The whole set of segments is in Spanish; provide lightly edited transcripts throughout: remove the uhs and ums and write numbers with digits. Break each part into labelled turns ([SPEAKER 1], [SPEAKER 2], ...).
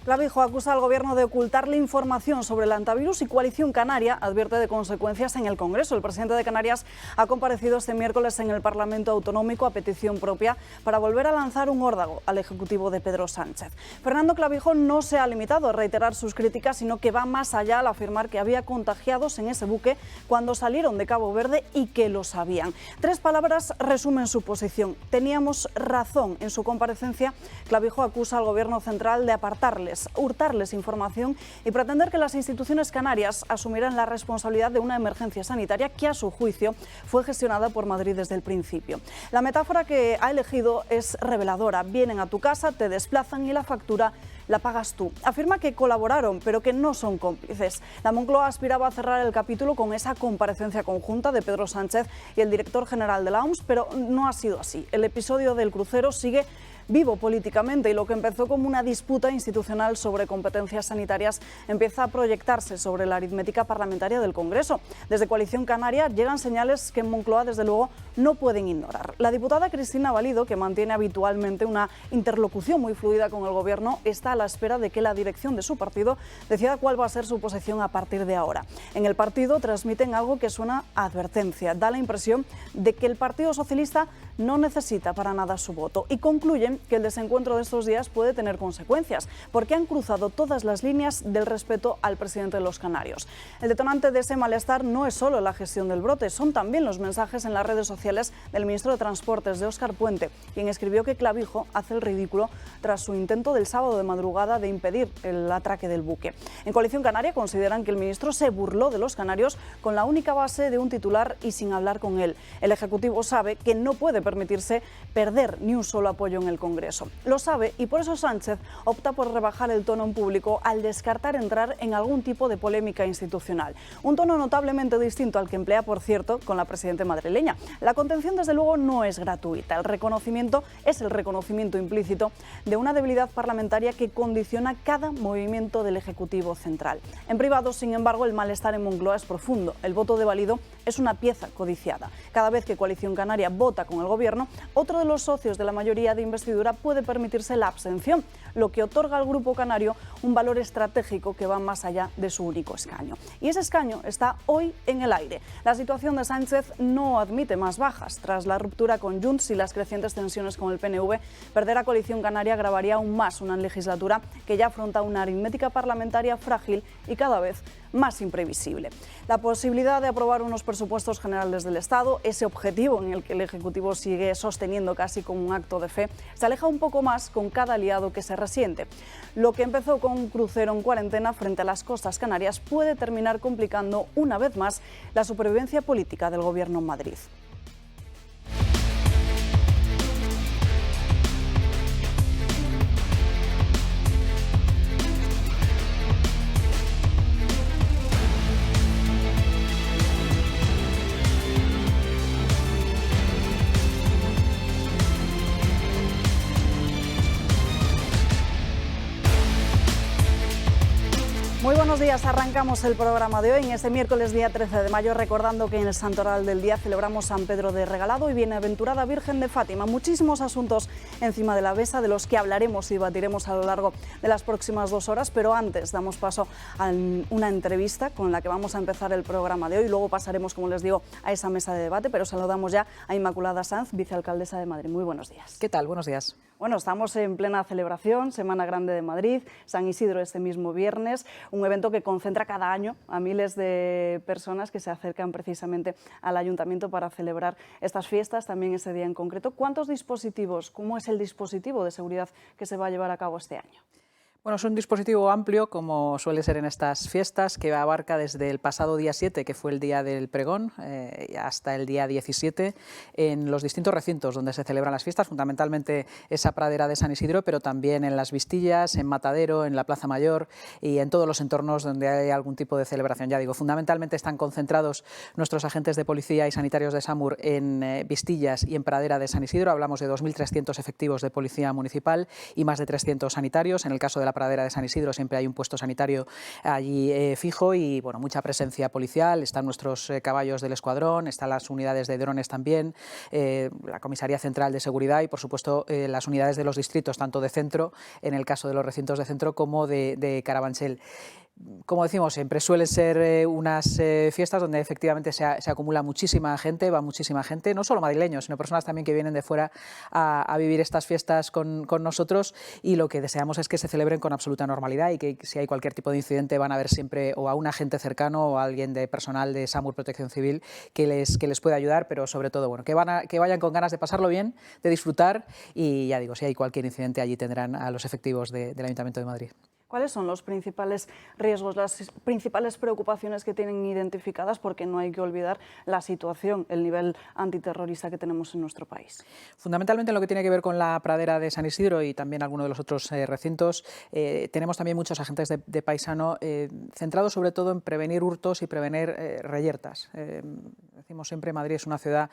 [SPEAKER 1] Clavijo acusa al Gobierno de ocultarle información sobre el antivirus y Coalición Canaria advierte de consecuencias en el Congreso. El presidente de Canarias ha comparecido este miércoles en el Parlamento Autonómico a petición propia para volver a lanzar un órdago al Ejecutivo de Pedro Sánchez. Fernando Clavijo no se ha limitado a reiterar sus críticas, sino que va más allá al afirmar que había contagiados en ese buque cuando salieron de Cabo Verde y que lo sabían. 3 palabras resumen su posición. Teníamos razón. En su comparecencia, Clavijo acusa al Gobierno central de hurtarles información y pretender que las instituciones canarias asumieran la responsabilidad de una emergencia sanitaria que, a su juicio, fue gestionada por Madrid desde el principio. La metáfora que ha elegido es reveladora. Vienen a tu casa, te desplazan y la factura la pagas tú. Afirma que colaboraron, pero que no son cómplices. La Moncloa aspiraba a cerrar el capítulo con esa comparecencia conjunta de Pedro Sánchez y el director general de la OMS, pero no ha sido así. El episodio del crucero sigue vivo políticamente y lo que empezó como una disputa institucional sobre competencias sanitarias empieza a proyectarse sobre la aritmética parlamentaria del Congreso. Desde Coalición Canaria llegan señales que en Moncloa, desde luego, no pueden ignorar. La diputada Cristina Valido, que mantiene habitualmente una interlocución muy fluida con el Gobierno, está a la espera de que la dirección de su partido decida cuál va a ser su posición a partir de ahora. En el partido transmiten algo que suena a advertencia. Da la impresión de que el Partido Socialista no necesita para nada su voto y concluyen que el desencuentro de estos días puede tener consecuencias, porque han cruzado todas las líneas del respeto al presidente de los Canarios. El detonante de ese malestar no es solo la gestión del brote, son también los mensajes en las redes sociales del ministro de Transportes, de Óscar Puente, quien escribió que Clavijo hace el ridículo tras su intento del sábado de madrugada de impedir el atraque del buque. En Coalición Canaria consideran que el ministro se burló de los canarios con la única base de un titular y sin hablar con él. El Ejecutivo sabe que no puede permitirse perder ni un solo apoyo en el Congreso. Lo sabe y por eso Sánchez opta por rebajar el tono en público al descartar entrar en algún tipo de polémica institucional. Un tono notablemente distinto al que emplea, por cierto, con la presidenta madrileña. La contención, desde luego, no es gratuita. El reconocimiento es el reconocimiento implícito de una debilidad parlamentaria que condiciona cada movimiento del Ejecutivo central. En privado, sin embargo, el malestar en Moncloa es profundo. El voto de Valido es una pieza codiciada. Cada vez que Coalición Canaria vota con el Gobierno, otro de los socios de la mayoría de investidura puede permitirse la abstención, lo que otorga al Grupo Canario un valor estratégico que va más allá de su único escaño. Y ese escaño está hoy en el aire. La situación de Sánchez no admite más bajas. Tras la ruptura con Junts y las crecientes tensiones con el PNV, perder a Coalición Canaria agravaría aún más una legislatura que ya afronta una aritmética parlamentaria frágil y cada vez más imprevisible. La posibilidad de aprobar unos presupuestos generales del Estado, ese objetivo en el que el Ejecutivo sigue sosteniendo casi como un acto de fe, se aleja un poco más con cada aliado que se resiente. Lo que empezó con un crucero en cuarentena frente a las costas canarias puede terminar complicando una vez más la supervivencia política del Gobierno en Madrid. Muy buenos días, arrancamos el programa de hoy en este miércoles día 13 de mayo, recordando que en el Santoral del Día celebramos San Pedro de Regalado y Bienaventurada Virgen de Fátima. Muchísimos asuntos encima de la mesa de los que hablaremos y debatiremos a lo largo de las próximas 2 horas, pero antes damos paso a una entrevista con la que vamos a empezar el programa de hoy. Luego pasaremos, como les digo, a esa mesa de debate, pero saludamos ya a Inmaculada Sanz, vicealcaldesa de Madrid. Muy buenos días.
[SPEAKER 2] ¿Qué tal? Buenos días.
[SPEAKER 1] Bueno, estamos en plena celebración, Semana Grande de Madrid, San Isidro este mismo viernes, un evento que concentra cada año a miles de personas que se acercan precisamente al Ayuntamiento para celebrar estas fiestas, también ese día en concreto. ¿Cuántos dispositivos, cómo es el dispositivo de seguridad que se va a llevar a cabo este año?
[SPEAKER 2] Bueno, es un dispositivo amplio, como suele ser en estas fiestas, que abarca desde el pasado día 7, que fue el día del pregón, hasta el día 17, en los distintos recintos donde se celebran las fiestas, fundamentalmente esa pradera de San Isidro, pero también en las Vistillas, en Matadero, en la Plaza Mayor y en todos los entornos donde hay algún tipo de celebración. Ya digo, fundamentalmente están concentrados nuestros agentes de policía y sanitarios de SAMUR en Vistillas y en pradera de San Isidro. Hablamos de 2.300 efectivos de policía municipal y más de 300 sanitarios. En el caso de la la pradera de San Isidro siempre hay un puesto sanitario allí fijo y bueno, mucha presencia policial, están nuestros caballos del escuadrón, están las unidades de drones también, la Comisaría Central de Seguridad y por supuesto las unidades de los distritos, tanto de centro, en el caso de los recintos de centro, como de Carabanchel. Como decimos siempre, suelen ser unas fiestas donde efectivamente se acumula muchísima gente, va muchísima gente, no solo madrileños, sino personas también que vienen de fuera a vivir estas fiestas con nosotros, y lo que deseamos es que se celebren con absoluta normalidad y que si hay cualquier tipo de incidente van a ver siempre o a un agente cercano o a alguien de personal de SAMUR Protección Civil que les pueda ayudar, pero sobre todo bueno, que vayan con ganas de pasarlo bien, de disfrutar, y ya digo, si hay cualquier incidente allí tendrán a los efectivos del Ayuntamiento de Madrid.
[SPEAKER 1] ¿Cuáles son los principales riesgos, las principales preocupaciones que tienen identificadas? Porque no hay que olvidar la situación, el nivel antiterrorista que tenemos en nuestro país.
[SPEAKER 2] Fundamentalmente en lo que tiene que ver con la pradera de San Isidro y también algunos de los otros recintos, tenemos también muchos agentes de paisano centrados sobre todo en prevenir hurtos y prevenir reyertas. Decimos siempre, Madrid es una ciudad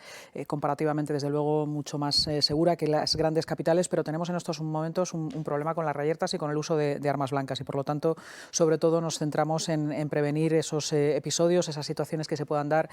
[SPEAKER 2] comparativamente, desde luego, mucho más segura que las grandes capitales, pero tenemos en estos momentos un problema con las reyertas y con el uso de armas blancas. Y por lo tanto, sobre todo nos centramos en prevenir esos episodios, esas situaciones que se puedan dar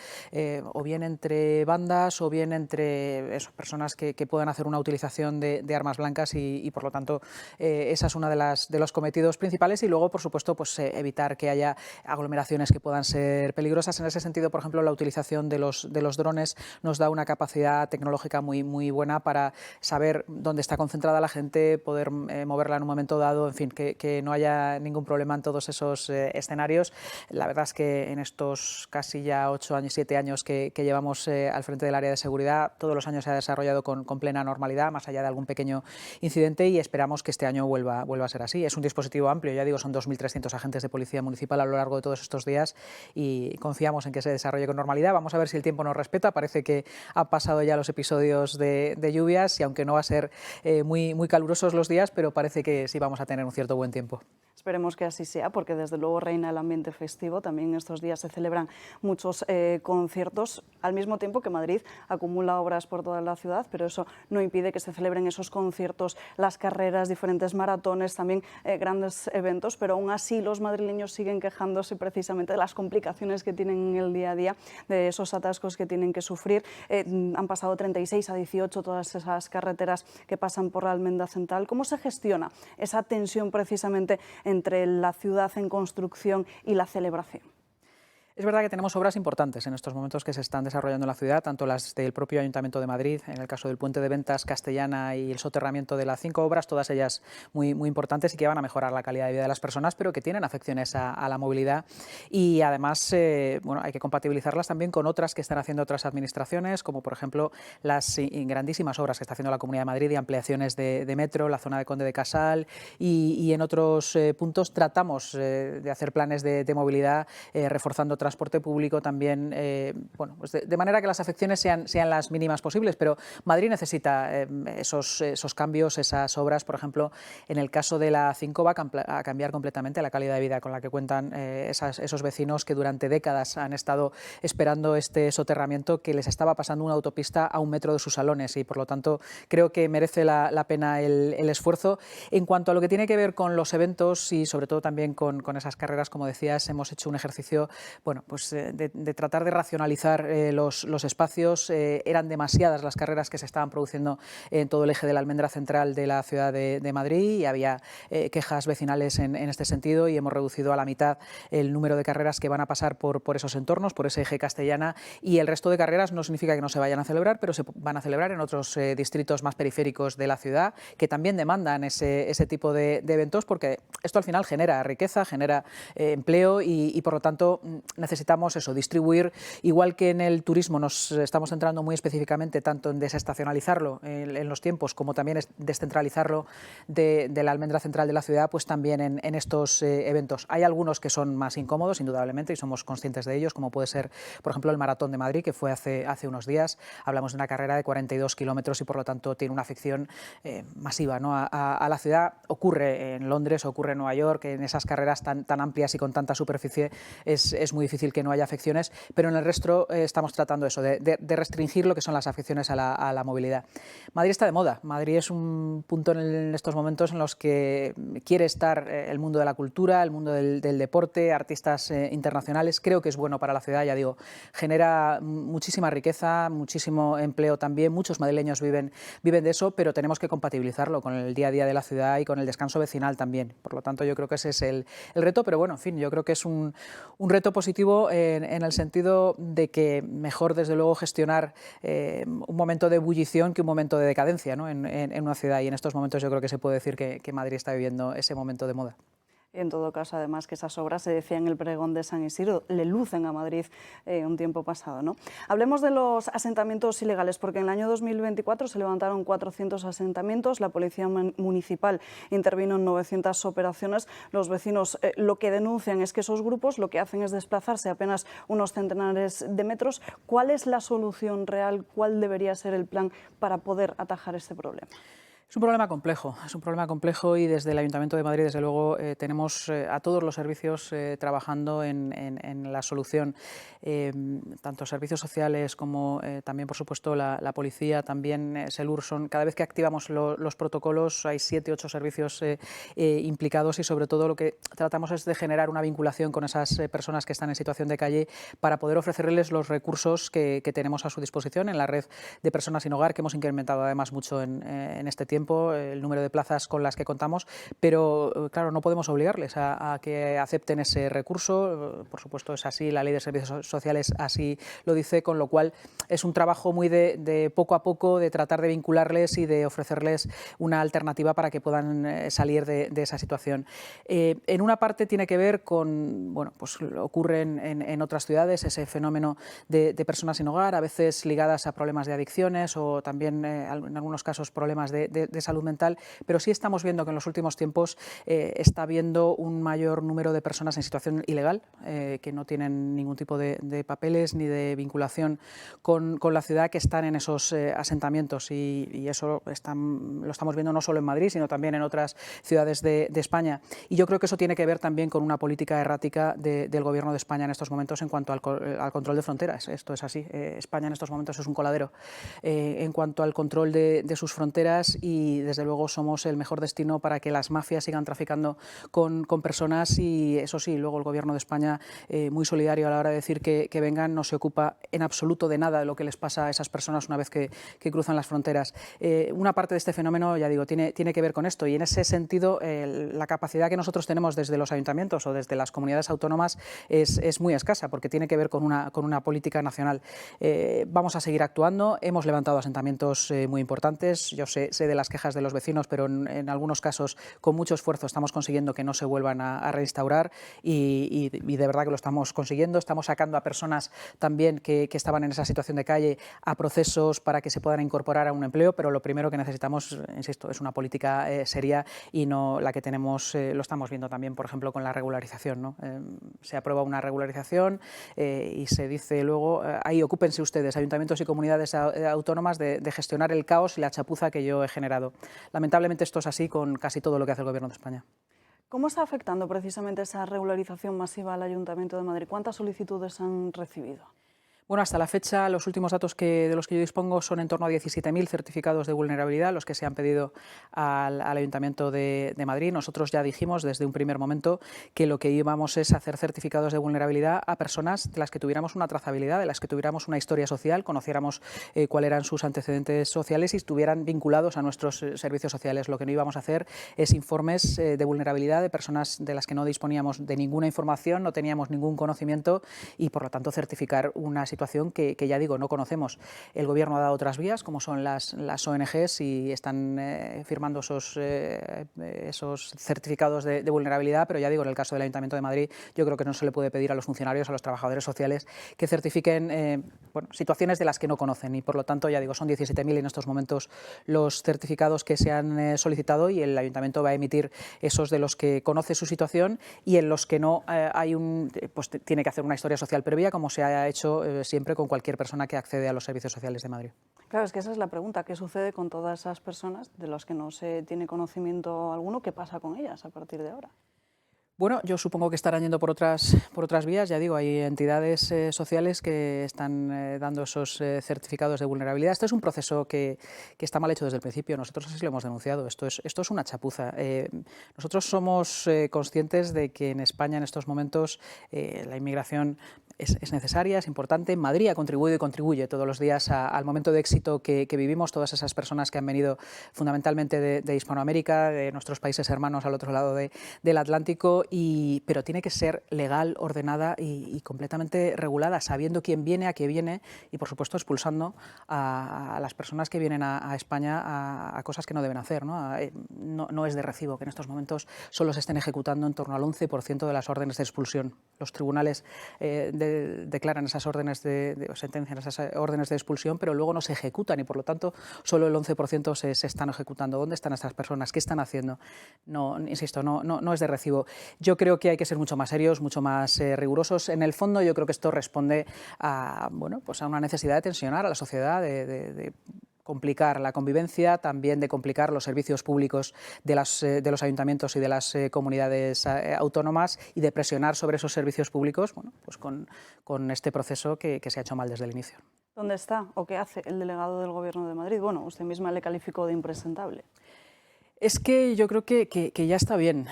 [SPEAKER 2] o bien entre bandas o bien entre personas que puedan hacer una utilización de armas blancas y por lo tanto esa es una de los cometidos principales, y luego por supuesto pues evitar que haya aglomeraciones que puedan ser peligrosas. En ese sentido, por ejemplo, la utilización de los drones nos da una capacidad tecnológica muy buena para saber dónde está concentrada la gente, poder moverla en un momento dado, en fin, que no haya ningún problema en todos esos escenarios. La verdad es que en estos casi ya 8 años, 7 años que llevamos al frente del área de seguridad, todos los años se ha desarrollado con plena normalidad, más allá de algún pequeño incidente, y esperamos que este año vuelva a ser así. Es un dispositivo amplio, ya digo, son 2.300 agentes de policía municipal a lo largo de todos estos días y confiamos en que se desarrolle con normalidad. Vamos a ver si el tiempo nos respeta. Parece que han pasado ya los episodios de lluvias y aunque no va a ser muy calurosos los días, pero parece que sí vamos a tener un cierto buen tiempo.
[SPEAKER 1] Esperemos que así sea, porque desde luego reina el ambiente festivo. También estos días se celebran muchos conciertos, al mismo tiempo que Madrid acumula obras por toda la ciudad, pero eso no impide que se celebren esos conciertos, las carreras, diferentes maratones, también grandes eventos, pero aún así los madrileños siguen quejándose precisamente de las complicaciones que tienen en el día a día, de esos atascos que tienen que sufrir. Han pasado 36 a 18 todas esas carreteras que pasan por la Almenda Central. ¿Cómo se gestiona esa tensión precisamente entre la ciudad en construcción y la celebración?
[SPEAKER 2] Es verdad que tenemos obras importantes en estos momentos que se están desarrollando en la ciudad, tanto las del propio Ayuntamiento de Madrid, en el caso del Puente de Ventas Castellana y el soterramiento de las 5 obras, todas ellas muy importantes y que van a mejorar la calidad de vida de las personas, pero que tienen afecciones a la movilidad, y además bueno, hay que compatibilizarlas también con otras que están haciendo otras administraciones, como por ejemplo las grandísimas obras que está haciendo la Comunidad de Madrid y ampliaciones de metro, la zona de Conde de Casal y en otros puntos tratamos de hacer planes de movilidad reforzando transporte público también, bueno, pues de manera que las afecciones sean las mínimas posibles, pero Madrid necesita esos cambios, esas obras. Por ejemplo, en el caso de la 5 va a cambiar completamente la calidad de vida con la que cuentan esos vecinos que durante décadas han estado esperando este soterramiento, que les estaba pasando una autopista a 1 metro de sus salones, y por lo tanto creo que merece la pena el esfuerzo. En cuanto a lo que tiene que ver con los eventos y sobre todo también con esas carreras, como decías, hemos hecho un ejercicio, bueno, pues de tratar de racionalizar los espacios. Eran demasiadas las carreras que se estaban produciendo en todo el eje de la Almendra Central de la ciudad de Madrid, y había quejas vecinales en este sentido, y hemos reducido a la mitad el número de carreras que van a pasar por esos entornos, por ese eje Castellana, y el resto de carreras no significa que no se vayan a celebrar, pero se van a celebrar en otros distritos más periféricos de la ciudad, que también demandan ese tipo de eventos, porque esto al final genera riqueza, genera empleo y por lo tanto necesitamos eso, distribuir, igual que en el turismo nos estamos centrando muy específicamente tanto en desestacionalizarlo en los tiempos como también descentralizarlo de la Almendra Central de la ciudad, pues también en estos eventos. Hay algunos que son más incómodos, indudablemente, y somos conscientes de ellos, como puede ser, por ejemplo, el Maratón de Madrid, que fue hace unos días. Hablamos de una carrera de 42 kilómetros y por lo tanto tiene una afección masiva, ¿no? a la ciudad. Ocurre en Londres, ocurre en Nueva York, que en esas carreras tan amplias y con tanta superficie es muy difícil difícil que no haya afecciones, pero en el resto estamos tratando eso, de restringir lo que son las afecciones a la movilidad. Madrid está de moda. Madrid es un punto en estos momentos en los que quiere estar el mundo de la cultura, el mundo del deporte, artistas internacionales. Creo que es bueno para la ciudad, ya digo, genera muchísima riqueza, muchísimo empleo también. Muchos madrileños viven de eso, pero tenemos que compatibilizarlo con el día a día de la ciudad y con el descanso vecinal también. Por lo tanto, yo creo que ese es el reto, pero bueno, en fin, yo creo que es un reto positivo en el sentido de que mejor, desde luego, gestionar un momento de ebullición que un momento de decadencia, ¿no? en una ciudad, y en estos momentos yo creo que se puede decir que Madrid está viviendo ese momento de moda.
[SPEAKER 1] En todo caso, además, que esas obras, se decía en el pregón de San Isidro, le lucen a Madrid un tiempo pasado, ¿no? Hablemos de los asentamientos ilegales, porque en el año 2024 se levantaron 400 asentamientos, la Policía Municipal intervino en 900 operaciones. Los vecinos lo que denuncian es que esos grupos lo que hacen es desplazarse apenas unos centenares de metros. ¿Cuál es la solución real? ¿Cuál debería ser el plan para poder atajar este problema?
[SPEAKER 2] Es un problema complejo y desde el Ayuntamiento de Madrid, desde luego, tenemos a todos los servicios trabajando en la solución, tanto servicios sociales como también, por supuesto, la policía, también SELUR. Cada vez que activamos los protocolos hay 7 u 8 servicios implicados y sobre todo lo que tratamos es de generar una vinculación con esas personas que están en situación de calle para poder ofrecerles los recursos que tenemos a su disposición en la red de personas sin hogar, que hemos incrementado además mucho en este tiempo, el número de plazas con las que contamos, pero claro, no podemos obligarles a que acepten ese recurso. Por supuesto es así, la Ley de Servicios Sociales así lo dice, con lo cual es un trabajo muy de poco a poco, de tratar de vincularles y de ofrecerles una alternativa para que puedan salir de esa situación. En una parte tiene que ver con, bueno, pues ocurre en otras ciudades ese fenómeno de personas sin hogar, a veces ligadas a problemas de adicciones o también en algunos casos problemas de salud mental, pero sí estamos viendo que en los últimos tiempos está habiendo un mayor número de personas en situación ilegal, que no tienen ningún tipo de papeles ni de vinculación con la ciudad, que están en esos asentamientos y eso lo estamos viendo no solo en Madrid, sino también en otras ciudades de España. Y yo creo que eso tiene que ver también con una política errática del Gobierno de España en estos momentos en cuanto al control de fronteras. Esto es así. España en estos momentos es un coladero en cuanto al control de sus fronteras y desde luego somos el mejor destino para que las mafias sigan traficando con personas y eso sí, luego el Gobierno de España, muy solidario a la hora de decir que vengan, no se ocupa en absoluto de nada de lo que les pasa a esas personas una vez que cruzan las fronteras. Una parte de este fenómeno, ya digo, tiene que ver con esto y en ese sentido la capacidad que nosotros tenemos desde los ayuntamientos o desde las comunidades autónomas es muy escasa porque tiene que ver con una política nacional. Vamos a seguir actuando, hemos levantado asentamientos muy importantes, yo sé de las quejas de los vecinos, pero en algunos casos con mucho esfuerzo estamos consiguiendo que no se vuelvan a reinstaurar y de verdad que lo estamos consiguiendo. Estamos sacando a personas también que estaban en esa situación de calle a procesos para que se puedan incorporar a un empleo, pero lo primero que necesitamos, insisto, es una política seria y no la que tenemos, lo estamos viendo también, por ejemplo, con la regularización, ¿no? Se aprueba una regularización y se dice luego, ahí ocúpense ustedes, ayuntamientos y comunidades autónomas, de gestionar el caos y la chapuza que yo he generado. Lamentablemente esto es así con casi todo lo que hace el Gobierno de España.
[SPEAKER 1] ¿Cómo está afectando precisamente esa regularización masiva al Ayuntamiento de Madrid? ¿Cuántas solicitudes han recibido?
[SPEAKER 2] Bueno, hasta la fecha, los últimos datos de los que yo dispongo son en torno a 17.000 certificados de vulnerabilidad, los que se han pedido al Ayuntamiento de Madrid. Nosotros ya dijimos desde un primer momento que lo que íbamos es hacer certificados de vulnerabilidad a personas de las que tuviéramos una trazabilidad, de las que tuviéramos una historia social, conociéramos cuáles eran sus antecedentes sociales y estuvieran vinculados a nuestros servicios sociales. Lo que no íbamos a hacer es informes de vulnerabilidad de personas de las que no disponíamos de ninguna información, no teníamos ningún conocimiento y, por lo tanto, certificar una situación que ya digo, no conocemos. El Gobierno ha dado otras vías, como son las ONGs, y están firmando esos certificados de vulnerabilidad, pero ya digo, en el caso del Ayuntamiento de Madrid, yo creo que no se le puede pedir a los funcionarios, a los trabajadores sociales, que certifiquen situaciones de las que no conocen, y por lo tanto, ya digo, son 17.000 en estos momentos los certificados que se han solicitado, y el Ayuntamiento va a emitir esos de los que conoce su situación, y en los que no pues tiene que hacer una historia social previa, como se ha hecho siempre con cualquier persona que accede a los servicios sociales de Madrid.
[SPEAKER 1] Claro, es que esa es la pregunta. ¿Qué sucede con todas esas personas de las que no se tiene conocimiento alguno? ¿Qué pasa con ellas a partir de ahora?
[SPEAKER 2] Bueno, yo supongo que estarán yendo por otras vías. Ya digo, hay entidades sociales que están dando esos certificados de vulnerabilidad. Esto es un proceso que está mal hecho desde el principio. Nosotros así lo hemos denunciado. Esto es una chapuza. Nosotros somos conscientes de que en España en estos momentos la inmigración es necesaria, es importante. Madrid ha contribuido y contribuye todos los días al momento de éxito que vivimos. Todas esas personas que han venido fundamentalmente de Hispanoamérica, de nuestros países hermanos al otro lado del Atlántico. Pero tiene que ser legal, ordenada y completamente regulada, sabiendo quién viene, a qué viene y, por supuesto, expulsando a las personas que vienen a España a cosas que no deben hacer, ¿no? No es de recibo que en estos momentos solo se estén ejecutando en torno al 11% de las órdenes de expulsión. Los tribunales declaran esas órdenes sentencian esas órdenes de expulsión, pero luego no se ejecutan y, por lo tanto, solo el 11% se están ejecutando. ¿Dónde están estas personas? ¿Qué están haciendo? No, insisto, no es de recibo. Yo creo que hay que ser mucho más serios, mucho más rigurosos. En el fondo, yo creo que esto responde a una necesidad de tensionar a la sociedad, de complicar la convivencia, también de complicar los servicios públicos de los ayuntamientos y de las comunidades autónomas y de presionar sobre esos servicios públicos con este proceso que se ha hecho mal desde el inicio.
[SPEAKER 1] ¿Dónde está o qué hace el delegado del Gobierno de Madrid? Bueno, usted misma le calificó de impresentable.
[SPEAKER 2] Es que yo creo que ya está bien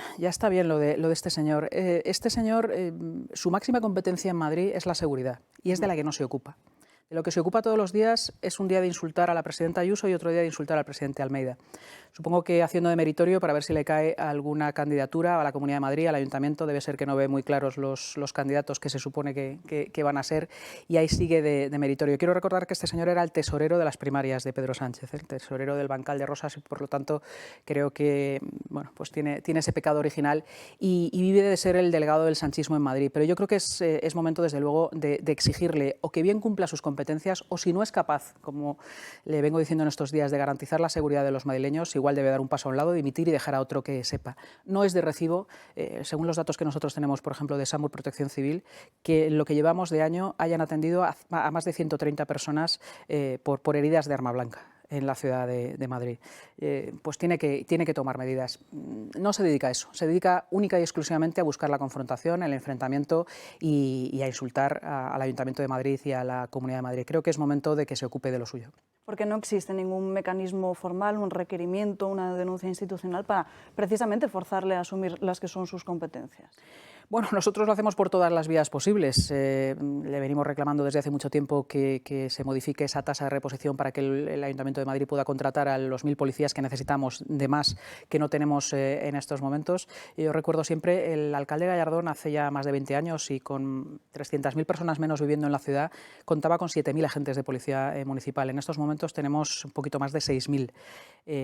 [SPEAKER 2] lo de este señor. Este señor, su máxima competencia en Madrid es la seguridad y es de la que no se ocupa. De lo que se ocupa todos los días es un día de insultar a la presidenta Ayuso y otro día de insultar al presidente Almeida. Supongo que haciendo de meritorio para ver si le cae alguna candidatura a la Comunidad de Madrid, al Ayuntamiento. Debe ser que no ve muy claros los candidatos que se supone que van a ser y ahí sigue de meritorio. Quiero recordar que este señor era el tesorero de las primarias de Pedro Sánchez, el tesorero del bancal de Rosas y, por lo tanto, creo que tiene ese pecado original y vive de ser el delegado del sanchismo en Madrid. Pero yo creo que es momento, desde luego, de exigirle o que bien cumpla sus competencias o, si no es capaz, como le vengo diciendo en estos días, de garantizar la seguridad de los madrileños, igual debe dar un paso a un lado, dimitir y dejar a otro que sepa. No es de recibo, según los datos que nosotros tenemos, por ejemplo, de SAMUR Protección Civil, que en lo que llevamos de año hayan atendido a más de 130 personas por heridas de arma blanca en la ciudad de Madrid. Pues tiene que tomar medidas. No se dedica a eso, se dedica única y exclusivamente a buscar la confrontación, el enfrentamiento y a insultar al Ayuntamiento de Madrid y a la Comunidad de Madrid. Creo que es momento de que se ocupe de lo suyo.
[SPEAKER 1] Porque no existe ningún mecanismo formal, un requerimiento, una denuncia institucional para precisamente forzarle a asumir las que son sus competencias.
[SPEAKER 2] Bueno, nosotros lo hacemos por todas las vías posibles. Le venimos reclamando desde hace mucho tiempo que se modifique esa tasa de reposición para que el Ayuntamiento de Madrid pueda contratar a los 1000 policías que necesitamos de más que no tenemos en estos momentos. Yo recuerdo siempre el alcalde Gallardón hace ya más de 20 años y con 300.000 personas menos viviendo en la ciudad contaba con 7.000 agentes de policía municipal. En estos momentos tenemos un poquito más de 6.000.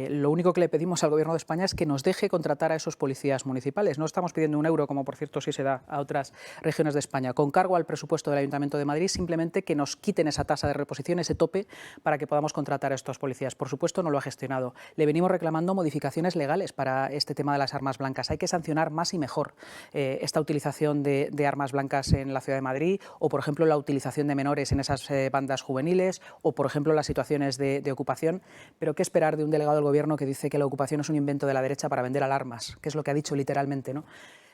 [SPEAKER 2] Lo único que le pedimos al Gobierno de España es que nos deje contratar a esos policías municipales. No estamos pidiendo un euro, como por cierto sí se da a otras regiones de España, con cargo al presupuesto del Ayuntamiento de Madrid, simplemente que nos quiten esa tasa de reposición, ese tope, para que podamos contratar a estos policías. Por supuesto, no lo ha gestionado. Le venimos reclamando modificaciones legales para este tema de las armas blancas. Hay que sancionar más y mejor esta utilización de armas blancas en la ciudad de Madrid, o, por ejemplo, la utilización de menores en esas bandas juveniles, o, por ejemplo, las situaciones de ocupación. Pero ¿qué esperar de un delegado del Gobierno que dice que la ocupación es un invento de la derecha para vender alarmas? Que es lo que ha dicho literalmente, ¿no?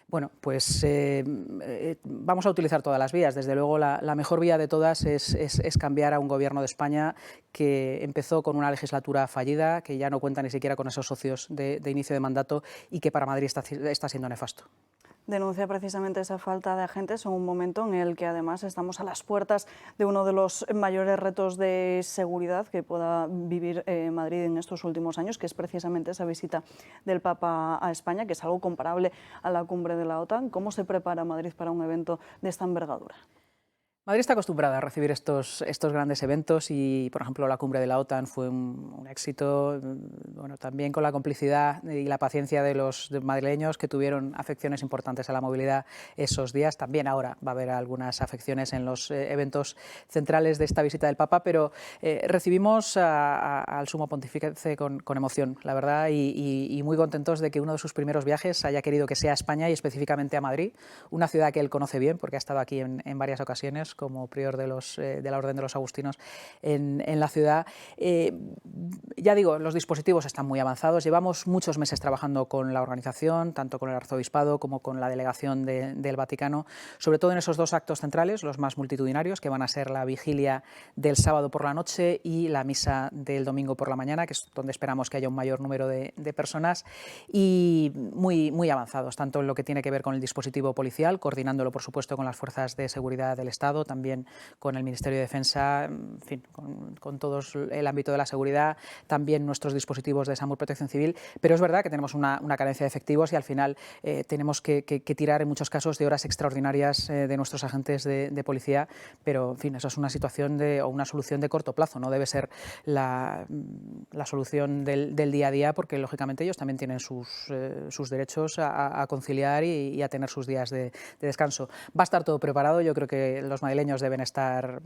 [SPEAKER 2] Bueno, pues vamos a utilizar todas las vías. Desde luego, la mejor vía de todas es cambiar a un Gobierno de España que empezó con una legislatura fallida, que ya no cuenta ni siquiera con esos socios de inicio de mandato y que para Madrid está siendo nefasto.
[SPEAKER 1] Denuncia precisamente esa falta de agentes en un momento en el que además estamos a las puertas de uno de los mayores retos de seguridad que pueda vivir Madrid en estos últimos años, que es precisamente esa visita del Papa a España, que es algo comparable a la cumbre de la OTAN. ¿Cómo se prepara Madrid para un evento de esta envergadura?
[SPEAKER 2] Madrid está acostumbrada a recibir estos grandes eventos y, por ejemplo, la cumbre de la OTAN fue un éxito, también con la complicidad y la paciencia de los madrileños, que tuvieron afecciones importantes a la movilidad esos días. También ahora va a haber algunas afecciones en los eventos centrales de esta visita del Papa, pero recibimos al Sumo Pontífice con emoción, la verdad, y muy contentos de que uno de sus primeros viajes haya querido que sea a España y específicamente a Madrid, una ciudad que él conoce bien porque ha estado aquí en varias ocasiones, años como prior de la Orden de los Agustinos en la ciudad. Ya digo, los dispositivos están muy avanzados. Llevamos muchos meses trabajando con la organización, tanto con el Arzobispado como con la delegación del Vaticano, sobre todo en esos dos actos centrales, los más multitudinarios, que van a ser la vigilia del sábado por la noche y la misa del domingo por la mañana, que es donde esperamos que haya un mayor número de personas, y muy avanzados, tanto en lo que tiene que ver con el dispositivo policial, coordinándolo, por supuesto, con las fuerzas de seguridad del Estado, también con el Ministerio de Defensa, en fin, con todo el ámbito de la seguridad, también nuestros dispositivos de SAMUR Protección Civil, pero es verdad que tenemos una carencia de efectivos y al final tenemos que tirar en muchos casos de horas extraordinarias de nuestros agentes de policía, pero en fin, eso es una situación o una solución de corto plazo, no debe ser la solución del día a día, porque lógicamente ellos también tienen sus derechos a conciliar y a tener sus días de descanso. Va a estar todo preparado, yo creo que los madrileños deben estar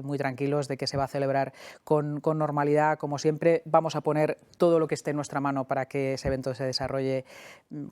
[SPEAKER 2] muy tranquilos de que se va a celebrar con normalidad, como siempre. Vamos a poner todo lo que esté en nuestra mano para que ese evento se desarrolle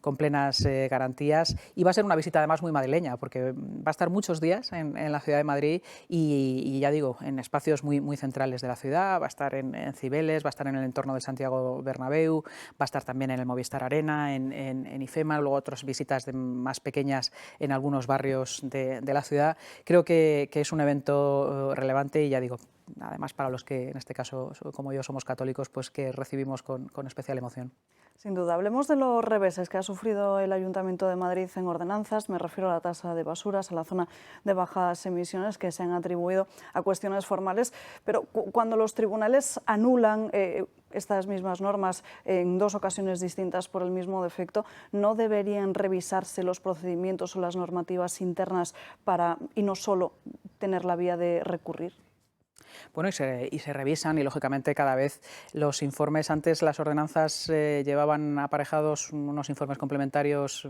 [SPEAKER 2] con plenas garantías, y va a ser una visita además muy madrileña, porque va a estar muchos días en la ciudad de Madrid y ya digo, en espacios muy centrales de la ciudad. Va a estar en Cibeles, va a estar en el entorno del Santiago Bernabéu, va a estar también en el Movistar Arena, en IFEMA, luego otras visitas más pequeñas en algunos barrios de la ciudad. Creo que es un evento relevante y ya digo, además para los que en este caso, como yo, somos católicos, pues que recibimos con especial emoción.
[SPEAKER 1] Sin duda. Hablemos de los reveses que ha sufrido el Ayuntamiento de Madrid en ordenanzas. Me refiero a la tasa de basuras, a la zona de bajas emisiones, que se han atribuido a cuestiones formales. Pero cuando los tribunales anulan estas mismas normas en dos ocasiones distintas por el mismo defecto, ¿no deberían revisarse los procedimientos o las normativas internas y no solo tener la vía de recurrir?
[SPEAKER 2] Bueno, y se revisan, y lógicamente cada vez los informes, antes las ordenanzas llevaban aparejados unos informes complementarios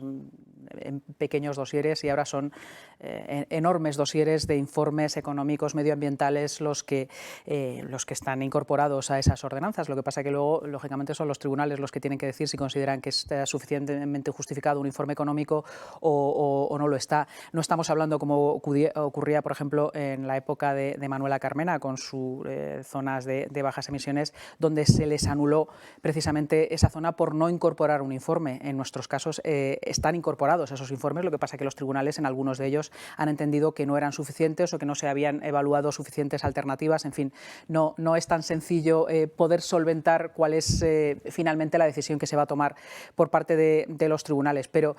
[SPEAKER 2] en pequeños dosieres, y ahora son enormes dosieres de informes económicos, medioambientales los que están incorporados a esas ordenanzas. Lo que pasa que luego, lógicamente, son los tribunales los que tienen que decir si consideran que está suficientemente justificado un informe económico o no lo está. No estamos hablando, como ocurría, por ejemplo, en la época de Manuela Carmena, con sus zonas de bajas emisiones, donde se les anuló precisamente esa zona por no incorporar un informe. En nuestros casos están incorporados esos informes, lo que pasa que los tribunales, en algunos de ellos, han entendido que no eran suficientes o que no se habían evaluado suficientes alternativas. En fin, no es tan sencillo poder solventar cuál es finalmente la decisión que se va a tomar por parte de los tribunales, pero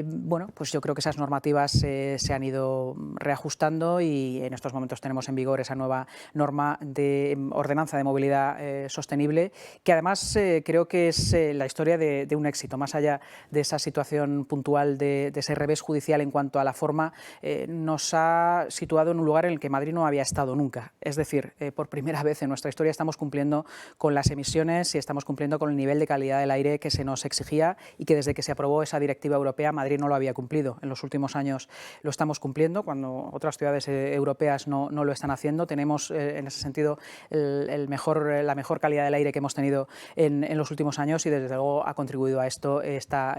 [SPEAKER 2] bueno, pues yo creo que esas normativas se han ido reajustando, y en estos momentos tenemos en vigor esa nueva norma de ordenanza de movilidad sostenible, que además creo que es la historia de un éxito, más allá de esa situación puntual de ese revés judicial en cuanto a la forma. Nos ha situado en un lugar en el que Madrid no había estado nunca. Es decir, por primera vez en nuestra historia estamos cumpliendo con las emisiones y estamos cumpliendo con el nivel de calidad del aire que se nos exigía, y que desde que se aprobó esa directiva europea Madrid no lo había cumplido. En los últimos años lo estamos cumpliendo, cuando otras ciudades europeas no lo están haciendo. Tenemos en ese sentido la mejor calidad del aire que hemos tenido en los últimos años, y desde luego ha contribuido a esto esta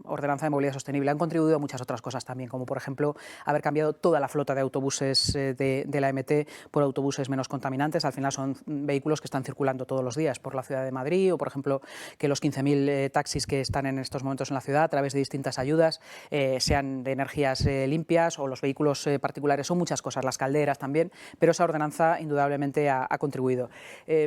[SPEAKER 2] ordenanza de movilidad sostenible. Han contribuido muchas otras cosas también, como por ejemplo haber cambiado toda la flota de autobuses de la MT por autobuses menos contaminantes. Al final son vehículos que están circulando todos los días por la ciudad de Madrid, o por ejemplo que los 15.000 taxis que están en estos momentos en la ciudad, a través de distintas ayudas, sean de energías limpias, o los vehículos particulares. Son muchas cosas, las calderas también, pero esa ordenanza indudablemente ha contribuido.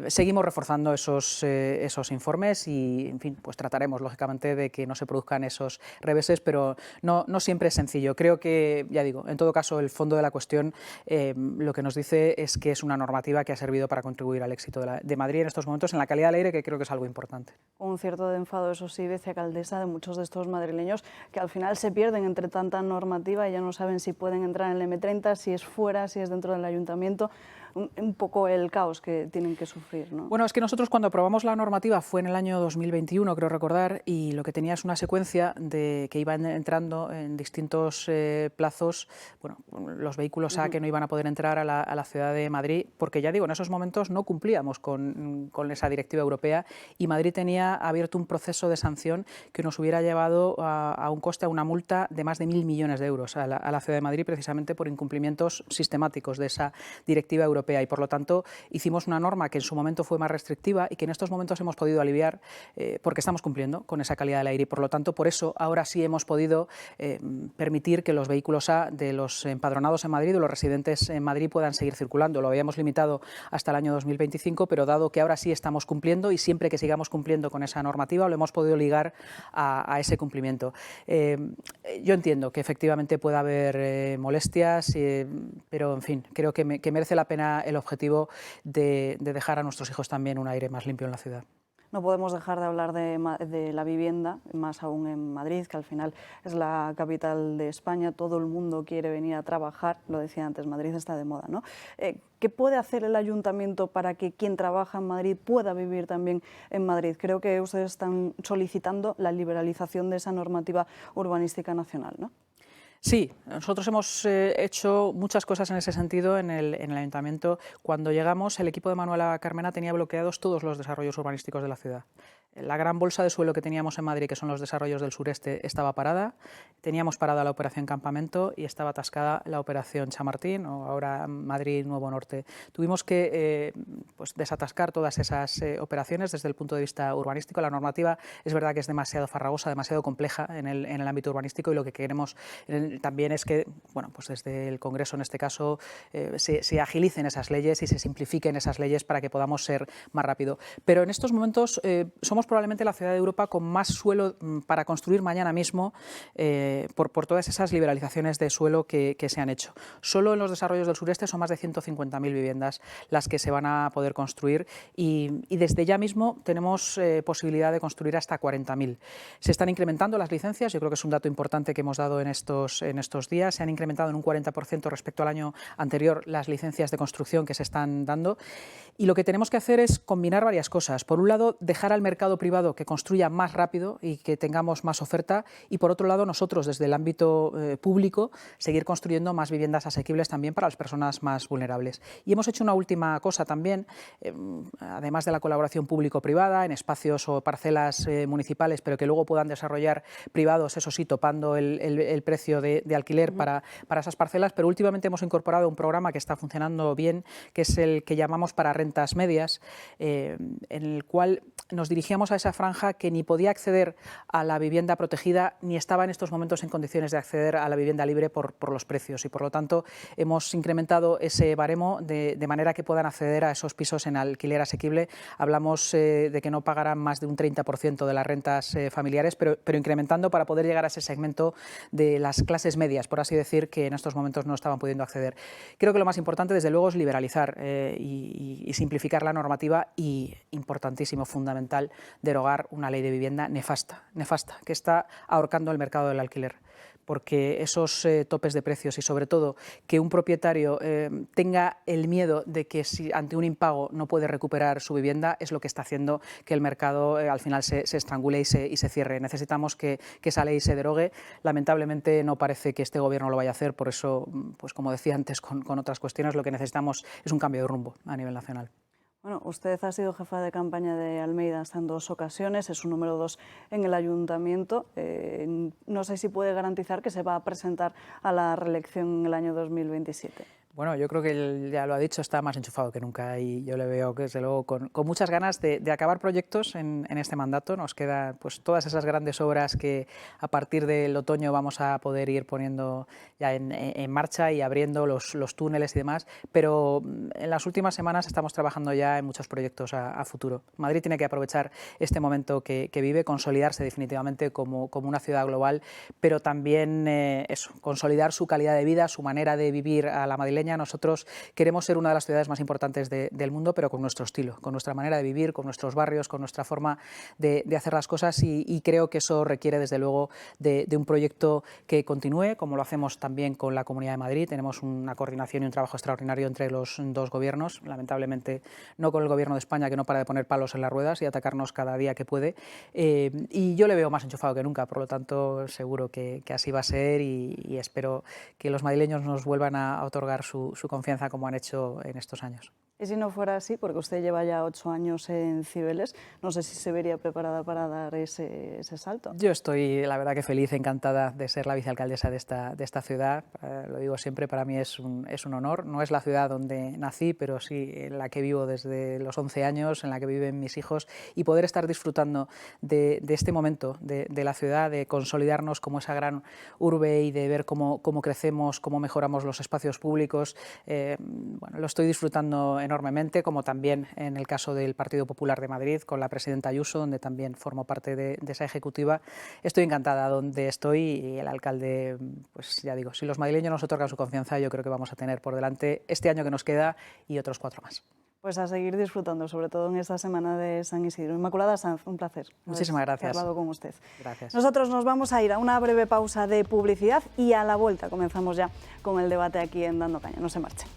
[SPEAKER 2] Seguimos reforzando esos informes y, en fin, pues trataremos lógicamente de que no se produzcan esos reveses, pero no siempre es sencillo. Creo que, ya digo, en todo caso, el fondo de la cuestión lo que nos dice es que es una normativa que ha servido para contribuir al éxito de Madrid en estos momentos en la calidad del aire, que creo que es algo importante.
[SPEAKER 1] Un cierto de enfado, eso sí, vicealcaldesa, de muchos de estos madrileños que al final se pierden entre tanta normativa y ya no saben si pueden entrar en el M30, si es fuera, si es dentro del ayuntamiento. un poco el caos que tienen que sufrir, ¿no?
[SPEAKER 2] Bueno, es que nosotros cuando aprobamos la normativa fue en el año 2021, creo recordar, y lo que tenía es una secuencia de que iban entrando en distintos plazos, bueno, los vehículos A que no iban a poder entrar a la ciudad de Madrid, porque ya digo, en esos momentos no cumplíamos con esa directiva europea y Madrid tenía abierto un proceso de sanción que nos hubiera llevado a un coste, a una multa de más de 1.000 millones de euros a la ciudad de Madrid, precisamente por incumplimientos sistemáticos de esa directiva europea, y por lo tanto hicimos una norma que en su momento fue más restrictiva y que en estos momentos hemos podido aliviar porque estamos cumpliendo con esa calidad del aire, y por lo tanto por eso ahora sí hemos podido permitir que los vehículos A de los empadronados en Madrid o los residentes en Madrid puedan seguir circulando. Lo habíamos limitado hasta el año 2025, pero dado que ahora sí estamos cumpliendo, y siempre que sigamos cumpliendo con esa normativa lo hemos podido ligar a ese cumplimiento. Yo entiendo que efectivamente pueda haber molestias, pero en fin, creo que merece la pena el objetivo de dejar a nuestros hijos también un aire más limpio en la ciudad.
[SPEAKER 1] No podemos dejar de hablar de la vivienda, más aún en Madrid, que al final es la capital de España. Todo el mundo quiere venir a trabajar, lo decía antes, Madrid está de moda, ¿no? ¿Qué puede hacer el ayuntamiento para que quien trabaja en Madrid pueda vivir también en Madrid? Creo que ustedes están solicitando la liberalización de esa normativa urbanística nacional, ¿no?
[SPEAKER 2] Sí, nosotros hemos hecho muchas cosas en ese sentido en el ayuntamiento. Cuando llegamos, el equipo de Manuela Carmena tenía bloqueados todos los desarrollos urbanísticos de la ciudad. La gran bolsa de suelo que teníamos en Madrid, que son los desarrollos del sureste, estaba parada. Teníamos parada la operación Campamento y estaba atascada la operación Chamartín, o ahora Madrid Nuevo Norte. Tuvimos que pues desatascar todas esas operaciones desde el punto de vista urbanístico. La normativa es verdad que es demasiado farragosa, demasiado compleja en el ámbito urbanístico, y lo que queremos también es que, bueno, pues desde el Congreso, en este caso, se agilicen esas leyes y se simplifiquen esas leyes para que podamos ser más rápido. Pero en estos momentos somos probablemente la ciudad de Europa con más suelo para construir mañana mismo por todas esas liberalizaciones de suelo que se han hecho. Solo en los desarrollos del sureste son más de 150.000 viviendas las que se van a poder construir, y desde ya mismo tenemos posibilidad de construir hasta 40.000. Se están incrementando las licencias, yo creo que es un dato importante que hemos dado en estos días. Se han incrementado en un 40% respecto al año anterior las licencias de construcción que se están dando, y lo que tenemos que hacer es combinar varias cosas. Por un lado, dejar al mercado privado que construya más rápido y que tengamos más oferta, y por otro lado nosotros desde el ámbito público seguir construyendo más viviendas asequibles también para las personas más vulnerables. Y hemos hecho una última cosa también, además de la colaboración público-privada en espacios o parcelas municipales, pero que luego puedan desarrollar privados, eso sí, topando el precio de alquiler para esas parcelas, pero últimamente hemos incorporado un programa que está funcionando bien, que es el que llamamos para rentas medias, en el cual nos dirigíamos a esa franja que ni podía acceder a la vivienda protegida ni estaba en estos momentos en condiciones de acceder a la vivienda libre por los precios, y por lo tanto hemos incrementado ese baremo de manera que puedan acceder a esos pisos en alquiler asequible. Hablamos de que no pagarán más de un 30% de las rentas familiares, pero incrementando para poder llegar a ese segmento de las clases medias, por así decir, que en estos momentos no estaban pudiendo acceder. Creo que lo más importante, desde luego, es liberalizar y simplificar la normativa, y importantísimo, fundamental, derogar una ley de vivienda nefasta, que está ahorcando el mercado del alquiler, porque esos topes de precios y sobre todo que un propietario tenga el miedo de que si ante un impago no puede recuperar su vivienda es lo que está haciendo que el mercado al final se estrangule y se cierre. Necesitamos que esa ley se derogue. Lamentablemente no parece que este gobierno lo vaya a hacer, por eso, pues como decía antes con otras cuestiones, lo que necesitamos es un cambio de rumbo a nivel nacional.
[SPEAKER 1] Bueno, usted ha sido jefa de campaña de Almeida hasta en 2 ocasiones, es su número 2 en el ayuntamiento. No sé si puede garantizar que se va a presentar a la reelección en el año 2027.
[SPEAKER 2] Bueno, yo creo que él ya lo ha dicho, está más enchufado que nunca, y yo le veo que desde luego con muchas ganas de acabar proyectos en este mandato. Nos quedan pues todas esas grandes obras que a partir del otoño vamos a poder ir poniendo ya en marcha y abriendo los túneles y demás, pero en las últimas semanas estamos trabajando ya en muchos proyectos a futuro. Madrid tiene que aprovechar este momento que vive, consolidarse definitivamente como una ciudad global, pero también consolidar su calidad de vida, su manera de vivir a la madrileña, madrileña. Nosotros queremos ser una de las ciudades más importantes del mundo, pero con nuestro estilo, con nuestra manera de vivir, con nuestros barrios, con nuestra forma de hacer las cosas y creo que eso requiere desde luego de un proyecto que continúe, como lo hacemos también con la Comunidad de Madrid. Tenemos una coordinación y un trabajo extraordinario entre los dos gobiernos, lamentablemente no con el Gobierno de España, que no para de poner palos en las ruedas y atacarnos cada día que puede, y yo le veo más enchufado que nunca, por lo tanto seguro que así va a ser y espero que los madrileños nos vuelvan a otorgar su confianza como han hecho en estos años.
[SPEAKER 1] Y si no fuera así, porque usted lleva ya 8 años en Cibeles, no sé si se vería preparada para dar ese salto.
[SPEAKER 2] Yo estoy, la verdad, que feliz, encantada de ser la vicealcaldesa de esta ciudad. Lo digo siempre, para mí es un honor. No es la ciudad donde nací, pero sí en la que vivo desde los 11 años, en la que viven mis hijos, y poder estar disfrutando de este momento de la ciudad, de consolidarnos como esa gran urbe y de ver cómo crecemos, cómo mejoramos los espacios públicos. Bueno, lo estoy disfrutando enormemente, como también en el caso del Partido Popular de Madrid, con la presidenta Ayuso, donde también formo parte de esa ejecutiva. Estoy encantada donde estoy y el alcalde, pues ya digo, si los madrileños nos otorgan su confianza, yo creo que vamos a tener por delante este año que nos queda y otros 4 más.
[SPEAKER 1] Pues a seguir disfrutando, sobre todo en esta semana de San Isidro. Inmaculada Sanz, un placer.
[SPEAKER 2] Muchísimas gracias.
[SPEAKER 1] Haber hablado con usted.
[SPEAKER 2] Gracias.
[SPEAKER 1] Nosotros nos vamos a ir a una breve pausa de publicidad y a la vuelta comenzamos ya con el debate aquí en Dando Caña. No se marchen.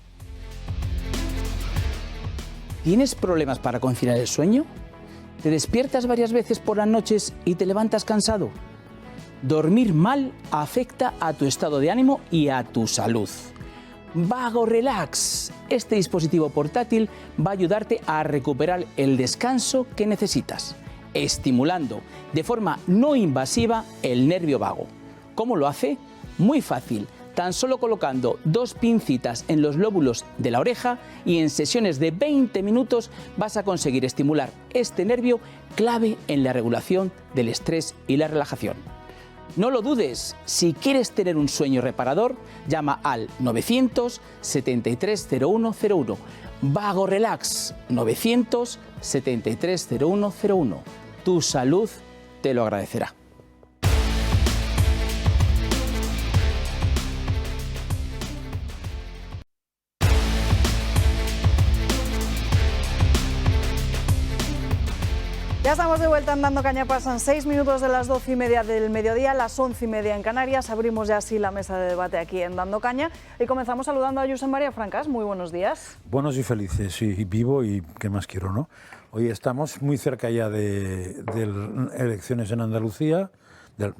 [SPEAKER 3] ¿Tienes problemas para conciliar el sueño? ¿Te despiertas varias veces por las noches y te levantas cansado? Dormir mal afecta a tu estado de ánimo y a tu salud. Vago Relax. Este dispositivo portátil va a ayudarte a recuperar el descanso que necesitas, estimulando de forma no invasiva el nervio vago. ¿Cómo lo hace? Muy fácil. Tan solo colocando 2 pincitas en los lóbulos de la oreja y en sesiones de 20 minutos vas a conseguir estimular este nervio clave en la regulación del estrés y la relajación. No lo dudes, si quieres tener un sueño reparador, llama al 973-0101. Vago Relax, 973-0101. Tu salud te lo agradecerá.
[SPEAKER 1] Ya estamos de vuelta en Dando Caña, pasan 6 minutos de las 12:30 del mediodía, las 11:30 en Canarias. Abrimos ya así la mesa de debate aquí en Dando Caña y comenzamos saludando a Josep María Francas. Muy buenos días.
[SPEAKER 4] Buenos y felices, sí, vivo y qué más quiero, ¿no? Hoy estamos muy cerca ya de elecciones en Andalucía, del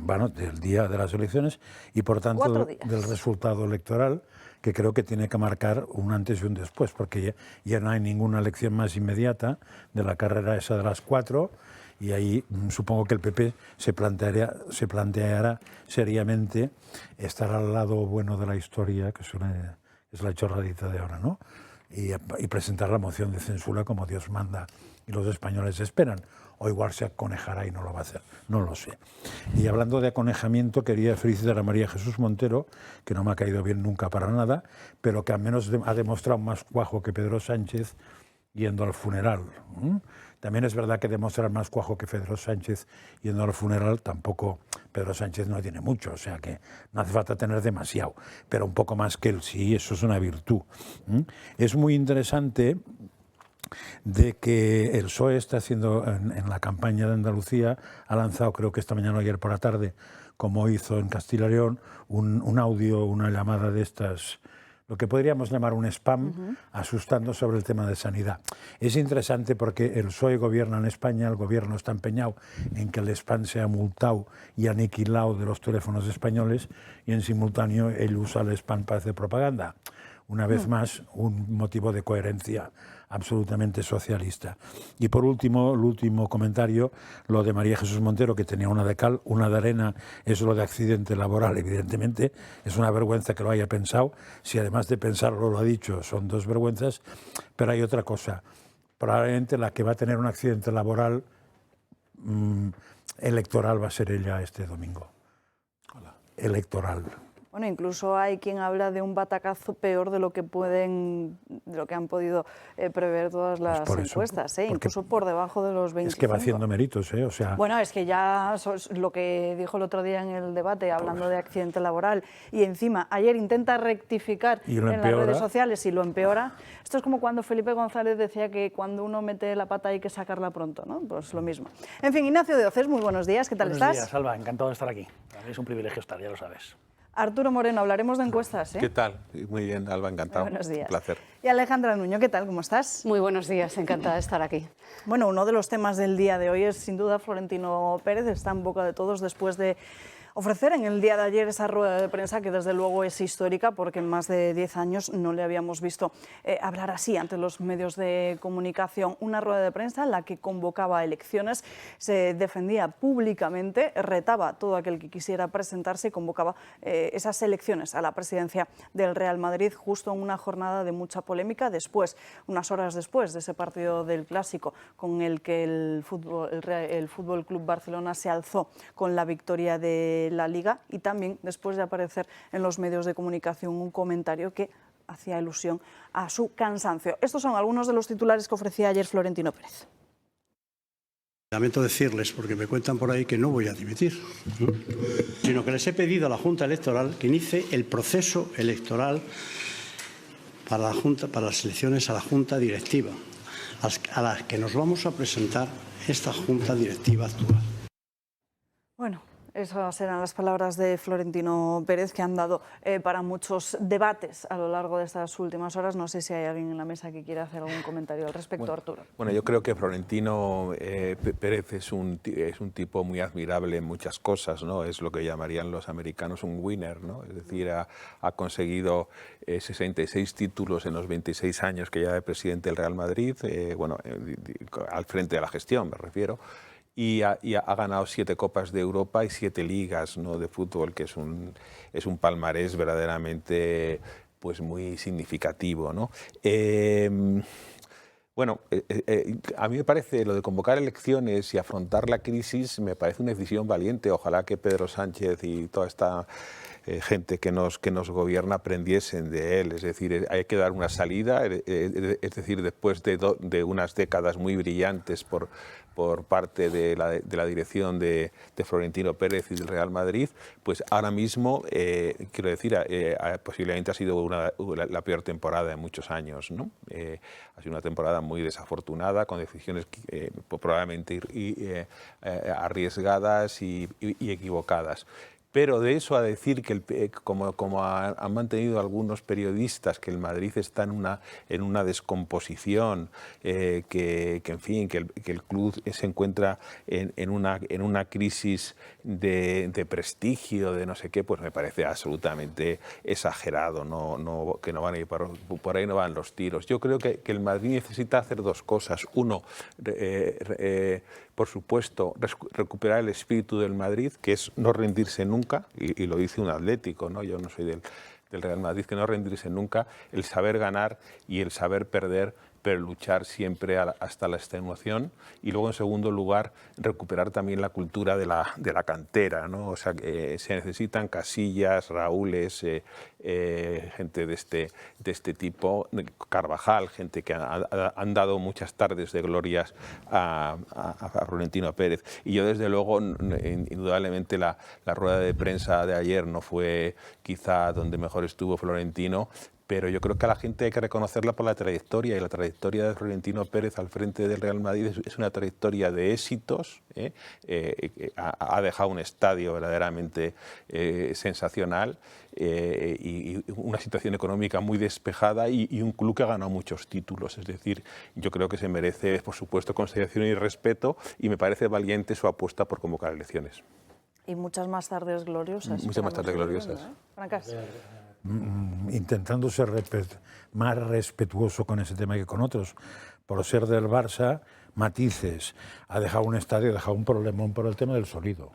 [SPEAKER 4] día de las elecciones y por tanto del resultado electoral, que creo que tiene que marcar un antes y un después, porque ya no hay ninguna elección más inmediata de la carrera esa de las 4, y ahí supongo que el PP se planteará seriamente estar al lado bueno de la historia, que es la chorradita de ahora, ¿no? Y presentar la moción de censura como Dios manda y los españoles esperan. O igual se aconejará y no lo va a hacer, no lo sé. Y hablando de aconejamiento, quería felicitar a María Jesús Montero, que no me ha caído bien nunca para nada, pero que al menos ha demostrado más cuajo que Pedro Sánchez yendo al funeral. También es verdad que demostrar más cuajo que Pedro Sánchez yendo al funeral, tampoco Pedro Sánchez no tiene mucho, o sea que no hace falta tener demasiado, pero un poco más que él, sí, eso es una virtud. Es muy interesante de que el PSOE está haciendo en la campaña de Andalucía, ha lanzado, creo que esta mañana o ayer por la tarde, como hizo en Castilla y León, un audio, una llamada de estas, lo que podríamos llamar un spam, asustando sobre el tema de sanidad. Es interesante porque el PSOE gobierna en España, el gobierno está empeñado en que el spam sea multado y aniquilado de los teléfonos españoles y en simultáneo él usa el spam para hacer propaganda. Una vez más, un motivo de coherencia absolutamente socialista. Y por último, el último comentario, lo de María Jesús Montero, que tenía una de cal, una de arena, es lo de accidente laboral, evidentemente, es una vergüenza que lo haya pensado, si además de pensarlo lo ha dicho, son 2 vergüenzas, pero hay otra cosa, probablemente la que va a tener un accidente laboral electoral va a ser ella este domingo. Electoral.
[SPEAKER 1] Bueno, incluso hay quien habla de un batacazo peor de lo que han podido prever todas las encuestas, incluso por debajo de los 25.
[SPEAKER 4] Es que va haciendo méritos, o sea...
[SPEAKER 1] Bueno, es que ya lo que dijo el otro día en el debate, hablando de accidente laboral, y encima ayer intenta rectificar en las redes sociales y lo empeora. Esto es como cuando Felipe González decía que cuando uno mete la pata hay que sacarla pronto, ¿no? Pues lo mismo. En fin, Ignacio de Oces, muy buenos días, ¿qué tal estás?
[SPEAKER 5] Buenos días, Alba, encantado de estar aquí. Para mí es un privilegio estar, ya lo sabes.
[SPEAKER 1] Arturo Moreno, hablaremos de encuestas, ¿eh?
[SPEAKER 6] ¿Qué tal? Muy bien, Alba, encantado.
[SPEAKER 1] Muy buenos días.
[SPEAKER 6] Un placer.
[SPEAKER 1] Y Alejandra Nuño, ¿qué tal? ¿Cómo estás?
[SPEAKER 7] Muy buenos días, encantada de estar aquí.
[SPEAKER 1] Bueno, uno de los temas del día de hoy es sin duda Florentino Pérez, está en boca de todos después de ofrecer en el día de ayer esa rueda de prensa que desde luego es histórica porque en más de 10 años no le habíamos visto hablar así ante los medios de comunicación. Una rueda de prensa en la que convocaba elecciones, se defendía públicamente, retaba a todo aquel que quisiera presentarse y convocaba esas elecciones a la presidencia del Real Madrid justo en una jornada de mucha polémica después, unas horas después de ese partido del Clásico con el que el Fútbol Club Barcelona se alzó con la victoria de la Liga y también después de aparecer en los medios de comunicación un comentario que hacía alusión a su cansancio. Estos son algunos de los titulares que ofrecía ayer Florentino Pérez.
[SPEAKER 8] Lamento decirles, porque me cuentan por ahí que no voy a dimitir, sino que les he pedido a la Junta Electoral que inicie el proceso electoral para las elecciones a la Junta Directiva, a las que nos vamos a presentar esta Junta Directiva actual.
[SPEAKER 1] Bueno, esas eran las palabras de Florentino Pérez que han dado para muchos debates a lo largo de estas últimas horas. No sé si hay alguien en la mesa que quiera hacer algún comentario al respecto, Arturo.
[SPEAKER 6] Bueno, yo creo que Florentino Pérez es un tipo muy admirable en muchas cosas, ¿no? Es lo que llamarían los americanos un winner, ¿no? Es decir, ha conseguido 66 títulos en los 26 años que lleva de presidente del Real Madrid, al frente de la gestión me refiero. Y ha ganado 7 Copas de Europa y 7 ligas, ¿no?, de fútbol, que es un palmarés verdaderamente pues, muy significativo, ¿no? A mí me parece lo de convocar elecciones y afrontar la crisis, me parece una decisión valiente. Ojalá que Pedro Sánchez y toda esta gente que nos gobierna aprendiesen de él. Es decir, hay que dar una salida, es decir, después de unas décadas muy brillantes por parte de la dirección de Florentino Pérez y del Real Madrid, pues ahora mismo, quiero decir, posiblemente ha sido la peor temporada en muchos años, ¿no? Ha sido una temporada muy desafortunada, con decisiones probablemente arriesgadas y equivocadas. Pero de eso a decir que, como han mantenido algunos periodistas, que el Madrid está en una descomposición, que el club se encuentra en una crisis de prestigio, de no sé qué, pues me parece absolutamente exagerado, que no van a ir por ahí no van los tiros. Yo creo que el Madrid necesita hacer dos cosas. Uno, por supuesto, recuperar el espíritu del Madrid, que es no rendirse nunca, y lo dice un atlético, ¿no? Yo no soy del Real Madrid, que no rendirse nunca, el saber ganar y el saber perder, pero luchar siempre hasta la extenuación. Y luego, en segundo lugar, recuperar también la cultura de la cantera, ¿no? O sea, se necesitan Casillas, Raúles, gente de este tipo, Carvajal, gente que han dado muchas tardes de glorias a Florentino Pérez. Y yo, desde luego, indudablemente la rueda de prensa de ayer no fue quizá donde mejor estuvo Florentino, pero yo creo que a la gente hay que reconocerla por la trayectoria, y la trayectoria de Florentino Pérez al frente del Real Madrid es una trayectoria de éxitos. Ha dejado un estadio verdaderamente sensacional, y una situación económica muy despejada, y un club que ha ganado muchos títulos. Es decir, yo creo que se merece, por supuesto, consideración y respeto, y me parece valiente su apuesta por convocar elecciones.
[SPEAKER 1] Y muchas más tardes gloriosas.
[SPEAKER 6] Muchas más tardes gloriosas.
[SPEAKER 1] Francas.
[SPEAKER 4] Intentando ser más respetuoso con ese tema que con otros. Por ser del Barça, matices. Ha dejado un estadio, ha dejado un problemón por el tema del sonido.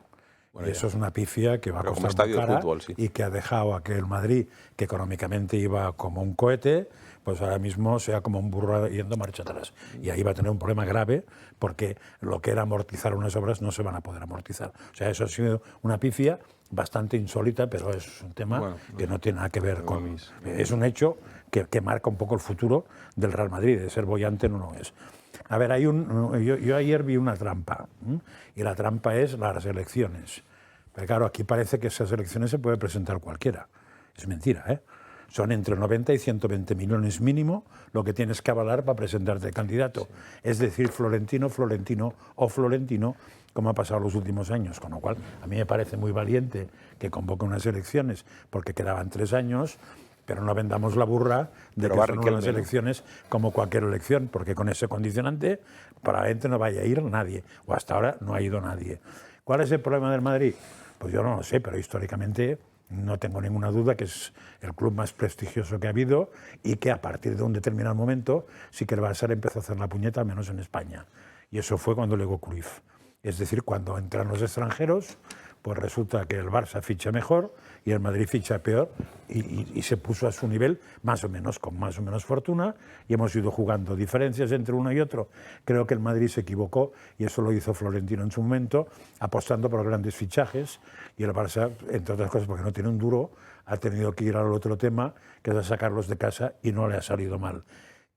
[SPEAKER 6] Bueno,
[SPEAKER 4] y eso es una pifia que va a
[SPEAKER 6] Pero como
[SPEAKER 4] costar muy
[SPEAKER 6] estadio de
[SPEAKER 4] cara
[SPEAKER 6] fútbol, sí.
[SPEAKER 4] y que ha dejado a que el Madrid, que económicamente iba como un cohete, pues ahora mismo sea como un burro yendo marcha atrás. Y ahí va a tener un problema grave porque lo que era amortizar unas obras no se van a poder amortizar. O sea, eso ha sido una pifia bastante insólita, pero es un tema que no tiene nada que ver con... Es un hecho que marca un poco el futuro del Real Madrid, de ser boyante no lo es. A ver, yo ayer vi una trampa, y la trampa es las elecciones. Pero claro, aquí parece que esas elecciones se puede presentar cualquiera. Es mentira, ¿eh? Son entre 90 y 120 millones mínimo lo que tienes que avalar para presentarte de candidato. Sí. Es decir, Florentino o Florentino, como ha pasado los últimos años. Con lo cual, a mí me parece muy valiente que convoque unas elecciones, porque quedaban 3 años, pero no vendamos la burra de que son unas elecciones como cualquier elección, porque con ese condicionante probablemente no vaya a ir nadie, o hasta ahora no ha ido nadie. ¿Cuál es el problema del Madrid? Pues yo no lo sé, pero históricamente no tengo ninguna duda que es el club más prestigioso que ha habido y que a partir de un determinado momento sí que el Barça empezó a hacer la puñeta, al menos en España. Y eso fue cuando llegó Cruyff. Es decir, cuando entran los extranjeros, pues resulta que el Barça ficha mejor y el Madrid ficha peor y se puso a su nivel más o menos, con más o menos fortuna, y hemos ido jugando diferencias entre uno y otro. Creo que el Madrid se equivocó y eso lo hizo Florentino en su momento, apostando por grandes fichajes, y el Barça, entre otras cosas porque no tiene un duro, ha tenido que ir al otro tema, que es a sacarlos de casa, y no le ha salido mal.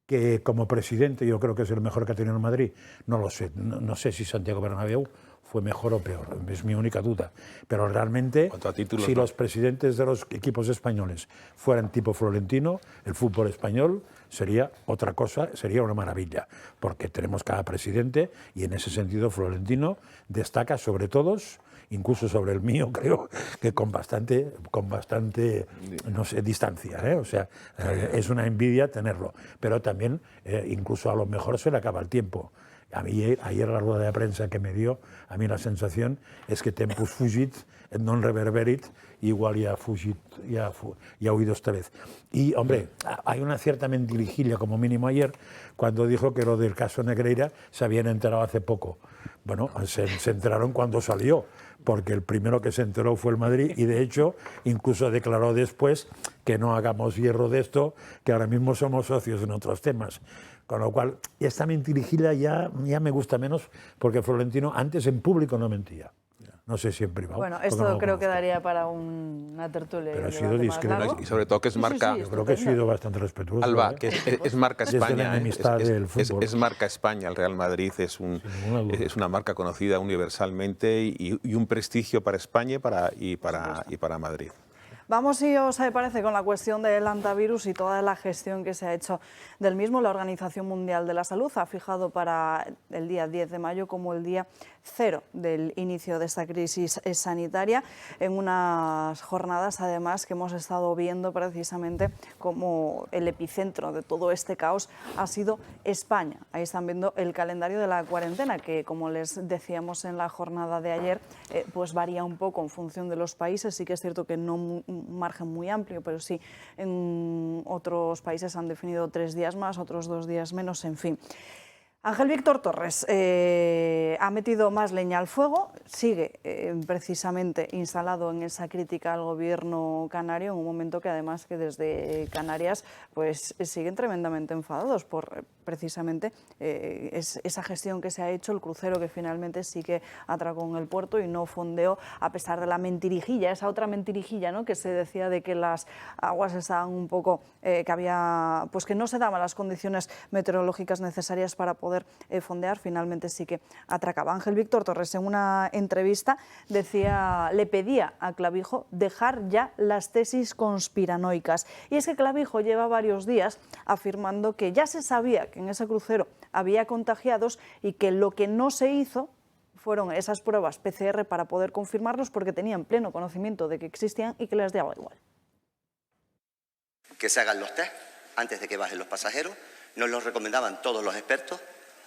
[SPEAKER 4] Que como presidente yo creo que es el mejor que ha tenido el Madrid, no lo sé, no sé si Santiago Bernabéu fue mejor o peor, es mi única duda, pero realmente si los presidentes de los equipos españoles fueran tipo Florentino, el fútbol español sería otra cosa, sería una maravilla, porque tenemos cada presidente y en ese sentido Florentino destaca sobre todos, incluso sobre el mío, creo que con bastante no sé, distancia, ¿eh? O sea, es una envidia tenerlo, pero también incluso a lo mejor se le acaba el tiempo. A mí, ayer la rueda de prensa que me dio, a mí la sensación es que tempus fugit et non reverberit, igual ya fugit, ya ha huido esta vez. Y, hombre, hay una cierta mentirijilla, como mínimo ayer, cuando dijo que lo del caso Negreira se habían enterado hace poco. Bueno, se enteraron cuando salió, porque el primero que se enteró fue el Madrid y, de hecho, incluso declaró después que no hagamos hierro de esto, que ahora mismo somos socios en otros temas. Con lo cual, esta mentirijilla ya me gusta menos, porque Florentino antes en público no mentía. No sé si en privado.
[SPEAKER 1] Bueno, esto creo que daría para una tertulia.
[SPEAKER 4] Pero ha sido discreto.
[SPEAKER 6] Y sobre todo que es marca...
[SPEAKER 4] Yo creo que ha sido bastante respetuoso.
[SPEAKER 6] Alba, que es marca España.
[SPEAKER 4] Es
[SPEAKER 6] marca España. El Real Madrid es una marca conocida universalmente y un prestigio para España y para Madrid.
[SPEAKER 1] Vamos, si os parece, con la cuestión del hantavirus y toda la gestión que se ha hecho del mismo. La Organización Mundial de la Salud ha fijado para el día 10 de mayo como el día cero del inicio de esta crisis sanitaria, en unas jornadas además que hemos estado viendo precisamente como el epicentro de todo este caos ha sido España. Ahí están viendo el calendario de la cuarentena, que como les decíamos en la jornada de ayer, pues varía un poco en función de los países. Sí que es cierto que no un margen muy amplio, pero sí en otros países han definido 3 días más, otros 2 días menos, en fin. Ángel Víctor Torres ha metido más leña al fuego, sigue precisamente instalado en esa crítica al gobierno canario, en un momento que además que desde Canarias pues siguen tremendamente enfadados por precisamente esa gestión que se ha hecho, el crucero que finalmente sí que atracó en el puerto y no fondeó, a pesar de la mentirijilla, esa otra mentirijilla, ¿no?, que se decía de que las aguas estaban un poco, que había, pues que no se daban las condiciones meteorológicas necesarias para poder fondear. Finalmente sí que atracaba. Ángel Víctor Torres en una entrevista le pedía a Clavijo dejar ya las tesis conspiranoicas. Y es que Clavijo lleva varios días afirmando que ya se sabía que en ese crucero había contagiados y que lo que no se hizo fueron esas pruebas PCR para poder confirmarlos, porque tenían pleno conocimiento de que existían y que les daba igual.
[SPEAKER 9] Que se hagan los test antes de que bajen los pasajeros, nos los recomendaban todos los expertos.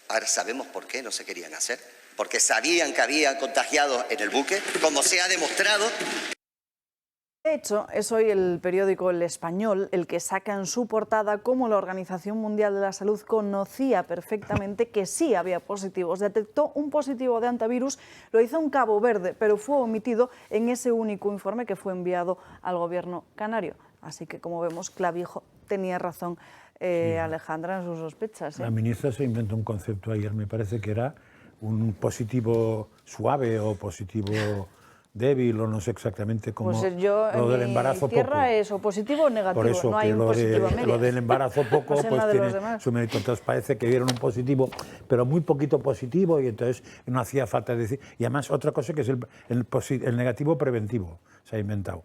[SPEAKER 9] Ahora sabemos por qué no se querían hacer, porque sabían que había contagiados en el buque, como se ha demostrado.
[SPEAKER 1] De hecho, es hoy el periódico El Español el que saca en su portada cómo la Organización Mundial de la Salud conocía perfectamente que sí había positivos. Detectó un positivo de antivirus, lo hizo en Cabo Verde, pero fue omitido en ese único informe que fue enviado al gobierno canario. Así que, como vemos, Clavijo tenía razón, Alejandra, en sus sospechas.
[SPEAKER 4] La ministra se inventó un concepto ayer, me parece que era un positivo suave o positivo débil, o no sé exactamente cómo.
[SPEAKER 1] Pues yo,
[SPEAKER 4] lo del
[SPEAKER 1] en
[SPEAKER 4] embarazo
[SPEAKER 1] mi tierra
[SPEAKER 4] poco.
[SPEAKER 1] es o positivo o negativo,
[SPEAKER 4] Por eso,
[SPEAKER 1] no hay
[SPEAKER 4] que
[SPEAKER 1] un
[SPEAKER 4] lo,
[SPEAKER 1] positivo a medias.
[SPEAKER 4] lo del embarazo poco
[SPEAKER 1] No sé
[SPEAKER 4] pues
[SPEAKER 1] nada de los
[SPEAKER 4] tiene
[SPEAKER 1] demás.
[SPEAKER 4] su mérito. Entonces parece que dieron un positivo, pero muy poquito positivo, y entonces no hacía falta decir. Y además otra cosa que es el negativo preventivo, se ha inventado.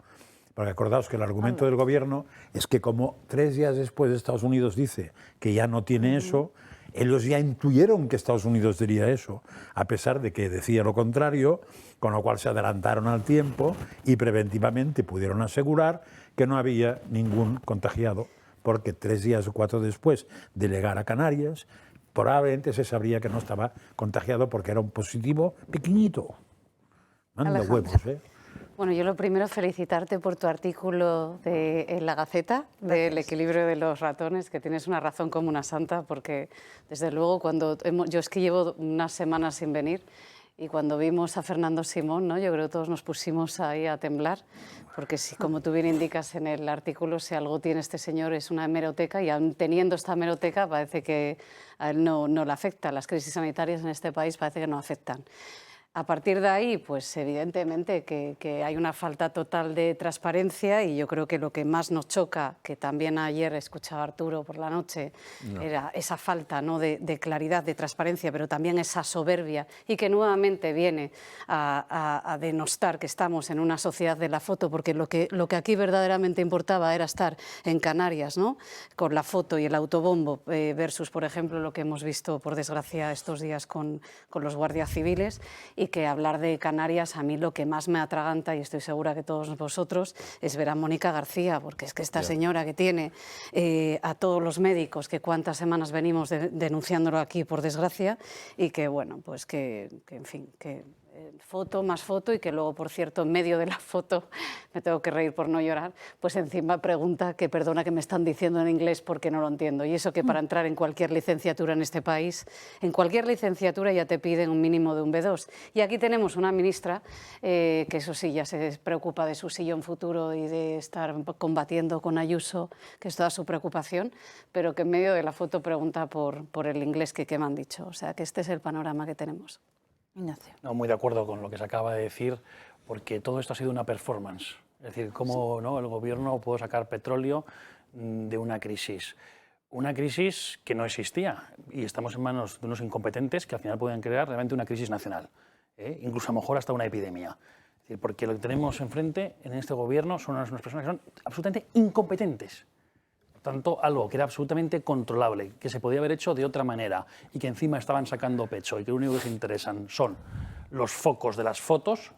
[SPEAKER 4] Porque acordaos que el argumento del gobierno es que como 3 días después Estados Unidos dice que ya no tiene eso, ellos ya intuyeron que Estados Unidos diría eso, a pesar de que decía lo contrario, con lo cual se adelantaron al tiempo y preventivamente pudieron asegurar que no había ningún contagiado, porque 3 días o 4 después de llegar a Canarias, probablemente se sabría que no estaba contagiado porque era un positivo pequeñito. Manda
[SPEAKER 7] Alejandra.
[SPEAKER 4] huevos, ¿eh?
[SPEAKER 7] Bueno, yo lo primero felicitarte por tu artículo en La Gaceta del equilibrio de los ratones, que tienes una razón como una santa, porque desde luego yo es que llevo unas semanas sin venir, y cuando vimos a Fernando Simón, ¿no? Yo creo que todos nos pusimos ahí a temblar, porque si, como tú bien indicas en el artículo, si algo tiene este señor es una hemeroteca, y aun teniendo esta hemeroteca parece que a él no le afecta. Las crisis sanitarias en este país parece que no afectan. A partir de ahí, pues evidentemente que hay una falta total de transparencia, y yo creo que lo que más nos choca, que también ayer escuchaba a Arturo por la noche, era esa falta, ¿no?, de claridad, de transparencia, pero también esa soberbia, y que nuevamente viene a denostar que estamos en una sociedad de la foto, porque lo que aquí verdaderamente importaba era estar en Canarias, ¿no?, con la foto y el autobombo, versus, por ejemplo, lo que hemos visto, por desgracia, estos días con los guardias civiles. Y que hablar de Canarias, a mí lo que más me atraganta, y estoy segura que todos vosotros, es ver a Mónica García, porque es que esta señora que tiene a todos los médicos, que cuántas semanas venimos denunciándolo aquí, por desgracia, y que, bueno, pues que en fin, que foto más foto, y que luego, por cierto, en medio de la foto, me tengo que reír por no llorar, pues encima pregunta que perdona que me están diciendo en inglés porque no lo entiendo. Y eso que para entrar en cualquier licenciatura en este país, en cualquier licenciatura ya te piden un mínimo de un B2. Y aquí tenemos una ministra que eso sí, ya se preocupa de su sillón futuro y de estar combatiendo con Ayuso, que es toda su preocupación, pero que en medio de la foto pregunta por el inglés que me han dicho. O sea que este es el panorama que tenemos. Ignacio.
[SPEAKER 5] No, muy de acuerdo con lo que se acaba de decir, porque todo esto ha sido una performance. Es decir, cómo, ¿no?, el gobierno pudo sacar petróleo de una crisis. Una crisis que no existía, y estamos en manos de unos incompetentes que al final pueden crear realmente una crisis nacional, incluso a lo mejor hasta una epidemia. Es decir, porque lo que tenemos enfrente en este gobierno son unas personas que son absolutamente incompetentes. Por tanto, algo que era absolutamente controlable, que se podía haber hecho de otra manera, y que encima estaban sacando pecho, y que lo único que les interesan son los focos de las fotos,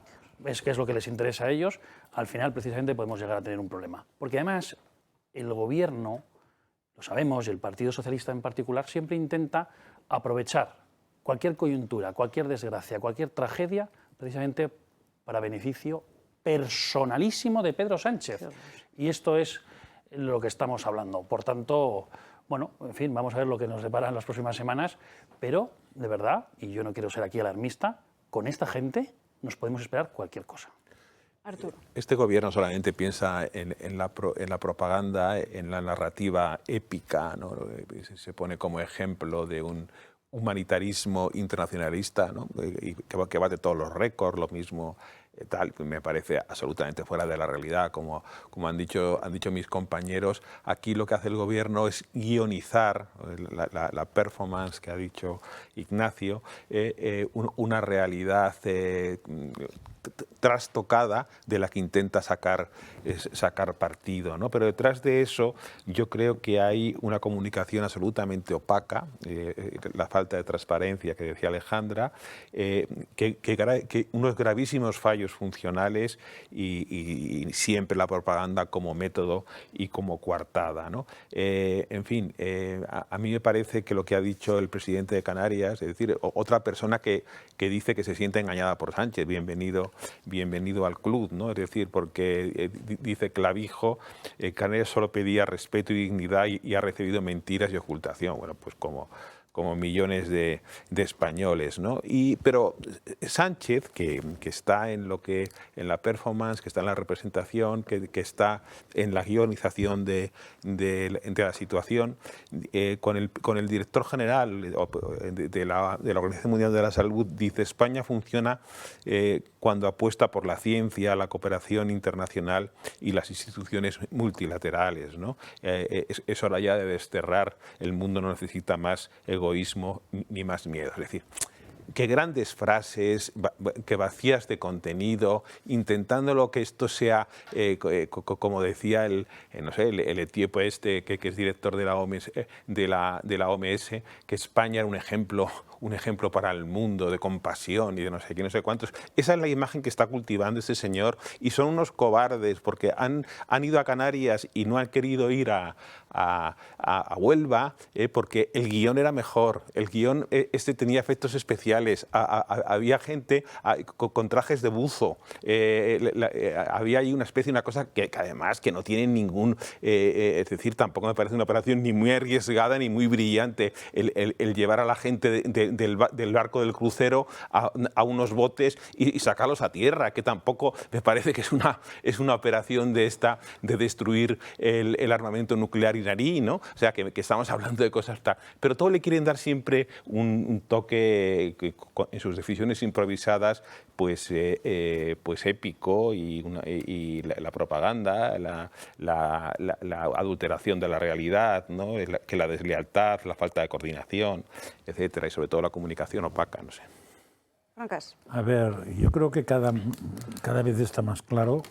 [SPEAKER 5] es que es lo que les interesa a ellos, al final precisamente podemos llegar a tener un problema. Porque además el gobierno, lo sabemos, y el Partido Socialista en particular, siempre intenta aprovechar cualquier coyuntura, cualquier desgracia, cualquier tragedia, precisamente para beneficio personalísimo de Pedro Sánchez. Y esto es lo que estamos hablando. Por tanto, bueno, en fin, vamos a ver lo que nos depara en las próximas semanas, pero de verdad, y yo no quiero ser aquí alarmista, con esta gente nos podemos esperar cualquier cosa.
[SPEAKER 1] Arturo.
[SPEAKER 6] Este gobierno solamente piensa en la propaganda, en la narrativa épica, ¿no? Se pone como ejemplo de un humanitarismo internacionalista, ¿no?, y que bate todos los récords, lo mismo tal, me parece absolutamente fuera de la realidad, como han dicho mis compañeros. Aquí lo que hace el gobierno es guionizar la performance que ha dicho Ignacio, una realidad trastocada de la que intenta sacar partido, ¿no? Pero detrás de eso yo creo que hay una comunicación absolutamente opaca, la falta de transparencia que decía Alejandra, que unos gravísimos fallos funcionales y siempre la propaganda como método y como coartada, ¿no? En fin, a mí me parece que lo que ha dicho el presidente de Canarias, es decir, otra persona que dice que se siente engañada por Sánchez, bienvenido bienvenido al club, ¿no? Es decir, porque dice Clavijo, Canarias solo pedía respeto y dignidad y ha recibido mentiras y ocultación. Bueno, pues como millones de españoles, ¿no? Pero Sánchez, que está en la performance, que está en la representación, que está en la guionización de la situación, con el director general de la Organización Mundial de la Salud, dice: España funciona cuando apuesta por la ciencia, la cooperación internacional y las instituciones multilaterales, ¿no? Es hora ya de desterrar. El mundo no necesita más egoísmo ni más miedo. Es decir, qué grandes frases, que vacías de contenido, intentándolo que esto sea, como decía el etíope este, que es director de la OMS, que España era un ejemplo para el mundo de compasión y de no sé qué, no sé cuántos. Esa es la imagen que está cultivando este señor, y son unos cobardes porque han ido a Canarias y no han querido ir a Huelva, porque el guión era mejor. El guión tenía efectos especiales. Había gente con trajes de buzo. Había ahí una especie, una cosa que además que no tiene ningún... es decir, tampoco me parece una operación ni muy arriesgada ni muy brillante el llevar a la gente del barco del crucero a unos botes y sacarlos a tierra, que tampoco me parece que es una operación de destruir el armamento nuclear iraní, ¿no? O sea, que estamos hablando de cosas tal. Pero todo le quieren dar siempre un toque en sus decisiones improvisadas, pues épico, y la propaganda, la adulteración de la realidad, ¿no? Que la deslealtad, la falta de coordinación, etcétera, y sobre todo la comunicación opaca, no sé.
[SPEAKER 1] Francas.
[SPEAKER 4] A ver, yo creo que cada vez está más claro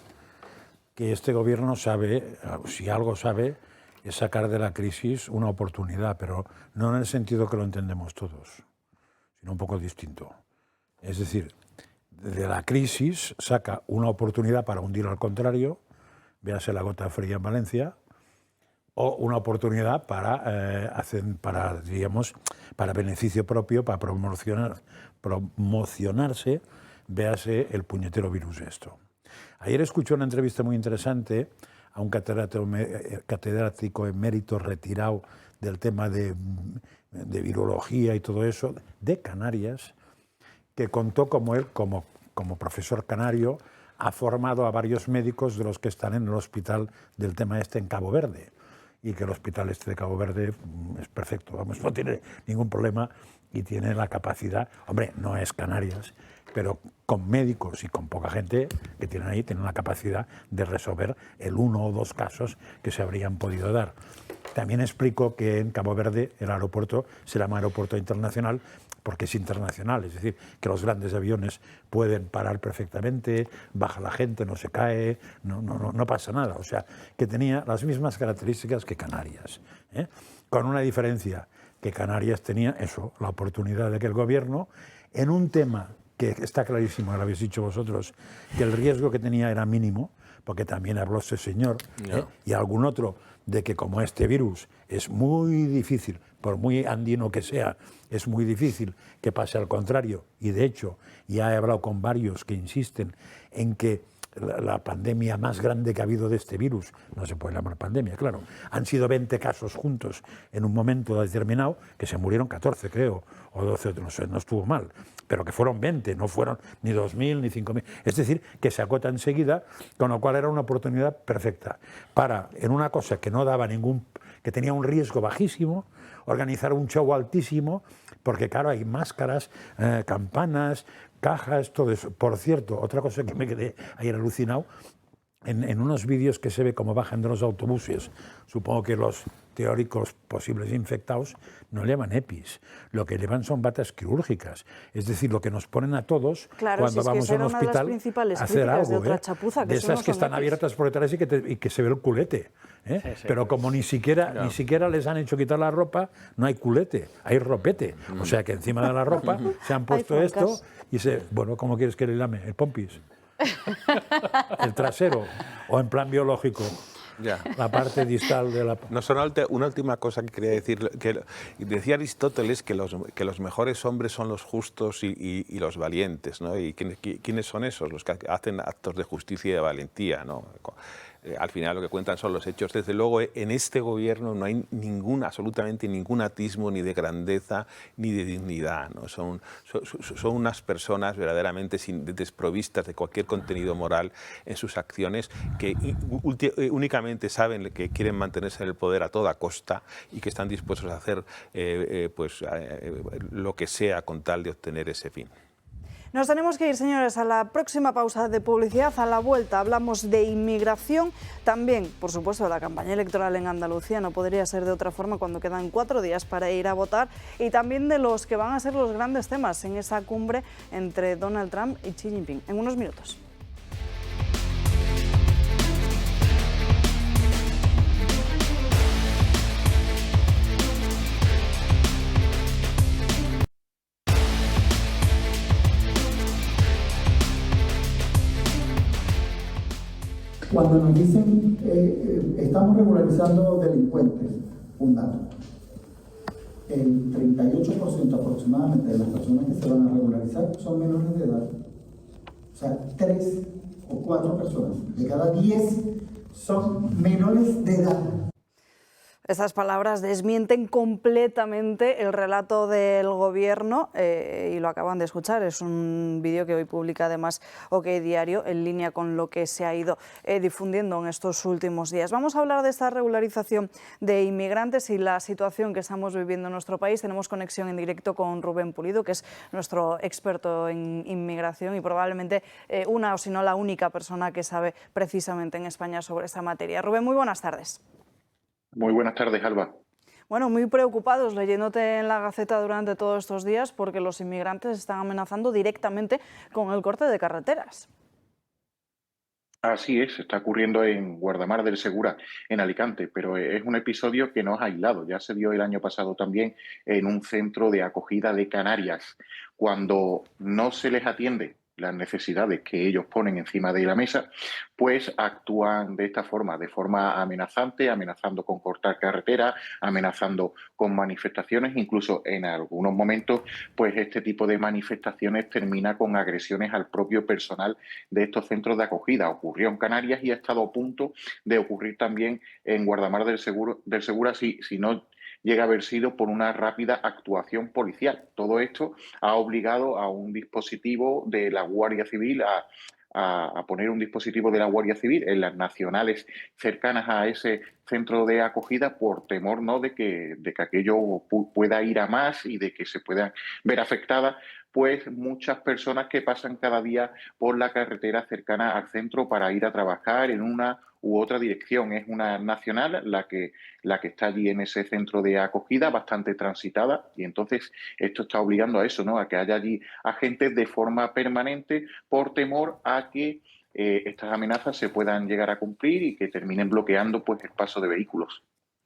[SPEAKER 4] que este gobierno sabe, si algo sabe, es sacar de la crisis una oportunidad, pero no en el sentido que lo entendemos todos, sino un poco distinto. Es decir, de la crisis saca una oportunidad para hundir al contrario, véase la gota fría en Valencia, o una oportunidad para beneficio propio, para promocionarse, véase el puñetero virus esto. Ayer escuché una entrevista muy interesante a un catedrático emérito retirado del tema de virología y todo eso, de Canarias, que contó cómo él, como profesor canario, ha formado a varios médicos de los que están en el hospital del tema en Cabo Verde, y que el hospital de Cabo Verde es perfecto, vamos, no tiene ningún problema y tiene la capacidad, hombre, no es Canarias, pero con médicos y con poca gente que tienen ahí, tienen la capacidad de resolver el 1 o 2 casos que se habrían podido dar. También explico que en Cabo Verde el aeropuerto se llama aeropuerto internacional porque es internacional, es decir, que los grandes aviones pueden parar perfectamente, baja la gente, no se cae, no pasa nada. O sea, que tenía las mismas características que Canarias, ¿eh? Con una diferencia, que Canarias tenía eso, la oportunidad de que el gobierno, en un tema que está clarísimo, lo habéis dicho vosotros, que el riesgo que tenía era mínimo, porque también habló ese señor, y algún otro, de que como este virus es muy difícil, por muy andino que sea, es muy difícil que pase al contrario, y de hecho ya he hablado con varios que insisten en que la pandemia más grande que ha habido de este virus, no se puede llamar pandemia, claro, han sido 20 casos juntos en un momento determinado, que se murieron 14 creo, o 12, no sé, no estuvo mal, pero que fueron 20, no fueron ni 2.000 ni 5.000, es decir, que se acota enseguida, con lo cual era una oportunidad perfecta para, en una cosa que no daba que tenía un riesgo bajísimo, organizar un show altísimo, porque claro, hay máscaras, campanas, cajas, todo eso. Por cierto, otra cosa que me quedé ayer alucinado, en unos vídeos que se ve cómo bajan de los autobuses, supongo que los teóricos posibles infectados no llevan EPIs, lo que llevan son batas quirúrgicas, es decir, lo que nos ponen a todos cuando vamos a un hospital a hacer algo, de esas que están abiertas por detrás y que se ve el culete, ¿eh? Sí, pero como ni siquiera les han hecho quitar la ropa, no hay culete, hay ropete, o sea que encima de la ropa se han puesto esto y bueno, ¿cómo quieres que le llame? ¿El pompis? ¿El trasero? ¿O en plan biológico? la parte distal de la...
[SPEAKER 6] No, solo una última cosa que quería decir. Que decía Aristóteles que los mejores hombres son los justos y los valientes, ¿no? ¿Y quiénes son esos? Los que hacen actos de justicia y de valentía, ¿no? Al final lo que cuentan son los hechos. Desde luego, en este gobierno no hay absolutamente ningún atismo ni de grandeza ni de dignidad, ¿no? Son unas personas verdaderamente desprovistas de cualquier contenido moral en sus acciones, que únicamente saben que quieren mantenerse en el poder a toda costa y que están dispuestos a hacer lo que sea con tal de obtener ese fin.
[SPEAKER 1] Nos tenemos que ir, señores, a la próxima pausa de publicidad. A la vuelta hablamos de inmigración, también, por supuesto, de la campaña electoral en Andalucía, no podría ser de otra forma cuando quedan 4 días para ir a votar, y también de los que van a ser los grandes temas en esa cumbre entre Donald Trump y Xi Jinping. En unos minutos.
[SPEAKER 10] Cuando nos dicen estamos regularizando delincuentes, un dato, el 38% aproximadamente de las personas que se van a regularizar son menores de edad. O sea, 3 o 4 personas de cada 10 son menores de edad.
[SPEAKER 1] Estas palabras desmienten completamente el relato del Gobierno y lo acaban de escuchar. Es un vídeo que hoy publica además OK Diario en línea con lo que se ha ido difundiendo en estos últimos días. Vamos a hablar de esta regularización de inmigrantes y la situación que estamos viviendo en nuestro país. Tenemos conexión en directo con Rubén Pulido, que es nuestro experto en inmigración y probablemente una o si no la única persona que sabe precisamente en España sobre esta materia. Rubén, muy buenas tardes.
[SPEAKER 11] Muy buenas tardes, Alba.
[SPEAKER 1] Bueno, muy preocupados leyéndote en la Gaceta durante todos estos días porque los inmigrantes están amenazando directamente con el corte de carreteras.
[SPEAKER 11] Así es, está ocurriendo en Guardamar del Segura, en Alicante, pero es un episodio que no es aislado. Ya se dio el año pasado también en un centro de acogida de Canarias. Cuando no se les atiende las necesidades que ellos ponen encima de la mesa, pues actúan de esta forma, de forma amenazante, amenazando con cortar carretera, amenazando con manifestaciones, incluso en algunos momentos, pues este tipo de manifestaciones termina con agresiones al propio personal de estos centros de acogida. Ocurrió en Canarias y ha estado a punto de ocurrir también en Guardamar del Segura si no llega a haber sido por una rápida actuación policial. Todo esto ha obligado a un dispositivo de la Guardia Civil a poner un dispositivo de la Guardia Civil en las nacionales cercanas a ese centro de acogida por temor, ¿no?, de que aquello pueda ir a más y de que se puedan ver afectadas pues muchas personas que pasan cada día por la carretera cercana al centro para ir a trabajar en una u otra dirección. Es una nacional la que está allí en ese centro de acogida, bastante transitada, y entonces esto está obligando a eso, ¿no?, a que haya allí agentes de forma permanente por temor a que estas amenazas se puedan llegar a cumplir y que terminen bloqueando pues el paso de vehículos.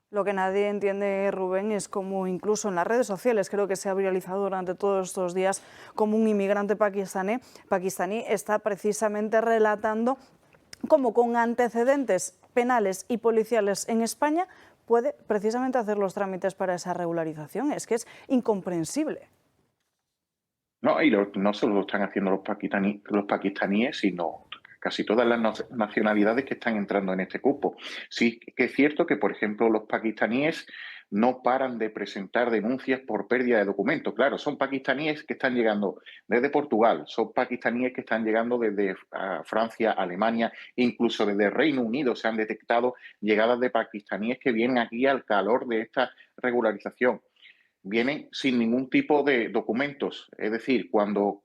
[SPEAKER 1] Lo que nadie entiende, Rubén, es cómo incluso en las redes sociales, creo que se ha viralizado durante todos estos días, como un inmigrante pakistaní está precisamente relatando cómo con antecedentes penales y policiales en España puede precisamente hacer los trámites para esa regularización. Es que es incomprensible.
[SPEAKER 11] No, y no solo lo están haciendo los pakistaníes, sino casi todas las nacionalidades que están entrando en este cupo. Sí que es cierto que, por ejemplo, los pakistaníes no paran de presentar denuncias por pérdida de documentos. Claro, son pakistaníes que están llegando desde Portugal, son pakistaníes que están llegando desde Francia, Alemania, incluso desde Reino Unido se han detectado llegadas de pakistaníes que vienen aquí al calor de esta regularización. Vienen sin ningún tipo de documentos, es decir, cuando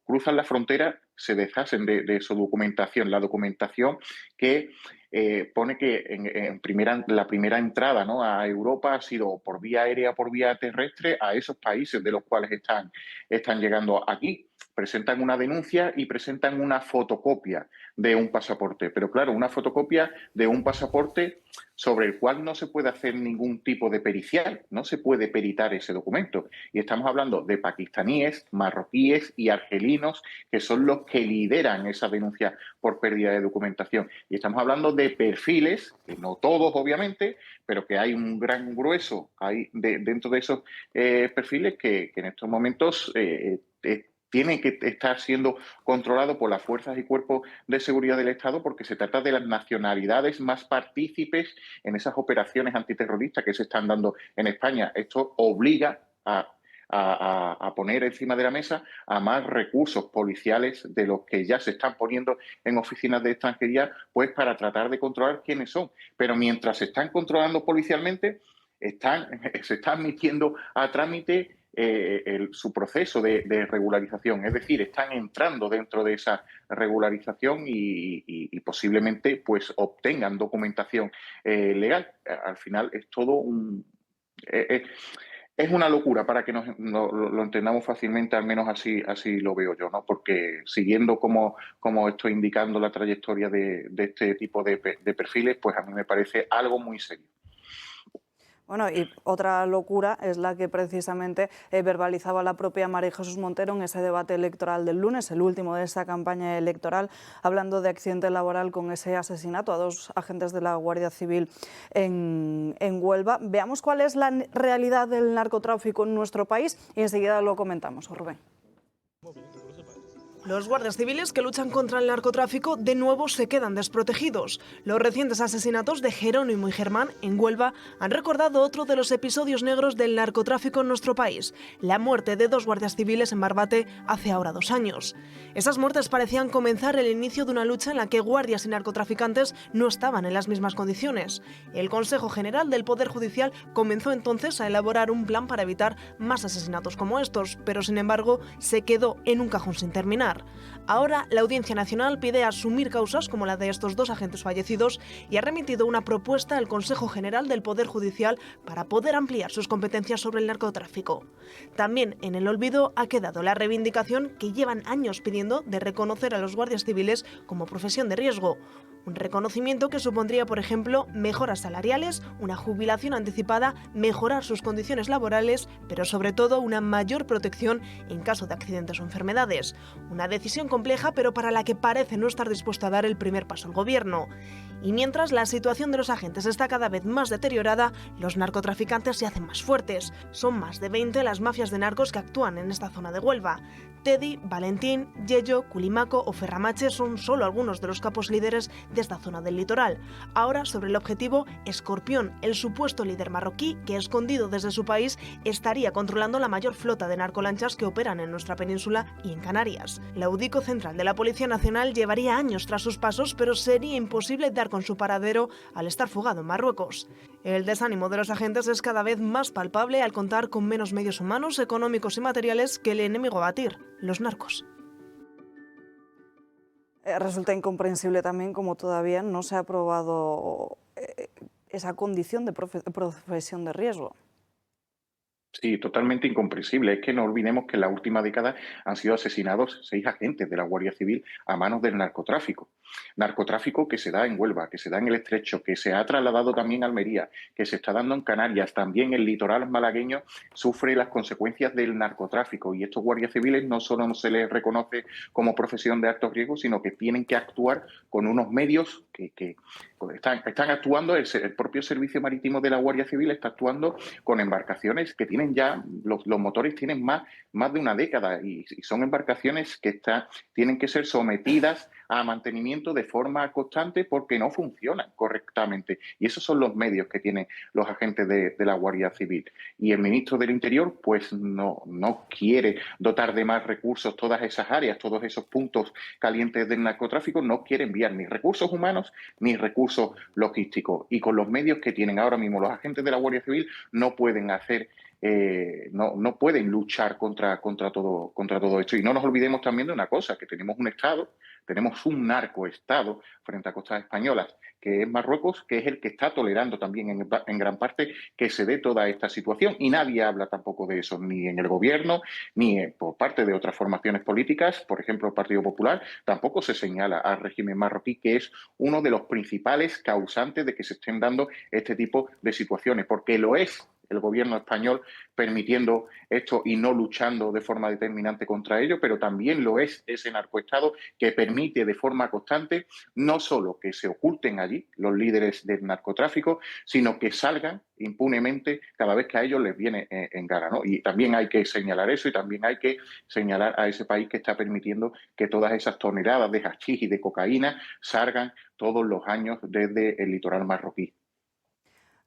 [SPEAKER 11] cruzan la frontera se deshacen de su documentación, la documentación que pone que la primera entrada, ¿no?, a Europa ha sido por vía aérea, por vía terrestre, a esos países de los cuales están llegando aquí. Presentan una denuncia y presentan una fotocopia de un pasaporte. Pero claro, una fotocopia de un pasaporte sobre el cual no se puede hacer ningún tipo de pericial, no se puede peritar ese documento. Y estamos hablando de pakistaníes, marroquíes y argelinos, que son los que lideran esa denuncia por pérdida de documentación. Y estamos hablando de perfiles, que no todos obviamente, pero que hay un gran grueso dentro de esos perfiles que en estos momentos tienen que estar siendo controlados por las fuerzas y cuerpos de seguridad del Estado, porque se trata de las nacionalidades más partícipes en esas operaciones antiterroristas que se están dando en España. Esto obliga a poner encima de la mesa a más recursos policiales de los que ya se están poniendo en oficinas de extranjería, pues para tratar de controlar quiénes son. Pero mientras se están controlando policialmente, se está admitiendo a trámite su proceso de regularización, es decir, están entrando dentro de esa regularización y posiblemente pues obtengan documentación legal. Al final es todo es una locura para que lo entendamos fácilmente, al menos así lo veo yo, ¿no? Porque siguiendo como estoy indicando la trayectoria de este tipo de perfiles, pues a mí me parece algo muy serio.
[SPEAKER 1] Bueno, y otra locura es la que precisamente verbalizaba la propia María Jesús Montero en ese debate electoral del lunes, el último de esta campaña electoral, hablando de accidente laboral con ese asesinato a 2 agentes de la Guardia Civil en Huelva. Veamos cuál es la realidad del narcotráfico en nuestro país y enseguida lo comentamos. Rubén.
[SPEAKER 12] Los guardias civiles que luchan contra el narcotráfico de nuevo se quedan desprotegidos. Los recientes asesinatos de Jerónimo y Germán en Huelva han recordado otro de los episodios negros del narcotráfico en nuestro país, la muerte de 2 guardias civiles en Barbate hace ahora 2 años. Esas muertes parecían comenzar el inicio de una lucha en la que guardias y narcotraficantes no estaban en las mismas condiciones. El Consejo General del Poder Judicial comenzó entonces a elaborar un plan para evitar más asesinatos como estos, pero sin embargo se quedó en un cajón sin terminar. Ahora, la Audiencia Nacional pide asumir causas como la de estos 2 agentes fallecidos y ha remitido una propuesta al Consejo General del Poder Judicial para poder ampliar sus competencias sobre el narcotráfico. También en el olvido ha quedado la reivindicación que llevan años pidiendo de reconocer a los guardias civiles como profesión de riesgo. Un reconocimiento que supondría, por ejemplo, mejoras salariales, una jubilación anticipada, mejorar sus condiciones laborales, pero sobre todo una mayor protección en caso de accidentes o enfermedades. Una decisión compleja, pero para la que parece no estar dispuesto a dar el primer paso el Gobierno. Y mientras la situación de los agentes está cada vez más deteriorada, los narcotraficantes se hacen más fuertes. Son más de 20 las mafias de narcos que actúan en esta zona de Huelva. Teddy, Valentín, Yello, Culimaco o Ferramache son solo algunos de los capos líderes de esta zona del litoral. Ahora, sobre el objetivo, Escorpión, el supuesto líder marroquí que, escondido desde su país, estaría controlando la mayor flota de narcolanchas que operan en nuestra península y en Canarias. La UDICO central de la Policía Nacional llevaría años tras sus pasos, pero sería imposible dar con su paradero al estar fugado en Marruecos. El desánimo de los agentes es cada vez más palpable al contar con menos medios humanos, económicos y materiales que el enemigo a batir, los narcos.
[SPEAKER 1] Resulta incomprensible también cómo todavía no se ha aprobado esa condición de profesión de riesgo.
[SPEAKER 11] Sí, totalmente incomprensible. Es que no olvidemos que en la última década han sido asesinados 6 agentes de la Guardia Civil a manos del narcotráfico. Narcotráfico que se da en Huelva, que se da en el Estrecho, que se ha trasladado también a Almería, que se está dando en Canarias. También el litoral malagueño sufre las consecuencias del narcotráfico. Y estos guardias civiles no solo no se les reconoce como profesión de alto riesgo, sino que tienen que actuar con unos medios que están actuando. El propio Servicio Marítimo de la Guardia Civil está actuando con embarcaciones que tienen ya, los motores tienen más de una década y son embarcaciones que tienen que ser sometidas a mantenimiento de forma constante porque no funcionan correctamente. Y esos son los medios que tienen los agentes de la Guardia Civil. Y el ministro del Interior pues no quiere dotar de más recursos todas esas áreas, todos esos puntos calientes del narcotráfico, no quiere enviar ni recursos humanos ni recursos logísticos. Y con los medios que tienen ahora mismo los agentes de la Guardia Civil no pueden hacer no pueden luchar contra todo esto. Y no nos olvidemos también de una cosa, que tenemos un Estado, tenemos un narcoestado frente a costas españolas, que es Marruecos, que es el que está tolerando también en gran parte que se dé toda esta situación. Y nadie habla tampoco de eso, ni en el gobierno, ni por parte de otras formaciones políticas. Por ejemplo, el Partido Popular, tampoco se señala al régimen marroquí, que es uno de los principales causantes de que se estén dando este tipo de situaciones, porque lo es el gobierno español permitiendo esto y no luchando de forma determinante contra ello, pero también lo es ese narcoestado que permite de forma constante no solo que se oculten allí los líderes del narcotráfico, sino que salgan impunemente cada vez que a ellos les viene en gana, ¿no? Y también hay que señalar eso y también hay que señalar a ese país que está permitiendo que todas esas toneladas de hachís y de cocaína salgan todos los años desde el litoral marroquí.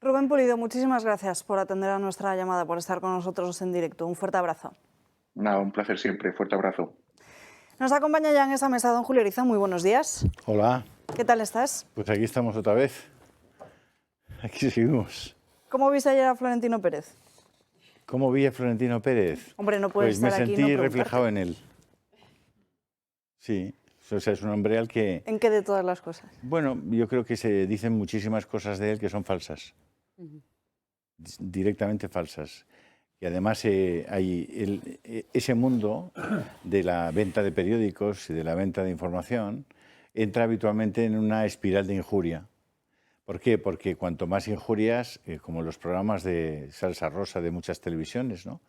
[SPEAKER 1] Rubén Pulido, muchísimas gracias por atender a nuestra llamada, por estar con nosotros en directo. Un fuerte abrazo.
[SPEAKER 11] Nada, un placer siempre. Fuerte abrazo.
[SPEAKER 1] Nos acompaña ya en esa mesa don Julio Eriza. Muy buenos días.
[SPEAKER 13] Hola.
[SPEAKER 1] ¿Qué tal estás?
[SPEAKER 13] Pues aquí estamos otra vez. Aquí seguimos.
[SPEAKER 1] ¿Cómo viste ayer a Florentino Pérez?
[SPEAKER 13] ¿Cómo vi a Florentino Pérez?
[SPEAKER 1] Hombre, no puedes
[SPEAKER 13] pues
[SPEAKER 1] estar aquí y no
[SPEAKER 13] me sentí
[SPEAKER 1] preguntarte.
[SPEAKER 13] reflejado en él. Sí, o sea, es un hombre al que...
[SPEAKER 1] ¿En qué de todas las cosas?
[SPEAKER 13] Bueno, yo creo que se dicen muchísimas cosas de él que son falsas. Directamente falsas. Y además hay ese mundo de la venta de periódicos y de la venta de información entra habitualmente en una espiral de injuria. ¿Por qué? Porque cuanto más injurias, como los programas de salsa rosa de muchas televisiones, ¿no?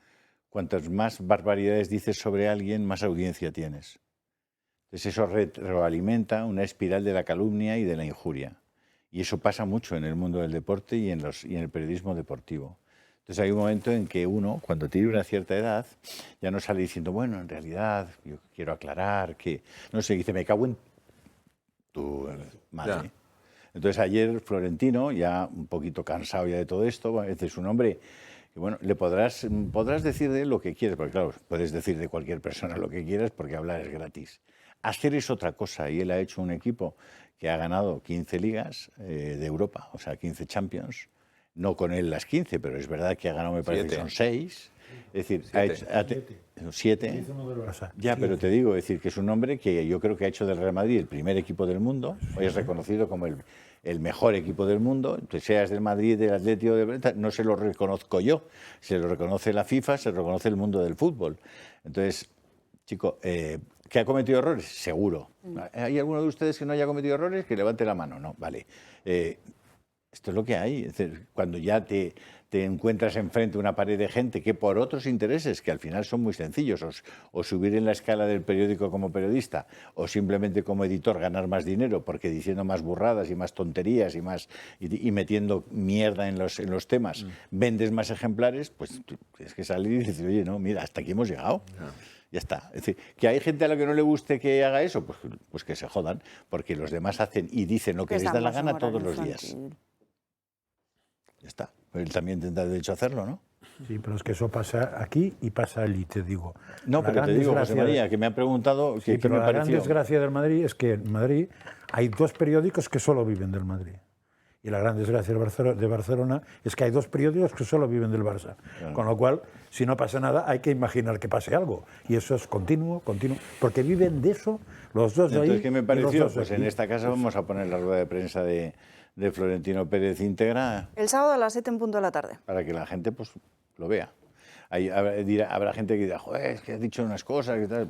[SPEAKER 13] Cuantas más barbaridades dices sobre alguien, más audiencia tienes. Entonces eso retroalimenta una espiral de la calumnia y de la injuria. Y eso pasa mucho en el mundo del deporte y en el periodismo deportivo. Entonces hay un momento en que uno, cuando tiene una cierta edad, ya no sale diciendo, bueno, en realidad yo quiero aclarar que... No sé, dice, me cago en tu madre. Ya. Entonces ayer Florentino, ya un poquito cansado ya de todo esto, es un hombre que, bueno, le podrás decir de él lo que quieres, porque claro, puedes decir de cualquier persona lo que quieras porque hablar es gratis. Hacer es otra cosa, y él ha hecho un equipo que ha ganado 15 ligas de Europa, o sea, 15 Champions, no con él las 15, pero es verdad que ha ganado, me parece que son 6. Es decir, ha hecho 7. Ya, pero te digo, es decir, que es un hombre que yo creo que ha hecho del Real Madrid el primer equipo del mundo, hoy es reconocido como el mejor equipo del mundo, entonces seas del Madrid, del Atlético, no se lo reconozco yo, se lo reconoce la FIFA, se lo reconoce el mundo del fútbol. Entonces, chico, ¿que ha cometido errores? Seguro. ¿Hay alguno de ustedes que no haya cometido errores? Que levante la mano. No, vale. Esto es lo que hay. Es decir, cuando ya te encuentras enfrente de una pared de gente que por otros intereses, que al final son muy sencillos, o subir en la escala del periódico como periodista, o simplemente como editor ganar más dinero, porque diciendo más burradas y más tonterías y metiendo mierda en los temas, vendes más ejemplares, pues tienes que salir y decir, oye, no, mira, hasta aquí hemos llegado. Ya está. Es decir, que hay gente a la que no le guste que haga eso, pues que se jodan, porque los demás hacen y dicen lo que les da la gana todos los días. Ya está. Él también tendrá derecho a hacerlo, ¿no?
[SPEAKER 4] Sí, pero es que eso pasa aquí y pasa allí, te digo.
[SPEAKER 13] No, pero te digo, José María, que me ha preguntado...
[SPEAKER 4] Sí, pero la gran desgracia del Madrid es que en Madrid hay 2 periódicos que solo viven del Madrid. Y la gran desgracia de Barcelona es que hay 2 periódicos que solo viven del Barça. Claro. Con lo cual, si no pasa nada, hay que imaginar que pase algo. Y eso es continuo, porque viven de eso los dos de ahí.
[SPEAKER 13] Entonces, ¿qué me pareció? Pues en esta casa vamos a poner la rueda de prensa de Florentino Pérez íntegra.
[SPEAKER 1] El sábado a las 7 en punto de la tarde.
[SPEAKER 13] Para que la gente pues lo vea. Habrá gente que dirá, joder, es que has dicho unas cosas y tal.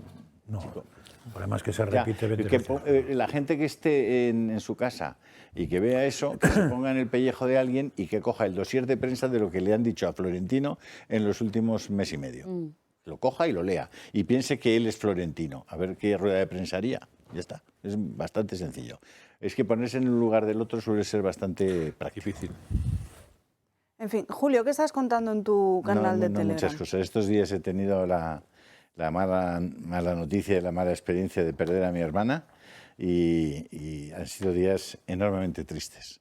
[SPEAKER 4] No, chico. El problema es que se repite 20
[SPEAKER 13] veces. La gente que esté en su casa y que vea eso, que se ponga en el pellejo de alguien y que coja el dossier de prensa de lo que le han dicho a Florentino en los últimos mes y medio. Lo coja y lo lea. Y piense que él es Florentino. A ver qué rueda de prensa haría. Ya está. Es bastante sencillo. Es que ponerse en el lugar del otro suele ser bastante difícil.
[SPEAKER 1] En fin, Julio, ¿qué estás contando en tu canal de Telegram?
[SPEAKER 13] Muchas cosas. Estos días he tenido la mala noticia y la mala experiencia de perder a mi hermana y han sido días enormemente tristes.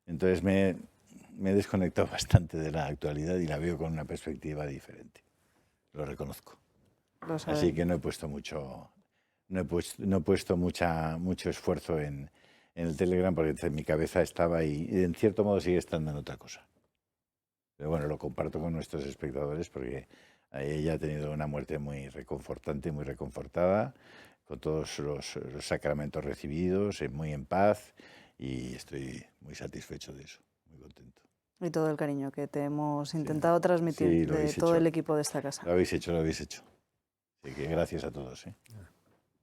[SPEAKER 13] Entonces me he desconectado bastante de la actualidad y la veo con una perspectiva diferente. Lo reconozco. Así que no he puesto mucho esfuerzo en el Telegram porque mi cabeza estaba ahí y en cierto modo sigue estando en otra cosa. Pero bueno, lo comparto con nuestros espectadores porque ella ha tenido una muerte muy reconfortante, muy reconfortada, con todos los sacramentos recibidos, muy en paz, y estoy muy satisfecho de eso, muy contento.
[SPEAKER 1] Y todo el cariño que te hemos intentado transmitir de todo el equipo de esta casa.
[SPEAKER 13] Lo habéis hecho, lo habéis hecho. Así que gracias a todos.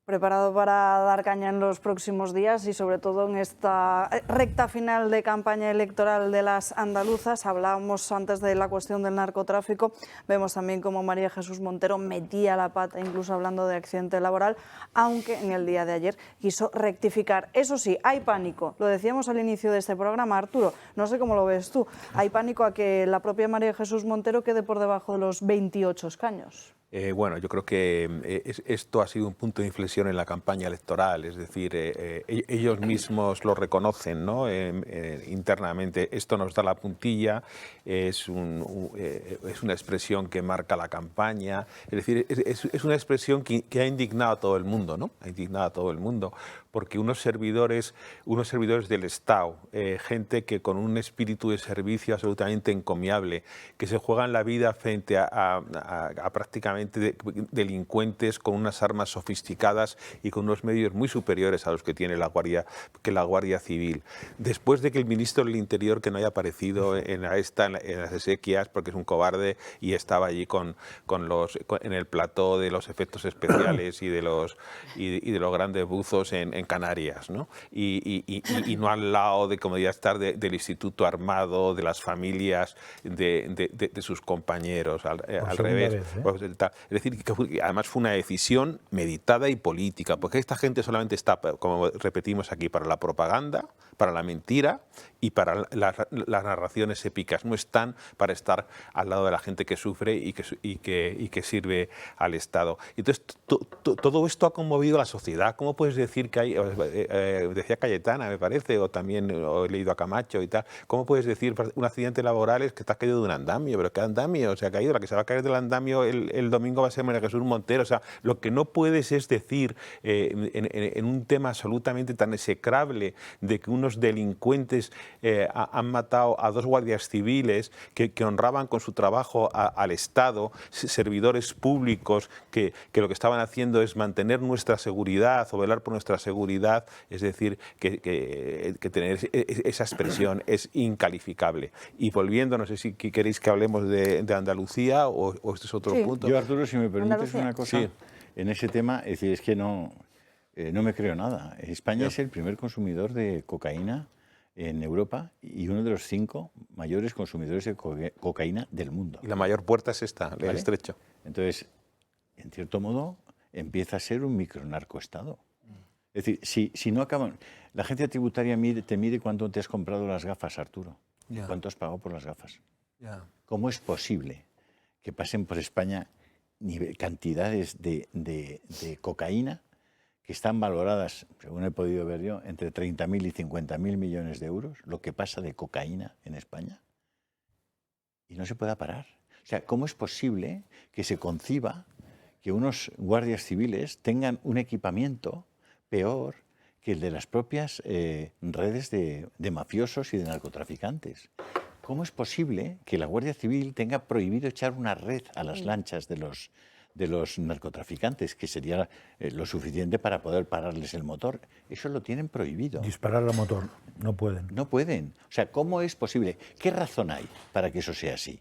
[SPEAKER 1] Preparado para dar caña en los próximos días y sobre todo en esta recta final de campaña electoral de las andaluzas. Hablábamos antes de la cuestión del narcotráfico, vemos también cómo María Jesús Montero metía la pata, incluso hablando de accidente laboral, aunque en el día de ayer quiso rectificar. Eso sí, hay pánico, lo decíamos al inicio de este programa, Arturo, no sé cómo lo ves tú, hay pánico a que la propia María Jesús Montero quede por debajo de los 28 escaños.
[SPEAKER 6] Bueno, yo creo que esto ha sido un punto de inflexión en la campaña electoral, es decir, ellos mismos lo reconocen, ¿no? Internamente. Esto nos da la puntilla, es una expresión que marca la campaña, es decir, es una expresión que ha indignado a todo el mundo, ¿no? Ha indignado a todo el mundo, porque unos servidores del Estado, gente que con un espíritu de servicio absolutamente encomiable, que se juegan la vida frente a prácticamente delincuentes con unas armas sofisticadas y con unos medios muy superiores a los que tiene la Guardia Civil. Después de que el ministro del Interior, que no haya aparecido en las exequias porque es un cobarde y estaba allí en el plató de los efectos especiales y de los grandes buzos en Canarias, ¿no? Y no al lado de, como debería estar, del Instituto Armado, de las familias de sus compañeros, al revés. Es decir, que además fue una decisión meditada y política, porque esta gente solamente está, como repetimos aquí, para la propaganda, para la mentira y para las narraciones épicas. No están para estar al lado de la gente que sufre y que sirve al Estado. Entonces, todo esto ha conmovido a la sociedad. ¿Cómo puedes decir que hay, decía Cayetana, me parece, o también he leído a Camacho y tal, cómo puedes decir un accidente laboral es que te has caído de un andamio? ¿Pero qué andamio? Se ha caído, la que se va a caer del andamio el domingo va a ser María Jesús Montero. O sea, lo que no puedes es decir en un tema absolutamente tan execrable de que unos delincuentes han matado a 2 guardias civiles que honraban con su trabajo al Estado, servidores públicos que lo que estaban haciendo es mantener nuestra seguridad o velar por nuestra seguridad. Es decir, que tener esa expresión es incalificable. Y volviendo, no sé si queréis que hablemos de Andalucía o este es otro punto.
[SPEAKER 13] Yo, Arturo, si me permites una cosa, en ese tema, es decir, es que no me creo nada. España es el primer consumidor de cocaína en Europa y uno de los 5 mayores consumidores de cocaína del mundo.
[SPEAKER 6] Y la mayor puerta es esta, el
[SPEAKER 13] ¿Vale?
[SPEAKER 6] estrecho.
[SPEAKER 13] Entonces, en cierto modo, empieza a ser un micronarcoestado. Es decir, si no acaban... La agencia tributaria te mide cuánto te has comprado las gafas, Arturo.
[SPEAKER 6] Ya.
[SPEAKER 13] ¿Cuánto has pagado por las gafas?
[SPEAKER 6] Ya.
[SPEAKER 13] ¿Cómo es posible que pasen por España cantidades de cocaína que están valoradas, según he podido ver yo, entre 30.000 y 50.000 millones de euros, lo que pasa de cocaína en España, y no se pueda parar? O sea, ¿cómo es posible que se conciba que unos guardias civiles tengan un equipamiento peor que el de las propias redes de mafiosos y de narcotraficantes? ¿Cómo es posible que la Guardia Civil tenga prohibido echar una red a las lanchas de los narcotraficantes, que sería lo suficiente para poder pararles el motor? Eso lo tienen prohibido.
[SPEAKER 4] Disparar al motor, no pueden.
[SPEAKER 13] No pueden. O sea, ¿cómo es posible? ¿Qué razón hay para que eso sea así?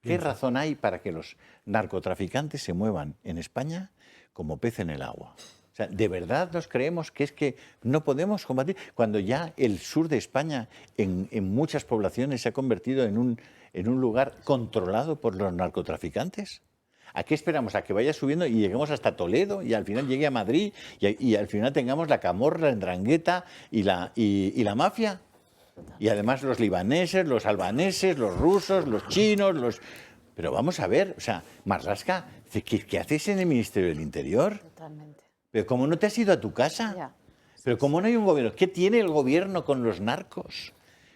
[SPEAKER 13] ¿Qué razón hay para que los narcotraficantes se muevan en España como pez en el agua? O sea, ¿de verdad nos creemos que es que no podemos combatir? Cuando ya el sur de España en muchas poblaciones se ha convertido en un lugar controlado por los narcotraficantes. ¿A qué esperamos? ¿A que vaya subiendo y lleguemos hasta Toledo y al final llegue a Madrid y al final tengamos la camorra, la endrangueta y la mafia? Y además los libaneses, los albaneses, los rusos, los chinos, Pero vamos a ver, o sea, Marlaska, ¿qué haces en el Ministerio del Interior?
[SPEAKER 7] Totalmente.
[SPEAKER 13] Pero ¿cómo no te has ido a tu casa?
[SPEAKER 7] Ya.
[SPEAKER 13] Pero ¿cómo no hay un gobierno? ¿Qué tiene el gobierno con los narcos?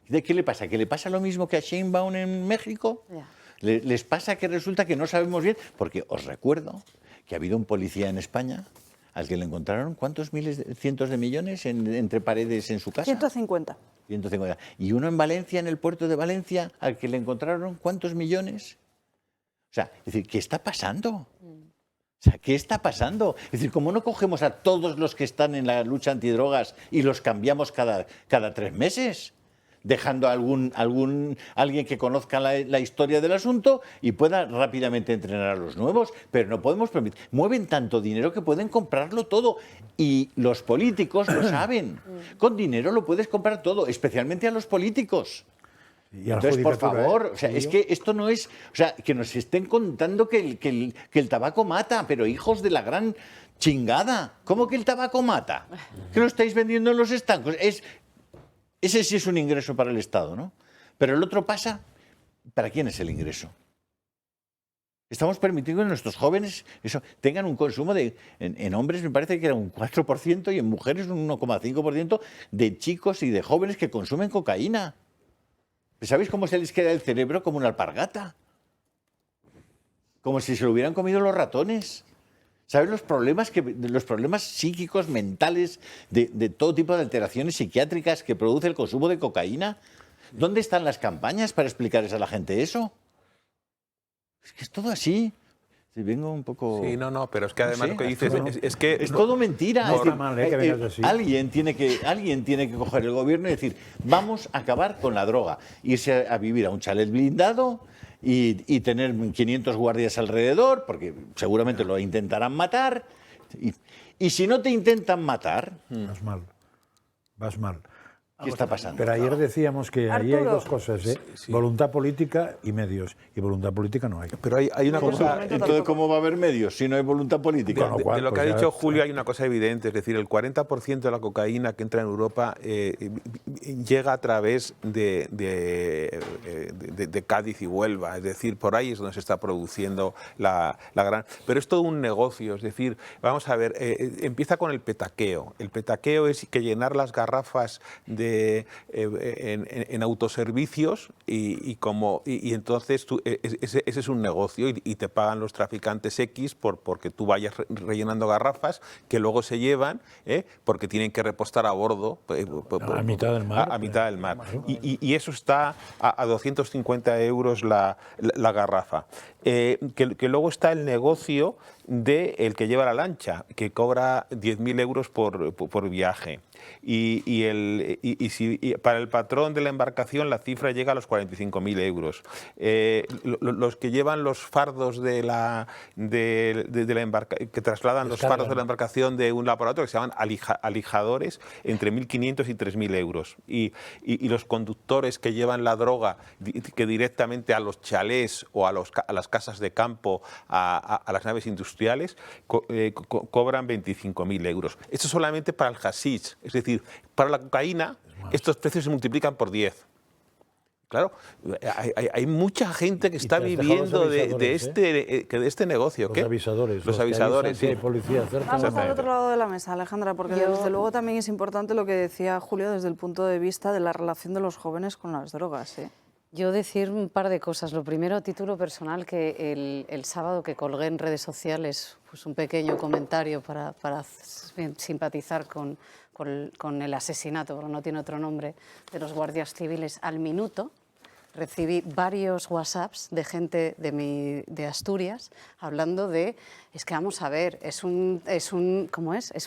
[SPEAKER 13] ¿Qué le pasa? ¿Que le pasa lo mismo que a Sheinbaum en México?
[SPEAKER 7] Ya.
[SPEAKER 13] ¿Les pasa que resulta que no sabemos bien? Porque os recuerdo que ha habido un policía en España al que le encontraron ¿cuántos cientos de millones entre paredes en su casa?
[SPEAKER 1] 150.
[SPEAKER 13] 150. Y uno en Valencia, en el puerto de Valencia, al que le encontraron, ¿cuántos millones? O sea, es decir, ¿qué está pasando? O sea, ¿qué está pasando? Es decir, como no cogemos a todos los que están en la lucha antidrogas y los cambiamos cada 3 meses, dejando a alguien que conozca la historia del asunto y pueda rápidamente entrenar a los nuevos, pero no podemos permitir. Mueven tanto dinero que pueden comprarlo todo y los políticos lo saben. Con dinero lo puedes comprar todo, especialmente a los políticos. Entonces, por favor, o sea, es que esto no es... O sea, que nos estén contando que el tabaco mata, pero hijos de la gran chingada. ¿Cómo que el tabaco mata? ¿Que lo estáis vendiendo en los estancos? Ese sí es un ingreso para el Estado, ¿no? Pero el otro pasa... ¿Para quién es el ingreso? Estamos permitiendo que nuestros jóvenes tengan un consumo en hombres me parece que era un 4% y en mujeres un 1,5% de chicos y de jóvenes que consumen cocaína. ¿Sabéis cómo se les queda el cerebro? Como una alpargata. Como si se lo hubieran comido los ratones. ¿Sabes los problemas psíquicos, mentales, de todo tipo de alteraciones psiquiátricas que produce el consumo de cocaína? ¿Dónde están las campañas para explicarles a la gente eso? Es que es todo así. Si vengo un poco...
[SPEAKER 6] Sí, no, pero es que además lo que dices es que...
[SPEAKER 13] Es todo mentira.
[SPEAKER 4] No está mal, que vengas así.
[SPEAKER 13] Alguien tiene que coger el gobierno y decir, vamos a acabar con la droga. Irse a vivir a un chalet blindado y tener 500 guardias alrededor, porque seguramente lo intentarán matar. Y si no te intentan matar...
[SPEAKER 4] Vas mal.
[SPEAKER 13] ¿Qué está pasando?
[SPEAKER 4] Pero ayer decíamos que ahí hay
[SPEAKER 1] Arturo.
[SPEAKER 4] dos cosas, ¿eh? Sí. Voluntad política y medios. Y voluntad política no hay.
[SPEAKER 6] Pero hay una cosa...
[SPEAKER 13] Entonces, ¿cómo va a haber medios si no hay voluntad política?
[SPEAKER 6] De lo que ha dicho Julio hay una cosa evidente, es decir, el 40% de la cocaína que entra en Europa llega a través de Cádiz y Huelva, es decir, por ahí es donde se está produciendo la gran... Pero es todo un negocio, es decir, vamos a ver, empieza con el petaqueo. El petaqueo es que llenar las garrafas en autoservicios y entonces ese es un negocio y te pagan los traficantes X porque tú vayas rellenando garrafas que luego se llevan porque tienen que repostar a bordo
[SPEAKER 4] a mitad del mar.
[SPEAKER 6] A mitad del mar. Y eso está a 250 euros la garrafa. Que luego está el negocio del que lleva la lancha, que cobra 10.000 euros por viaje. Y para el patrón de la embarcación la cifra llega a los 45.000 euros. Los que llevan los fardos de la que trasladan los fardos de la embarcación de un lado para otro, que se llaman alijadores, entre 1.500 y 3.000 euros. Y los conductores que llevan la droga que directamente a los chalés o a las casas de campo, a las naves industriales, cobran 25.000 euros. Esto solamente para el hashish. Es decir, para la cocaína estos precios se multiplican por 10. Claro, hay mucha gente que está viviendo de este negocio.
[SPEAKER 4] Los avisadores.
[SPEAKER 6] Los avisadores, sí.
[SPEAKER 4] Hay policía cerca.
[SPEAKER 1] Vamos al otro lado de la mesa, Alejandra, porque desde luego también es importante lo que decía Julio desde el punto de vista de la relación de los jóvenes con las drogas.
[SPEAKER 7] Yo decir un par de cosas. Lo primero, a título personal, que el sábado que colgué en redes sociales pues un pequeño comentario para simpatizar con el asesinato, porque no tiene otro nombre, de los guardias civiles, al minuto recibí varios WhatsApps de gente de Asturias hablando de, es que vamos a ver, es un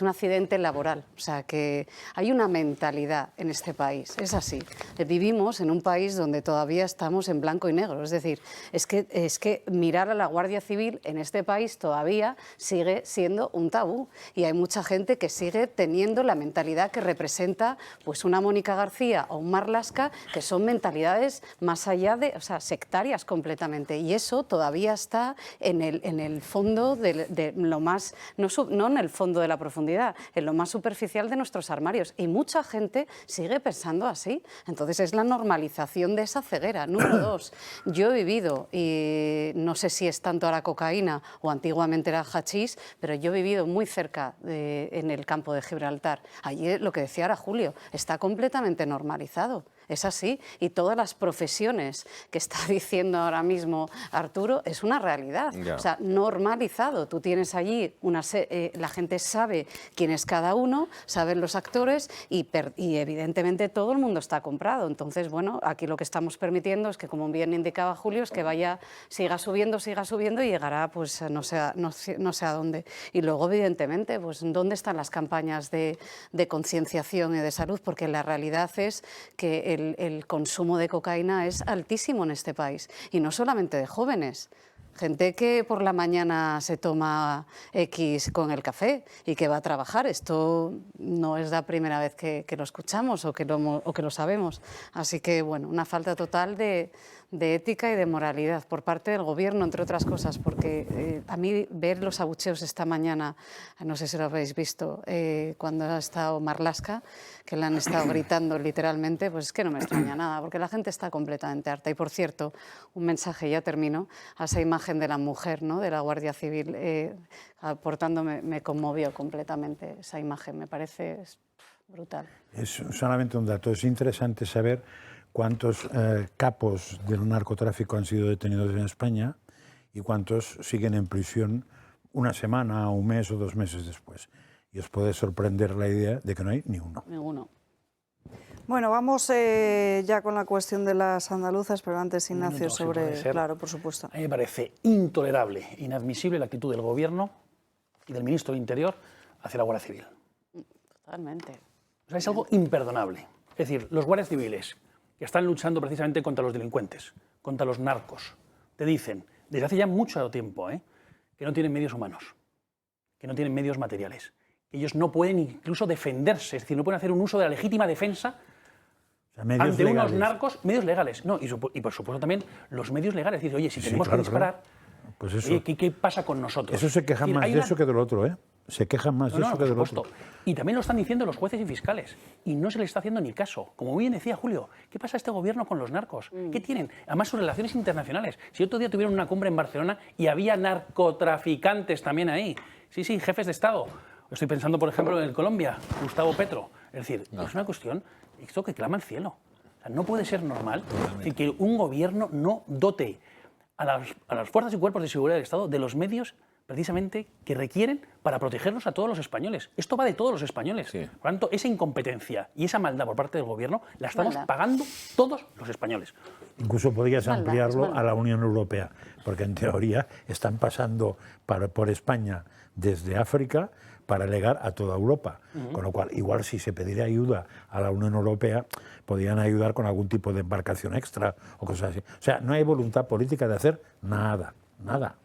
[SPEAKER 7] accidente laboral. O sea, que hay una mentalidad en este país, es así. Vivimos en un país donde todavía estamos en blanco y negro, es decir, es que mirar a la Guardia Civil en este país todavía sigue siendo un tabú y hay mucha gente que sigue teniendo la mentalidad que representa pues una Mónica García o un Marlaska, que son mentalidades más allá de, sectarias completamente, y eso todavía está en el fondo de lo más, no en el fondo de la profundidad, en lo más superficial de nuestros armarios, y mucha gente sigue pensando así. Entonces es la normalización de esa ceguera. Número 2, yo he vivido, y no sé si es tanto a la cocaína o antiguamente era hachís, pero yo he vivido muy cerca en el campo de Gibraltar. Allí, lo que decía ahora Julio, está completamente normalizado. Es así, y todas las profesiones que está diciendo ahora mismo Arturo es una realidad.
[SPEAKER 6] Ya.
[SPEAKER 7] O sea, normalizado. Tú tienes allí, la gente sabe quién es cada uno, saben los actores y evidentemente todo el mundo está comprado. Entonces, bueno, aquí lo que estamos permitiendo es que, como bien indicaba Julio, es que siga subiendo y llegará, pues no sé a dónde. Y luego, evidentemente, pues ¿dónde están las campañas de concienciación y de salud? Porque la realidad es que el consumo de cocaína es altísimo en este país, y no solamente de jóvenes. Gente que por la mañana se toma X con el café y que va a trabajar. Esto no es la primera vez que lo escuchamos o que lo sabemos. Así que, bueno, una falta total de ética y de moralidad por parte del Gobierno, entre otras cosas, porque a mí ver los abucheos esta mañana, no sé si lo habéis visto, cuando ha estado Marlaska, que le han estado gritando literalmente, pues es que no me extraña nada, porque la gente está completamente harta. Y, por cierto, un mensaje, ya termino, a esa imagen de la mujer, ¿no?, de la Guardia Civil portándome, me conmovió completamente esa imagen, me parece brutal.
[SPEAKER 4] Es solamente un dato, es interesante saber cuántos capos del narcotráfico han sido detenidos en España y cuántos siguen en prisión una semana, un mes o 2 meses después. Y os puede sorprender la idea de que no hay ni uno.
[SPEAKER 7] Ninguno.
[SPEAKER 1] Bueno, vamos ya con la cuestión de las andaluzas, pero antes, Ignacio, sobre... Claro, por supuesto.
[SPEAKER 5] A mí me parece intolerable, inadmisible la actitud del Gobierno y del Ministro del Interior hacia la Guardia Civil.
[SPEAKER 7] Totalmente.
[SPEAKER 5] O sea, es algo imperdonable. Es decir, los guardias civiles que están luchando precisamente contra los delincuentes, contra los narcos, te dicen, desde hace ya mucho tiempo, que no tienen medios humanos, que no tienen medios materiales, que ellos no pueden incluso defenderse, es decir, no pueden hacer un uso de la legítima defensa ante unos narcos, medios legales. No, y por supuesto también los medios legales. Es decir, oye, si tenemos que disparar,
[SPEAKER 4] pues eso.
[SPEAKER 5] ¿Qué pasa con nosotros?
[SPEAKER 4] Eso se quejan más de eso que del otro, ¿eh? Se quejan más de eso que del otro.
[SPEAKER 5] Y también lo están diciendo los jueces y fiscales. Y no se les está haciendo ni caso. Como muy bien decía Julio, ¿qué pasa este gobierno con los narcos? ¿Qué tienen? Además, sus relaciones internacionales. Si otro día tuvieron una cumbre en Barcelona y había narcotraficantes también ahí. Sí, jefes de Estado. Estoy pensando, por ejemplo, en Colombia, Gustavo Petro. Es decir, es una cuestión, esto que clama al cielo. O sea, no puede ser normal que un gobierno no dote a las fuerzas y cuerpos de seguridad del Estado de los medios precisamente que requieren para protegernos a todos los españoles. Esto va de todos los españoles. Sí. Por lo tanto, esa incompetencia y esa maldad por parte del Gobierno la estamos pagando todos los españoles.
[SPEAKER 4] Incluso podrías ampliarlo a la Unión Europea, porque en teoría están pasando por España desde África para llegar a toda Europa. Con lo cual, igual si se pediera ayuda a la Unión Europea, podrían ayudar con algún tipo de embarcación extra o cosas así. O sea, no hay voluntad política de hacer nada.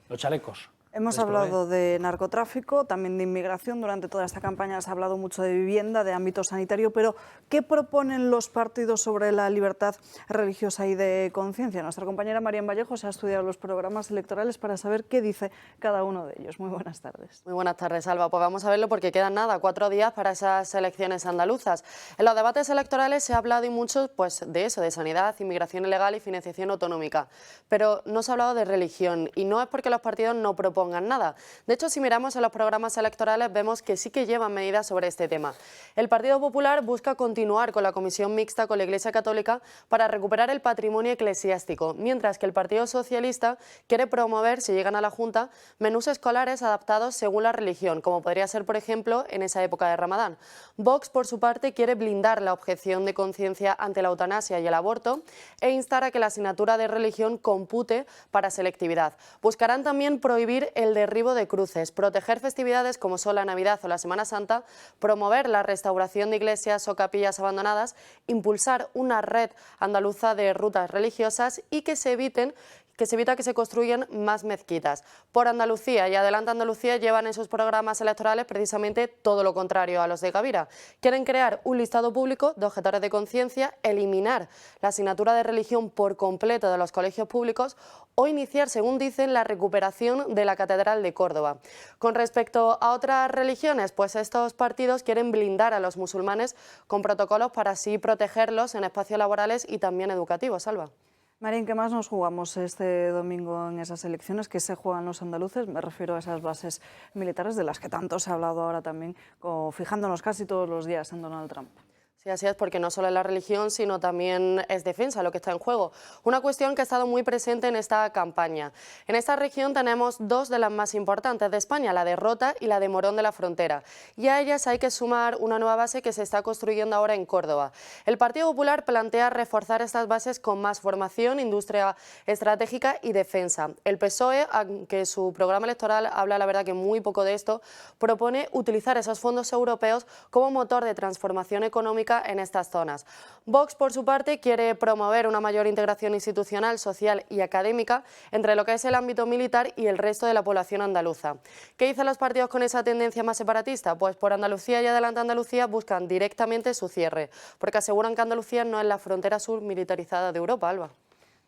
[SPEAKER 5] Los chalecos.
[SPEAKER 1] Hemos hablado de narcotráfico, también de inmigración. Durante toda esta campaña se ha hablado mucho de vivienda, de ámbito sanitario, pero ¿qué proponen los partidos sobre la libertad religiosa y de conciencia? Nuestra compañera Marian Vallejo se ha estudiado los programas electorales para saber qué dice cada uno de ellos. Muy buenas tardes.
[SPEAKER 14] Muy buenas tardes, Alba. Pues vamos a verlo porque quedan 4 días para esas elecciones andaluzas. En los debates electorales se ha hablado y mucho de eso, de sanidad, inmigración ilegal y financiación autonómica. Pero no se ha hablado de religión y no es porque los partidos no propongan nada. De hecho, si miramos en los programas electorales vemos que sí que llevan medidas sobre este tema. El Partido Popular busca continuar con la comisión mixta con la Iglesia Católica para recuperar el patrimonio eclesiástico, mientras que el Partido Socialista quiere promover, si llegan a la Junta, menús escolares adaptados según la religión, como podría ser, por ejemplo, en esa época de Ramadán. Vox, por su parte, quiere blindar la objeción de conciencia ante la eutanasia y el aborto e instar a que la asignatura de religión compute para selectividad. Buscarán también prohibir el derribo de cruces, proteger festividades como son la Navidad o la Semana Santa, promover la restauración de iglesias o capillas abandonadas, impulsar una red andaluza de rutas religiosas y que se evita que se construyan más mezquitas. Por Andalucía y Adelante Andalucía llevan en sus programas electorales precisamente todo lo contrario a los de Gavira. Quieren crear un listado público de objetores de conciencia, eliminar la asignatura de religión por completo de los colegios públicos o iniciar, según dicen, la recuperación de la Catedral de Córdoba. Con respecto a otras religiones, pues estos partidos quieren blindar a los musulmanes con protocolos para así protegerlos en espacios laborales y también educativos. Salva.
[SPEAKER 1] Marín, ¿qué más nos jugamos este domingo en esas elecciones? ¿Qué se juegan los andaluces? Me refiero a esas bases militares de las que tanto se ha hablado ahora también, fijándonos casi todos los días en Donald Trump.
[SPEAKER 14] Sí, Sí, así es, porque no solo es la religión, sino también es defensa lo que está en juego. Una cuestión que ha estado muy presente en esta campaña. En esta región tenemos dos de las más importantes de España, la de Rota y la de Morón de la Frontera. Y a ellas hay que sumar una nueva base que se está construyendo ahora en Córdoba. El Partido Popular plantea reforzar estas bases con más formación, industria estratégica y defensa. El PSOE, aunque su programa electoral habla la verdad que muy poco de esto, propone utilizar esos fondos europeos como motor de transformación económica en estas zonas. Vox, por su parte, quiere promover una mayor integración institucional, social y académica entre lo que es el ámbito militar y el resto de la población andaluza. ¿Qué dicen los partidos con esa tendencia más separatista? Pues por Andalucía y Adelante Andalucía buscan directamente su cierre, porque aseguran que Andalucía no es la frontera sur militarizada de Europa, Alba.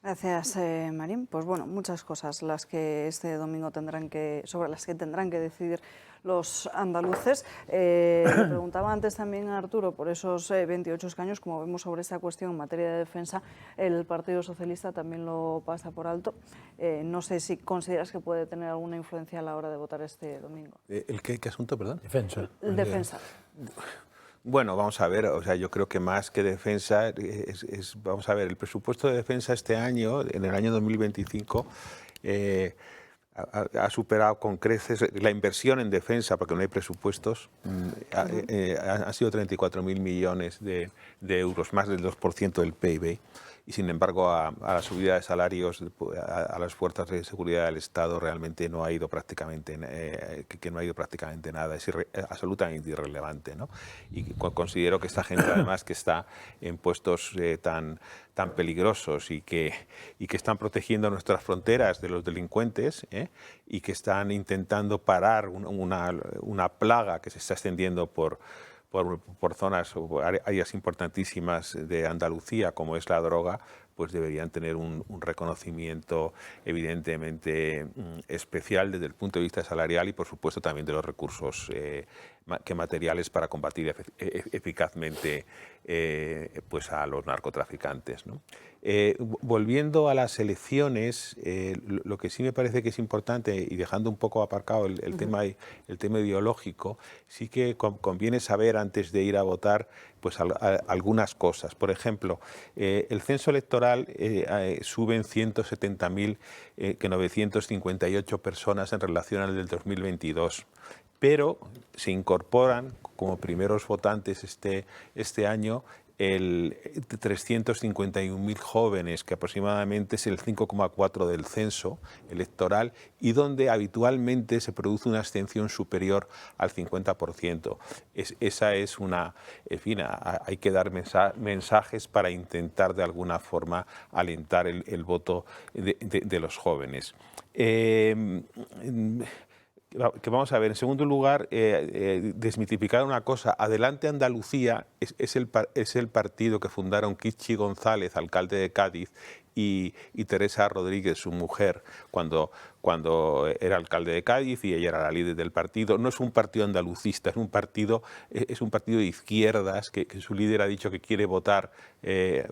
[SPEAKER 1] Gracias, Marín. Pues bueno, muchas cosas las que este domingo sobre las que tendrán que decidir los andaluces. Le preguntaba antes también a Arturo por esos 28 escaños, como vemos sobre esta cuestión en materia de defensa, el Partido Socialista también lo pasa por alto. No sé si consideras que puede tener alguna influencia a la hora de votar este domingo.
[SPEAKER 6] ¿El qué asunto, perdón?
[SPEAKER 4] Defensa.
[SPEAKER 1] Defensa.
[SPEAKER 6] Bueno, vamos a ver, o sea, yo creo que más que defensa, vamos a ver, el presupuesto de defensa este año, en el año 2025, ha superado con creces la inversión en defensa, porque no hay presupuestos, ha sido 34.000 millones de euros, más del 2% del PIB. Y sin embargo a la subida de salarios a las fuerzas de seguridad del Estado realmente no ha ido prácticamente nada, es absolutamente irrelevante, ¿no? Y considero que esta gente además que está en puestos tan peligrosos y que están protegiendo nuestras fronteras de los delincuentes, y que están intentando parar una plaga que se está extendiendo por zonas o áreas importantísimas de Andalucía, como es la droga, pues deberían tener un reconocimiento evidentemente especial desde el punto de vista salarial y, por supuesto, también de los recursos materiales para combatir eficazmente pues a los narcotraficantes, ¿no? Volviendo a las elecciones, lo que sí me parece que es importante, y dejando un poco aparcado el tema ideológico, sí que conviene saber antes de ir a votar pues algunas cosas. Por ejemplo, el censo electoral suben 170.958 personas en relación al del 2022. Pero se incorporan como primeros votantes este año 351.000 jóvenes, que aproximadamente es el 5,4% del censo electoral, y donde habitualmente se produce una abstención superior al 50%. Esa es una... En fin, hay que dar mensajes para intentar de alguna forma alentar el voto de los jóvenes. Que vamos a ver, en segundo lugar, desmitificar una cosa. Adelante Andalucía es el partido que fundaron Kichi González, alcalde de Cádiz, y Teresa Rodríguez, su mujer, cuando era alcalde de Cádiz, y ella era la líder del partido. No es un partido andalucista, es un partido de izquierdas que su líder ha dicho que quiere votar, que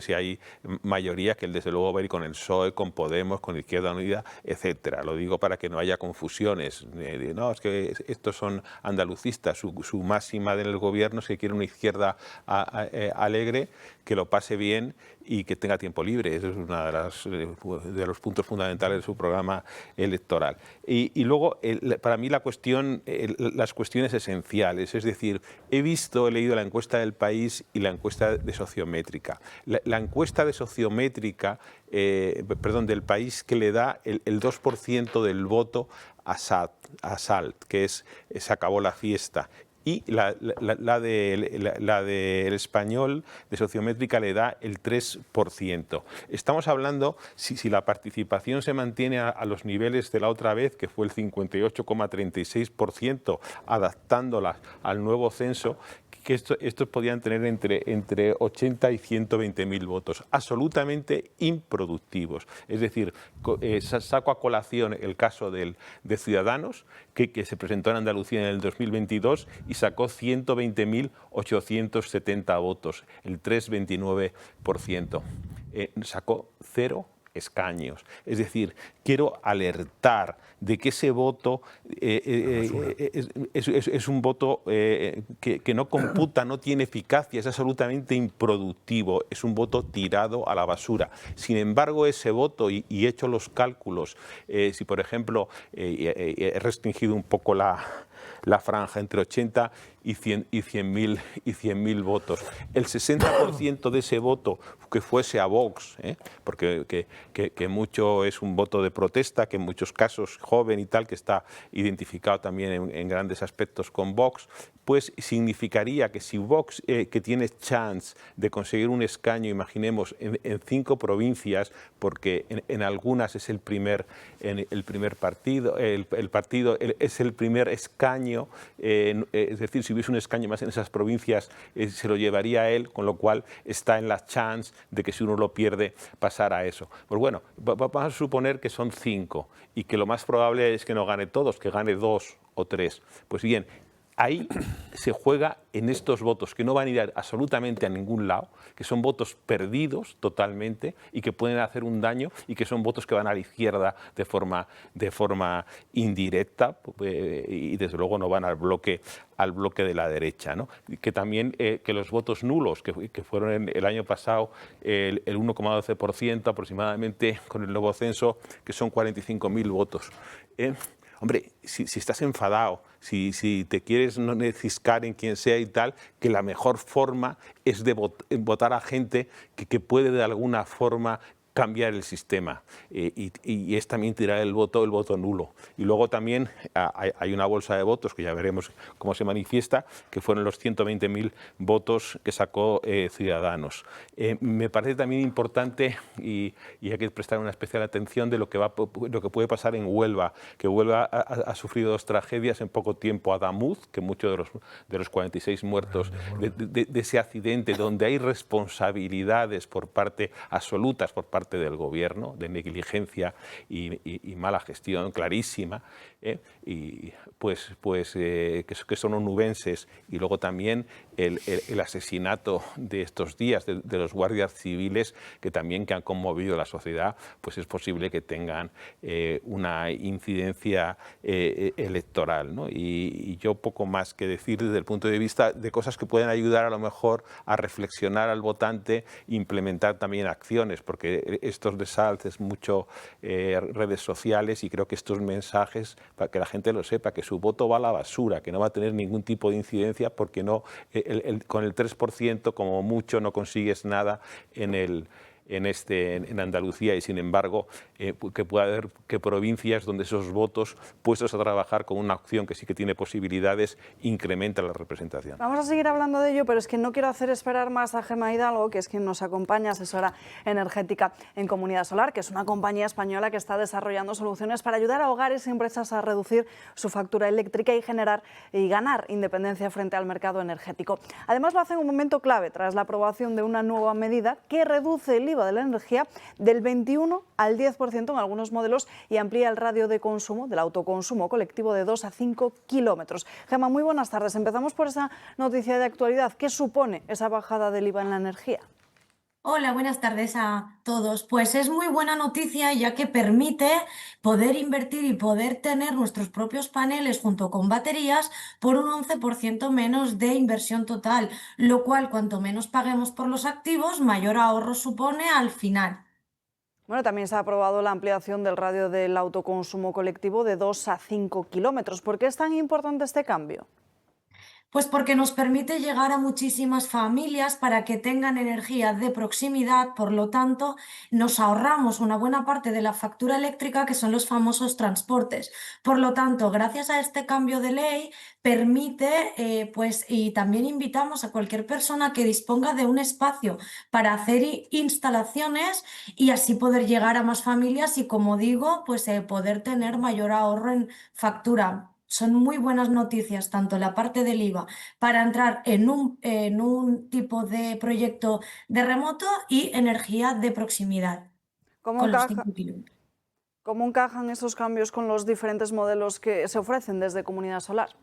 [SPEAKER 6] si hay mayoría, que él desde luego va a ir con el PSOE, con Podemos, con Izquierda Unida, etcétera. Lo digo para que no haya confusiones. No, es que estos son andalucistas. Su máxima del gobierno es que quiere una izquierda alegre, que lo pase bien y que tenga tiempo libre. Eso es uno de los puntos fundamentales de su programa electoral. Y luego, para mí, las cuestiones esenciales. Es decir, he leído la encuesta del País y la encuesta de Sociométrica. La encuesta de Sociométrica, del País, que le da el 2% del voto a Salt, que es se acabó la fiesta. Y la del Español, de Sociométrica, le da el 3%. Estamos hablando, si la participación se mantiene a los niveles de la otra vez, que fue el 58,36%, adaptándola al nuevo censo, que estos podían tener entre 80 y 120.000 votos, absolutamente improductivos. Es decir, saco a colación el caso de Ciudadanos, que se presentó en Andalucía en el 2022 y sacó 120.870 votos, el 3,29%. Sacó 0 escaños. Es decir, quiero alertar de que ese voto es un voto que no computa, no tiene eficacia, es absolutamente improductivo, es un voto tirado a la basura. Sin embargo, ese voto, y he hecho los cálculos, si por ejemplo he restringido un poco la franja entre 80 y 100.000 votos. El 60% de ese voto que fuese a Vox, porque que mucho es un voto de protesta, que en muchos casos joven y tal, que está identificado también en grandes aspectos con Vox, pues significaría que si Vox, que tiene chance de conseguir un escaño, imaginemos, en 5 provincias, porque en algunas es el primer partido, es el primer escaño, es decir, si hubiese un escaño más en esas provincias, se lo llevaría a él, con lo cual está en la chance de que si uno lo pierde, pasar a eso. Pues bueno, vamos a suponer que son 5 y que lo más probable es que no gane todos, que gane 2 o 3. Pues bien, ahí se juega en estos votos que no van a ir absolutamente a ningún lado, que son votos perdidos totalmente y que pueden hacer un daño, y que son votos que van a la izquierda de forma indirecta, y desde luego no van al bloque de la derecha, ¿no? Que también que los votos nulos, que fueron el año pasado el 1,12% aproximadamente con el nuevo censo, que son 45.000 votos. Hombre, si estás enfadado, si te quieres no ciscar en quien sea y tal, que la mejor forma es de votar a gente que puede de alguna forma cambiar el sistema, y es también tirar el voto nulo. Y luego también hay una bolsa de votos que ya veremos cómo se manifiesta, que fueron los 120.000 votos que sacó Ciudadanos. Me parece también importante, y hay que prestar una especial atención de lo que puede pasar en Huelva, que Huelva ha sufrido 2 tragedias en poco tiempo: Adamuz, que muchos de los 46 muertos de ese accidente, donde hay responsabilidades absolutas por parte del gobierno, de negligencia y mala gestión clarísima, y que son onubenses, y luego también el asesinato de estos días de los guardias civiles, que han conmovido a la sociedad, pues es posible que tengan una incidencia electoral, ¿no? Y yo poco más que decir desde el punto de vista de cosas que pueden ayudar a lo mejor a reflexionar al votante, implementar también acciones, porque estos de Salt es mucho redes sociales, y creo que estos mensajes, para que la gente lo sepa, que su voto va a la basura, que no va a tener ningún tipo de incidencia, porque con el 3% como mucho no consigues nada en Andalucía, y sin embargo que pueda haber provincias donde esos votos puestos a trabajar con una opción que sí que tiene posibilidades incrementa la representación.
[SPEAKER 1] Vamos a seguir hablando de ello, pero es que no quiero hacer esperar más a Gemma Hidalgo, que es quien nos acompaña, asesora energética en Comunidad Solar, que es una compañía española que está desarrollando soluciones para ayudar a hogares y empresas a reducir su factura eléctrica y ganar independencia frente al mercado energético. Además, lo hace en un momento clave tras la aprobación de una nueva medida que reduce el IVA de la energía del 21 al 10% en algunos modelos y amplía el radio de consumo del autoconsumo colectivo de 2 a 5 kilómetros. Gemma, muy buenas tardes. Empezamos por esa noticia de actualidad. ¿Qué supone esa bajada del IVA en la energía?
[SPEAKER 15] Hola, buenas tardes a todos. Pues es muy buena noticia, ya que permite poder invertir y poder tener nuestros propios paneles junto con baterías por un 11% menos de inversión total, lo cual cuanto menos paguemos por los activos, mayor ahorro supone al final.
[SPEAKER 1] Bueno, también se ha aprobado la ampliación del radio del autoconsumo colectivo de 2 a 5 kilómetros. ¿Por qué es tan importante este cambio?
[SPEAKER 15] Pues porque nos permite llegar a muchísimas familias para que tengan energía de proximidad, por lo tanto, nos ahorramos una buena parte de la factura eléctrica, que son los famosos transportes. Por lo tanto, gracias a este cambio de ley, permite, y también invitamos a cualquier persona que disponga de un espacio para hacer instalaciones y así poder llegar a más familias y, como digo, poder tener mayor ahorro en factura. Son muy buenas noticias, tanto la parte del IVA para entrar en un tipo de proyecto de remoto y energía de proximidad.
[SPEAKER 1] ¿Cómo encajan esos cambios con los diferentes modelos que se ofrecen desde Comunidad Solar?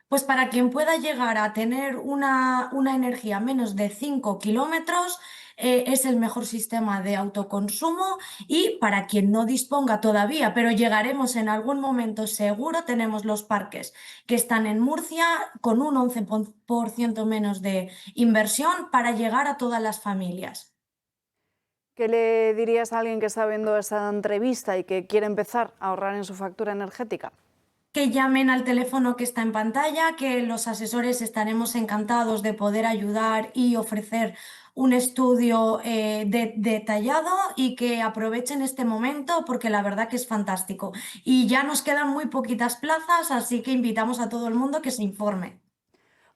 [SPEAKER 15] Pues para quien pueda llegar a tener una energía menos de 5 kilómetros, es el mejor sistema de autoconsumo y para quien no disponga todavía, pero llegaremos en algún momento seguro, tenemos los parques que están en Murcia con un 11% menos de inversión para llegar a todas las familias.
[SPEAKER 1] ¿Qué le dirías a alguien que está viendo esta entrevista y que quiere empezar a ahorrar en su factura energética?
[SPEAKER 15] Que llamen al teléfono que está en pantalla, que los asesores estaremos encantados de poder ayudar y ofrecer un estudio detallado, y que aprovechen este momento porque la verdad que es fantástico. Y ya nos quedan muy poquitas plazas, así que invitamos a todo el mundo que se informe.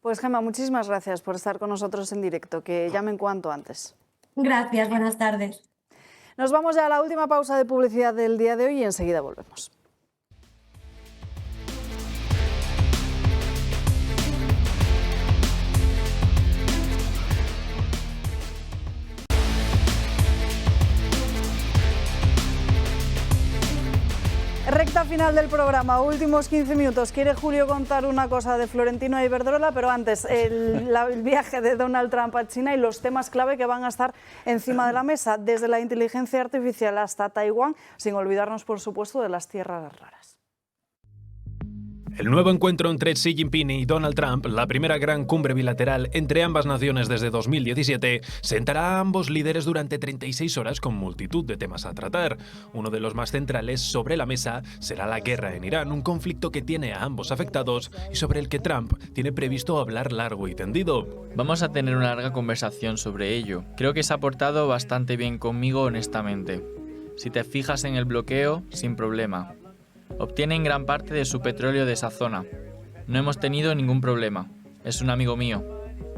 [SPEAKER 1] Pues Gemma, muchísimas gracias por estar con nosotros en directo, que llamen cuanto antes.
[SPEAKER 15] Gracias, buenas tardes.
[SPEAKER 1] Nos vamos ya a la última pausa de publicidad del día de hoy y enseguida volvemos. Recta final del programa, últimos 15 minutos. Quiere Julio contar una cosa de Florentino e Iberdrola, pero antes el viaje de Donald Trump a China y los temas clave que van a estar encima de la mesa, desde la inteligencia artificial hasta Taiwán, sin olvidarnos, por supuesto, de las tierras raras.
[SPEAKER 16] El nuevo encuentro entre Xi Jinping y Donald Trump, la primera gran cumbre bilateral entre ambas naciones desde 2017, sentará a ambos líderes durante 36 horas con multitud de temas a tratar. Uno de los más centrales sobre la mesa será la guerra en Irán, un conflicto que tiene a ambos afectados y sobre el que Trump tiene previsto hablar largo y tendido.
[SPEAKER 17] Vamos a tener una larga conversación sobre ello. Creo que se ha portado bastante bien conmigo, honestamente. Si te fijas en el bloqueo, sin problema. Obtienen gran parte de su petróleo de esa zona. No hemos tenido ningún problema. Es un amigo mío.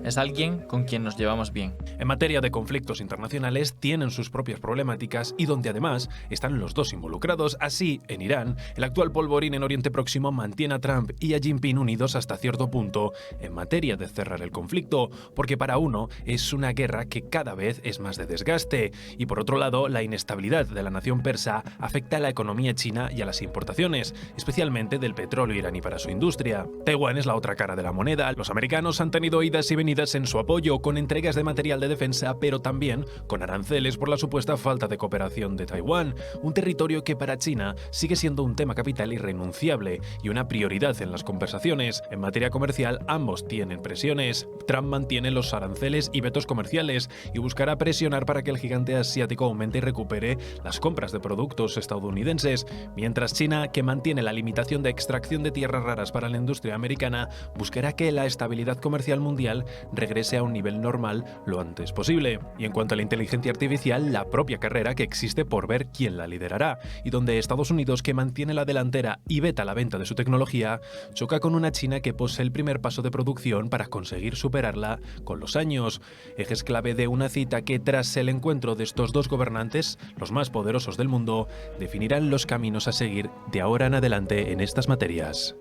[SPEAKER 17] Es alguien con quien nos llevamos bien.
[SPEAKER 16] En materia de conflictos internacionales tienen sus propias problemáticas y donde además están los dos involucrados. Así, en Irán, el actual polvorín en Oriente Próximo mantiene a Trump y a Jinping unidos hasta cierto punto en materia de cerrar el conflicto, porque para uno es una guerra que cada vez es más de desgaste y por otro lado la inestabilidad de la nación persa afecta a la economía china y a las importaciones, especialmente del petróleo iraní para su industria. Taiwán es la otra cara de la moneda. Los americanos han tenido idas y venidas en su apoyo con entregas de material de defensa, pero también con aranceles por la supuesta falta de cooperación de Taiwán, un territorio que para China sigue siendo un tema capital irrenunciable y una prioridad en las conversaciones. En materia comercial, ambos tienen presiones. Trump mantiene los aranceles y vetos comerciales y buscará presionar para que el gigante asiático aumente y recupere las compras de productos estadounidenses, mientras China, que mantiene la limitación de extracción de tierras raras para la industria americana, buscará que la estabilidad comercial mundial regrese a un nivel normal lo antes posible. Y en cuanto a la inteligencia artificial, la propia carrera que existe por ver quién la liderará, y donde Estados Unidos, que mantiene la delantera y veta la venta de su tecnología, choca con una China que posee el primer paso de producción para conseguir superarla con los años. Ejes clave de una cita que, tras el encuentro de estos dos gobernantes, los más poderosos del mundo, definirán los caminos a seguir de ahora en adelante en estas materias.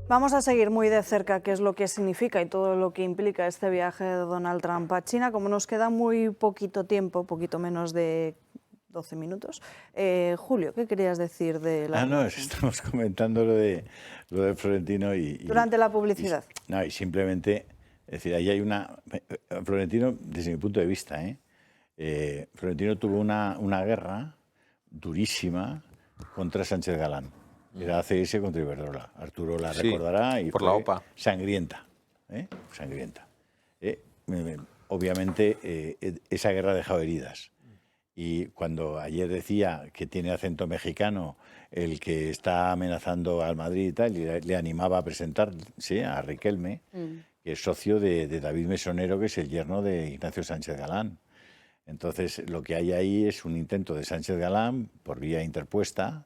[SPEAKER 1] Vamos a seguir muy de cerca qué es lo que significa y todo lo que implica este viaje de Donald Trump a China. Como nos queda muy poquito tiempo, poquito menos de 12 minutos. Julio, ¿qué querías decir de la...
[SPEAKER 13] No, estamos comentando lo de Florentino y...
[SPEAKER 1] Durante la publicidad.
[SPEAKER 13] Y simplemente, es decir, ahí hay una... Florentino, desde mi punto de vista, Florentino tuvo una guerra durísima contra Sánchez Galán. Era ACS contra Iberdrola. Arturo la recordará y
[SPEAKER 6] por
[SPEAKER 13] fue
[SPEAKER 6] la OPA.
[SPEAKER 13] Sangrienta. Sangrienta. Obviamente esa guerra ha dejado heridas. Y cuando ayer decía que tiene acento mexicano el que está amenazando al Madrid y tal, y le animaba a presentarse a Riquelme, que es socio de David Mesonero, que es el yerno de Ignacio Sánchez Galán. Entonces lo que hay ahí es un intento de Sánchez Galán, por vía interpuesta,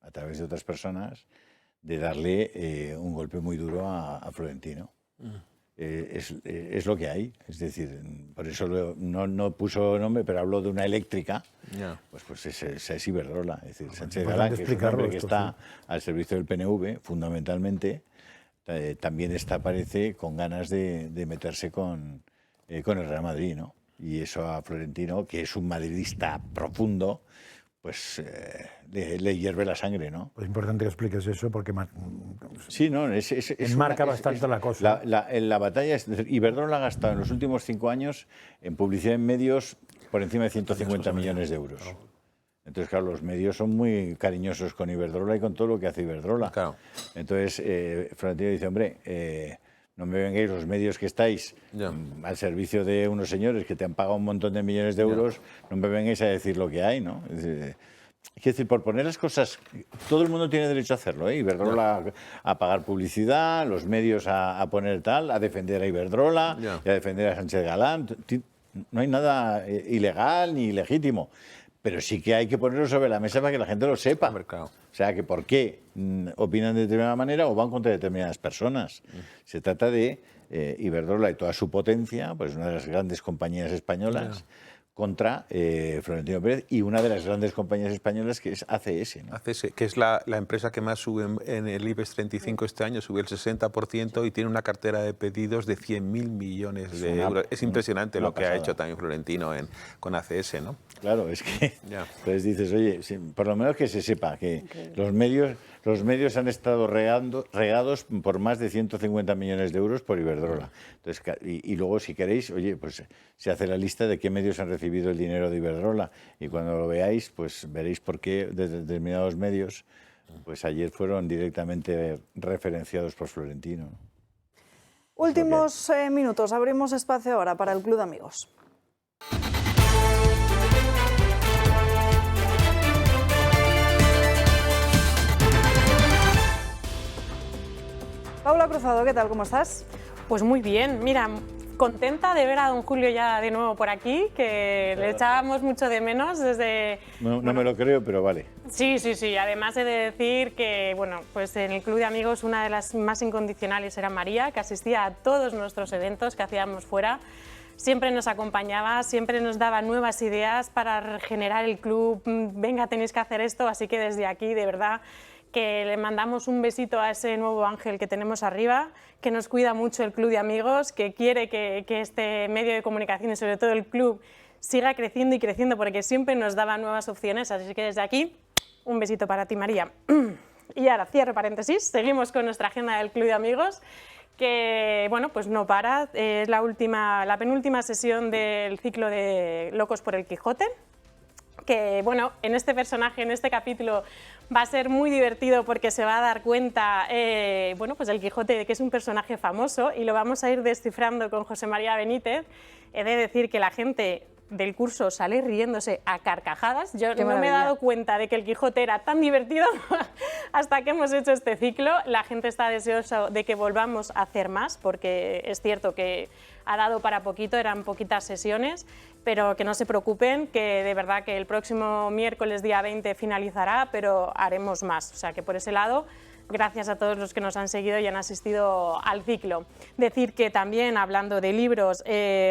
[SPEAKER 13] a través de otras personas, de darle un golpe muy duro a Florentino. Es lo que hay. Es decir, por eso no puso nombre, pero habló de una eléctrica. Pues esa es Iberdrola. Es decir, Sánchez Galán, que es un hombre que está al servicio del PNV, fundamentalmente, también parece con ganas de meterse con el Real Madrid, ¿no? Y eso a Florentino, que es un madridista profundo, pues le hierve la sangre, ¿no?
[SPEAKER 4] Es importante que expliques eso porque
[SPEAKER 13] sí, no,
[SPEAKER 4] enmarca bastante la cosa.
[SPEAKER 13] La batalla es decir, Iberdrola ha gastado en los últimos 5 años en publicidad en medios por encima de 150 millones de euros. Entonces, claro, los medios son muy cariñosos con Iberdrola y con todo lo que hace Iberdrola.
[SPEAKER 6] Claro.
[SPEAKER 13] Entonces, Florentino dice, hombre, no me vengáis los medios que estáis al servicio de unos señores que te han pagado un montón de millones de euros, no me vengáis a decir lo que hay, ¿no? Es decir, por poner las cosas, todo el mundo tiene derecho a hacerlo, ¿eh? Iberdrola a pagar publicidad, los medios a poner tal, a defender a Iberdrola y a defender a Sánchez Galán. No hay nada ilegal ni ilegítimo. Pero sí que hay que ponerlo sobre la mesa para que la gente lo sepa. O sea, que por qué opinan de determinada manera o van contra determinadas personas. Se trata de Iberdrola y toda su potencia, pues una de las grandes compañías españolas, contra Florentino Pérez y una de las grandes compañías españolas que es ACS, ¿no?
[SPEAKER 6] ACS, que es la empresa que más sube en el IBEX 35 este año, sube el 60% y tiene una cartera de pedidos de 100.000 millones de euros. Es impresionante lo que ha hecho también Florentino con ACS, ¿no?
[SPEAKER 13] Claro, es que entonces dices, oye, por lo menos que se sepa que los medios han estado regados por más de 150 millones de euros por Iberdrola. Entonces, y luego, si queréis, oye, pues se hace la lista de qué medios han recibido el dinero de Iberdrola y cuando lo veáis, pues veréis por qué determinados medios, pues ayer fueron directamente referenciados por Florentino.
[SPEAKER 1] Últimos minutos, abrimos espacio ahora para el Club de Amigos. Paula Cruzado, ¿qué tal? ¿Cómo estás?
[SPEAKER 18] Pues muy bien, mira, contenta de ver a don Julio ya de nuevo por aquí, que le echábamos mucho de menos desde...
[SPEAKER 13] No me lo creo, pero vale.
[SPEAKER 18] Sí, además he de decir que, bueno, pues en el Club de Amigos una de las más incondicionales era María, que asistía a todos nuestros eventos que hacíamos fuera. Siempre nos acompañaba, siempre nos daba nuevas ideas para regenerar el club, venga, tenéis que hacer esto, así que desde aquí, de verdad, que le mandamos un besito a ese nuevo ángel que tenemos arriba, que nos cuida mucho el Club de Amigos, que quiere que este medio de comunicación y sobre todo el club siga creciendo y creciendo porque siempre nos daba nuevas opciones, así que desde aquí un besito para ti, María. Y ahora cierro paréntesis, seguimos con nuestra agenda del Club de Amigos, que bueno, pues no para, es la penúltima sesión del ciclo de Locos por el Quijote, que bueno, en este personaje, en este capítulo, va a ser muy divertido porque se va a dar cuenta, bueno, pues el Quijote de que es un personaje famoso y lo vamos a ir descifrando con José María Benítez. He de decir que la gente del curso sale riéndose a carcajadas. Yo no me he dado cuenta de que el Quijote era tan divertido hasta que hemos hecho este ciclo. La gente está deseosa de que volvamos a hacer más porque es cierto que ha dado para poquito, eran poquitas sesiones, pero que no se preocupen, que de verdad que el próximo miércoles día 20 finalizará, pero haremos más. O sea que por ese lado, gracias a todos los que nos han seguido y han asistido al ciclo. Decir que también, hablando de libros,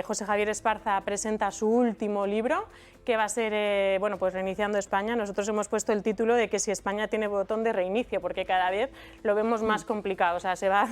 [SPEAKER 18] José Javier Esparza presenta su último libro, que va a ser, bueno, pues Reiniciando España. Nosotros hemos puesto el título de que si España tiene botón de reinicio, porque cada vez lo vemos más complicado. O sea, se va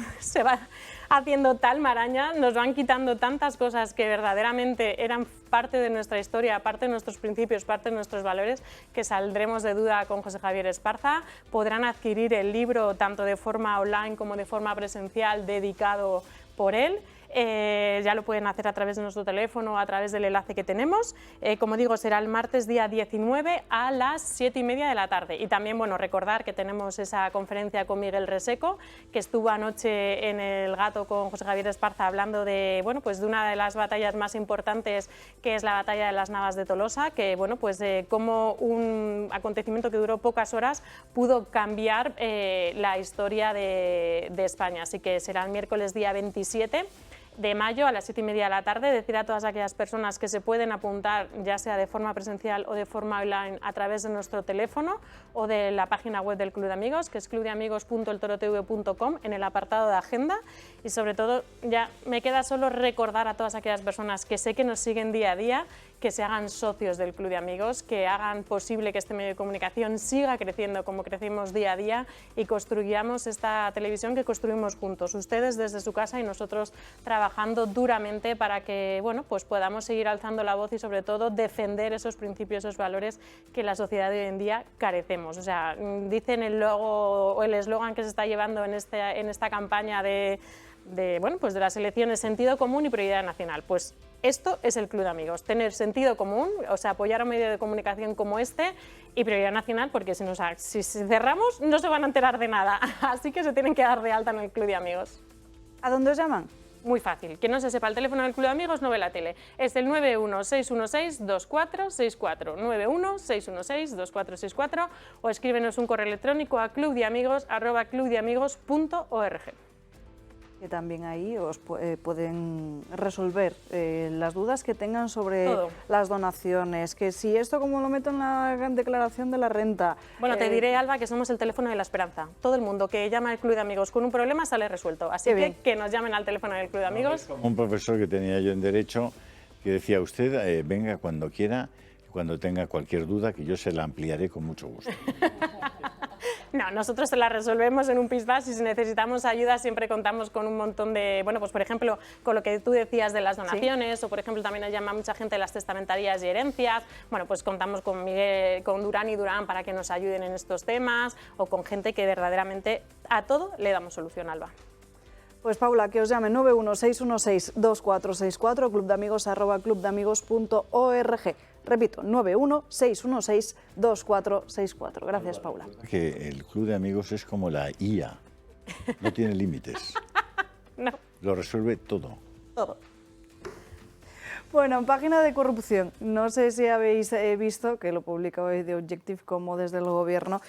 [SPEAKER 18] haciendo tal maraña, nos van quitando tantas cosas que verdaderamente eran parte de nuestra historia, parte de nuestros principios, parte de nuestros valores, que saldremos de duda con José Javier Esparza. Podrán adquirir el libro tanto de forma online como de forma presencial dedicado por él. Ya lo pueden hacer a través de nuestro teléfono, a través del enlace que tenemos. Como digo, será el martes día 19 a las 7:30 de la tarde. Y también, bueno, recordar que tenemos esa conferencia con Miguel Reseco, que estuvo anoche en El Gato con José Javier Esparza hablando de, bueno, pues de una de las batallas más importantes, que es la batalla de las Navas de Tolosa, que, bueno, pues cómo un acontecimiento que duró pocas horas pudo cambiar la historia de España. Así que será el miércoles día 27 de mayo a las 7:30 de la tarde. Decir a todas aquellas personas que se pueden apuntar, ya sea de forma presencial o de forma online, a través de nuestro teléfono o de la página web del Club de Amigos, que es clubdeamigos.eltorotv.com, en el apartado de agenda. Y sobre todo, ya me queda solo recordar a todas aquellas personas que sé que nos siguen día a día, que se hagan socios del Club de Amigos, que hagan posible que este medio de comunicación siga creciendo como crecimos día a día y construyamos esta televisión que construimos juntos, ustedes desde su casa y nosotros trabajando duramente para que pues podamos seguir alzando la voz y sobre todo defender esos principios, esos valores que la sociedad de hoy en día carecemos. O sea, dicen el logo o el eslogan que se está llevando en esta campaña de las elecciones, sentido común y prioridad nacional. Pues esto es el Club de Amigos, tener sentido común, o sea, apoyar a un medio de comunicación como este y prioridad nacional, porque si cerramos no se van a enterar de nada, así que se tienen que dar de alta en el Club de Amigos.
[SPEAKER 1] ¿A dónde os llaman?
[SPEAKER 18] Muy fácil, que no se sepa el teléfono del Club de Amigos, no ve la tele. Es el 916162464, 916162464 o escríbenos un correo electrónico a clubdeamigos@clubdeamigos.org.
[SPEAKER 1] Que también ahí os pueden resolver las dudas que tengan sobre las donaciones, que si esto como lo meto en la declaración de la renta...
[SPEAKER 18] Bueno, te diré, Alba, que somos el teléfono de la esperanza. Todo el mundo que llama al Club de Amigos con un problema sale resuelto, así que nos llamen al teléfono del Club de Amigos.
[SPEAKER 13] Un profesor que tenía yo en Derecho que decía, usted venga cuando quiera, cuando tenga cualquier duda, que yo se la ampliaré con mucho gusto.
[SPEAKER 18] No, nosotros se la resolvemos en un pistas y si necesitamos ayuda siempre contamos con un montón de, pues por ejemplo, con lo que tú decías de las donaciones o por ejemplo también nos llama mucha gente de las testamentarias y herencias, pues contamos con Miguel, con Durán y Durán para que nos ayuden en estos temas o con gente que verdaderamente a todo le damos solución, Alba.
[SPEAKER 1] Pues Paula, que os llame 916162464, clubdeamigos@clubdeamigos.org. Repito, 916162464. Gracias, Paula.
[SPEAKER 13] Que el Club de Amigos es como la IA, no tiene límites.
[SPEAKER 18] No.
[SPEAKER 13] Lo resuelve todo.
[SPEAKER 1] Todo. Bueno, en página de corrupción, no sé si habéis visto, que lo publica hoy The Objective, como desde el Gobierno,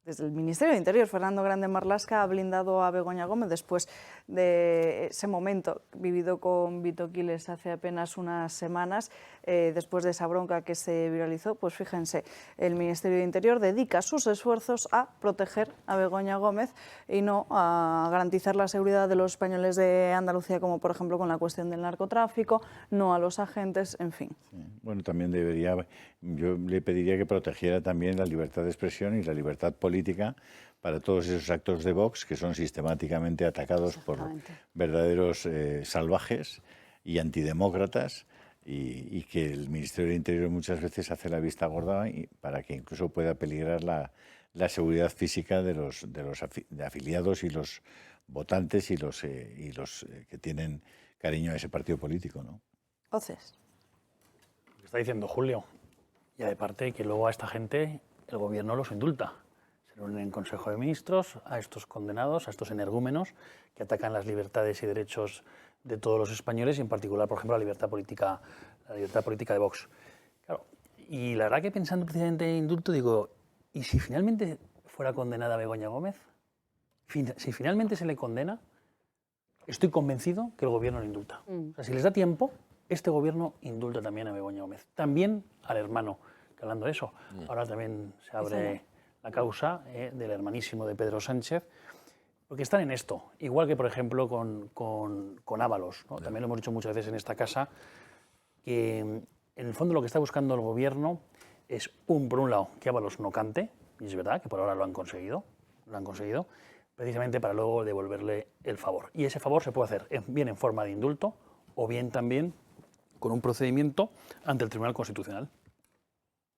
[SPEAKER 1] desde el Ministerio de Interior, Fernando Grande Marlaska ha blindado a Begoña Gómez después de ese momento vivido con Vito Quiles hace apenas unas semanas, después de esa bronca que se viralizó. Pues fíjense, el Ministerio de Interior dedica sus esfuerzos a proteger a Begoña Gómez y no a garantizar la seguridad de los españoles de Andalucía, como por ejemplo con la cuestión del narcotráfico, no a los agentes, en fin.
[SPEAKER 13] Sí. Bueno, también yo le pediría que protegiera también la libertad de expresión y la libertad política para todos esos actos de Vox que son sistemáticamente atacados por verdaderos salvajes y antidemócratas y que el Ministerio del Interior muchas veces hace la vista gorda para que incluso pueda peligrar la seguridad física de los afiliados y los votantes y los que tienen cariño a ese partido político, ¿no?
[SPEAKER 1] Voces.
[SPEAKER 5] Lo que está diciendo Julio. Y aparte que luego a esta gente el gobierno los indulta. Se reúnen en Consejo de Ministros a estos condenados, a estos energúmenos que atacan las libertades y derechos de todos los españoles y en particular, por ejemplo, la libertad política de Vox. Claro, y la verdad que pensando precisamente en indulto digo, ¿y si finalmente fuera condenada Begoña Gómez? Si finalmente se le condena, estoy convencido que el gobierno lo indulta. O sea, si les da tiempo, este gobierno indulta también a Begoña Gómez. También al hermano, que hablando de eso, ahora también se abre la causa del hermanísimo de Pedro Sánchez, porque están en esto, igual que por ejemplo con Ábalos, ¿no? También lo hemos dicho muchas veces en esta casa, que en el fondo lo que está buscando el gobierno es, por un lado, que Ábalos no cante, y es verdad que por ahora lo han conseguido, precisamente para luego devolverle el favor. Y ese favor se puede hacer bien en forma de indulto o bien también con un procedimiento ante el Tribunal Constitucional.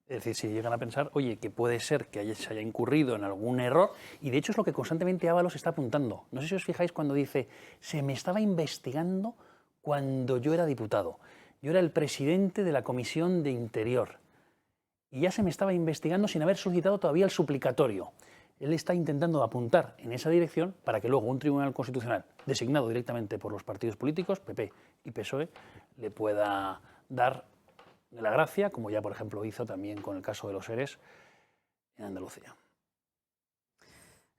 [SPEAKER 5] Es decir, si llegan a pensar, oye, que puede ser que se haya incurrido en algún error, y de hecho es lo que constantemente Ábalos está apuntando. No sé si os fijáis cuando dice, se me estaba investigando cuando yo era diputado. Yo era el presidente de la Comisión de Interior y ya se me estaba investigando sin haber solicitado todavía el suplicatorio. Él está intentando apuntar en esa dirección para que luego un Tribunal Constitucional designado directamente por los partidos políticos, PP y PSOE, le pueda dar de la gracia, como ya por ejemplo hizo también con el caso de los ERES en Andalucía.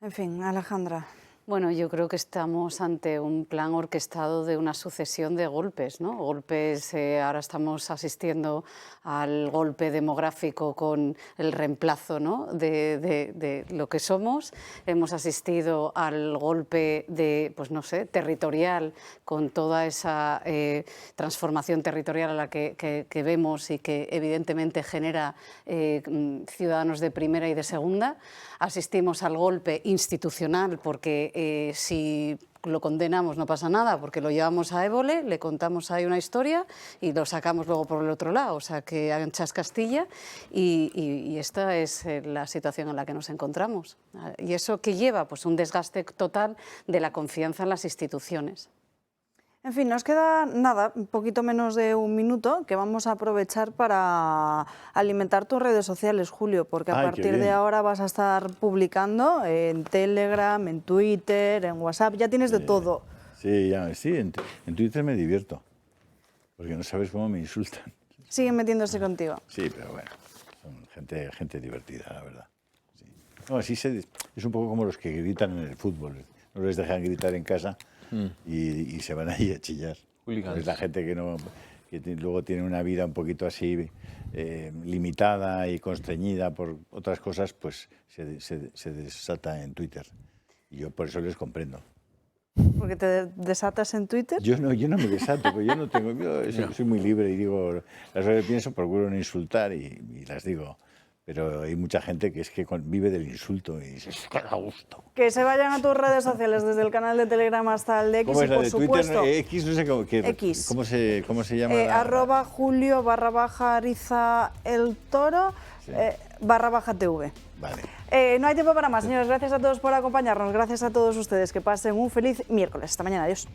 [SPEAKER 1] En fin, Alejandra,
[SPEAKER 7] Bueno, yo creo que estamos ante un plan orquestado de una sucesión de golpes, ¿no? Golpes, ahora estamos asistiendo al golpe demográfico con el reemplazo, ¿no?, de lo que somos. Hemos asistido al golpe de, pues no sé, territorial, con toda esa transformación territorial a la que vemos y que evidentemente genera ciudadanos de primera y de segunda. Asistimos al golpe institucional porque si lo condenamos no pasa nada, porque lo llevamos a Évole, le contamos ahí una historia y lo sacamos luego por el otro lado, o sea que anchas Castilla y esta es la situación en la que nos encontramos. ¿Y eso qué lleva? Pues un desgaste total de la confianza en las instituciones.
[SPEAKER 1] En fin, nos queda nada, un poquito menos de un minuto, que vamos a aprovechar para alimentar tus redes sociales, Julio, porque a partir de ahora vas a estar publicando en Telegram, en Twitter, en WhatsApp, ya tienes de todo.
[SPEAKER 13] Sí, en Twitter me divierto, porque no sabes cómo me insultan.
[SPEAKER 1] Siguen metiéndose contigo.
[SPEAKER 13] Sí, pero bueno, son gente divertida, la verdad. Sí. No, así es un poco como los que gritan en el fútbol, no les dejan gritar en casa. Y se van ahí a chillar. Es la gente que luego tiene una vida un poquito así limitada y constreñida por otras cosas, pues se desata en Twitter. Y yo por eso les comprendo.
[SPEAKER 1] ¿Porque te desatas en Twitter?
[SPEAKER 13] Yo no me desato, porque yo soy muy libre y digo, las veces pienso, procuro no insultar y las digo. Pero hay mucha gente que es que vive del insulto y se queda a gusto.
[SPEAKER 1] Que se vayan a tus redes sociales, desde el canal de Telegram hasta el de X,
[SPEAKER 13] ¿Cómo es la
[SPEAKER 1] por
[SPEAKER 13] de
[SPEAKER 1] supuesto.
[SPEAKER 13] Twitter? X, no sé cómo.
[SPEAKER 1] X.
[SPEAKER 13] ¿Cómo se llama?
[SPEAKER 1] @Julio_Ariza el Toro
[SPEAKER 13] sí.
[SPEAKER 1] /TV.
[SPEAKER 13] Vale.
[SPEAKER 1] No hay tiempo para más, señores. Gracias a todos por acompañarnos. Gracias a todos ustedes. Que pasen un feliz miércoles. Hasta mañana. Adiós.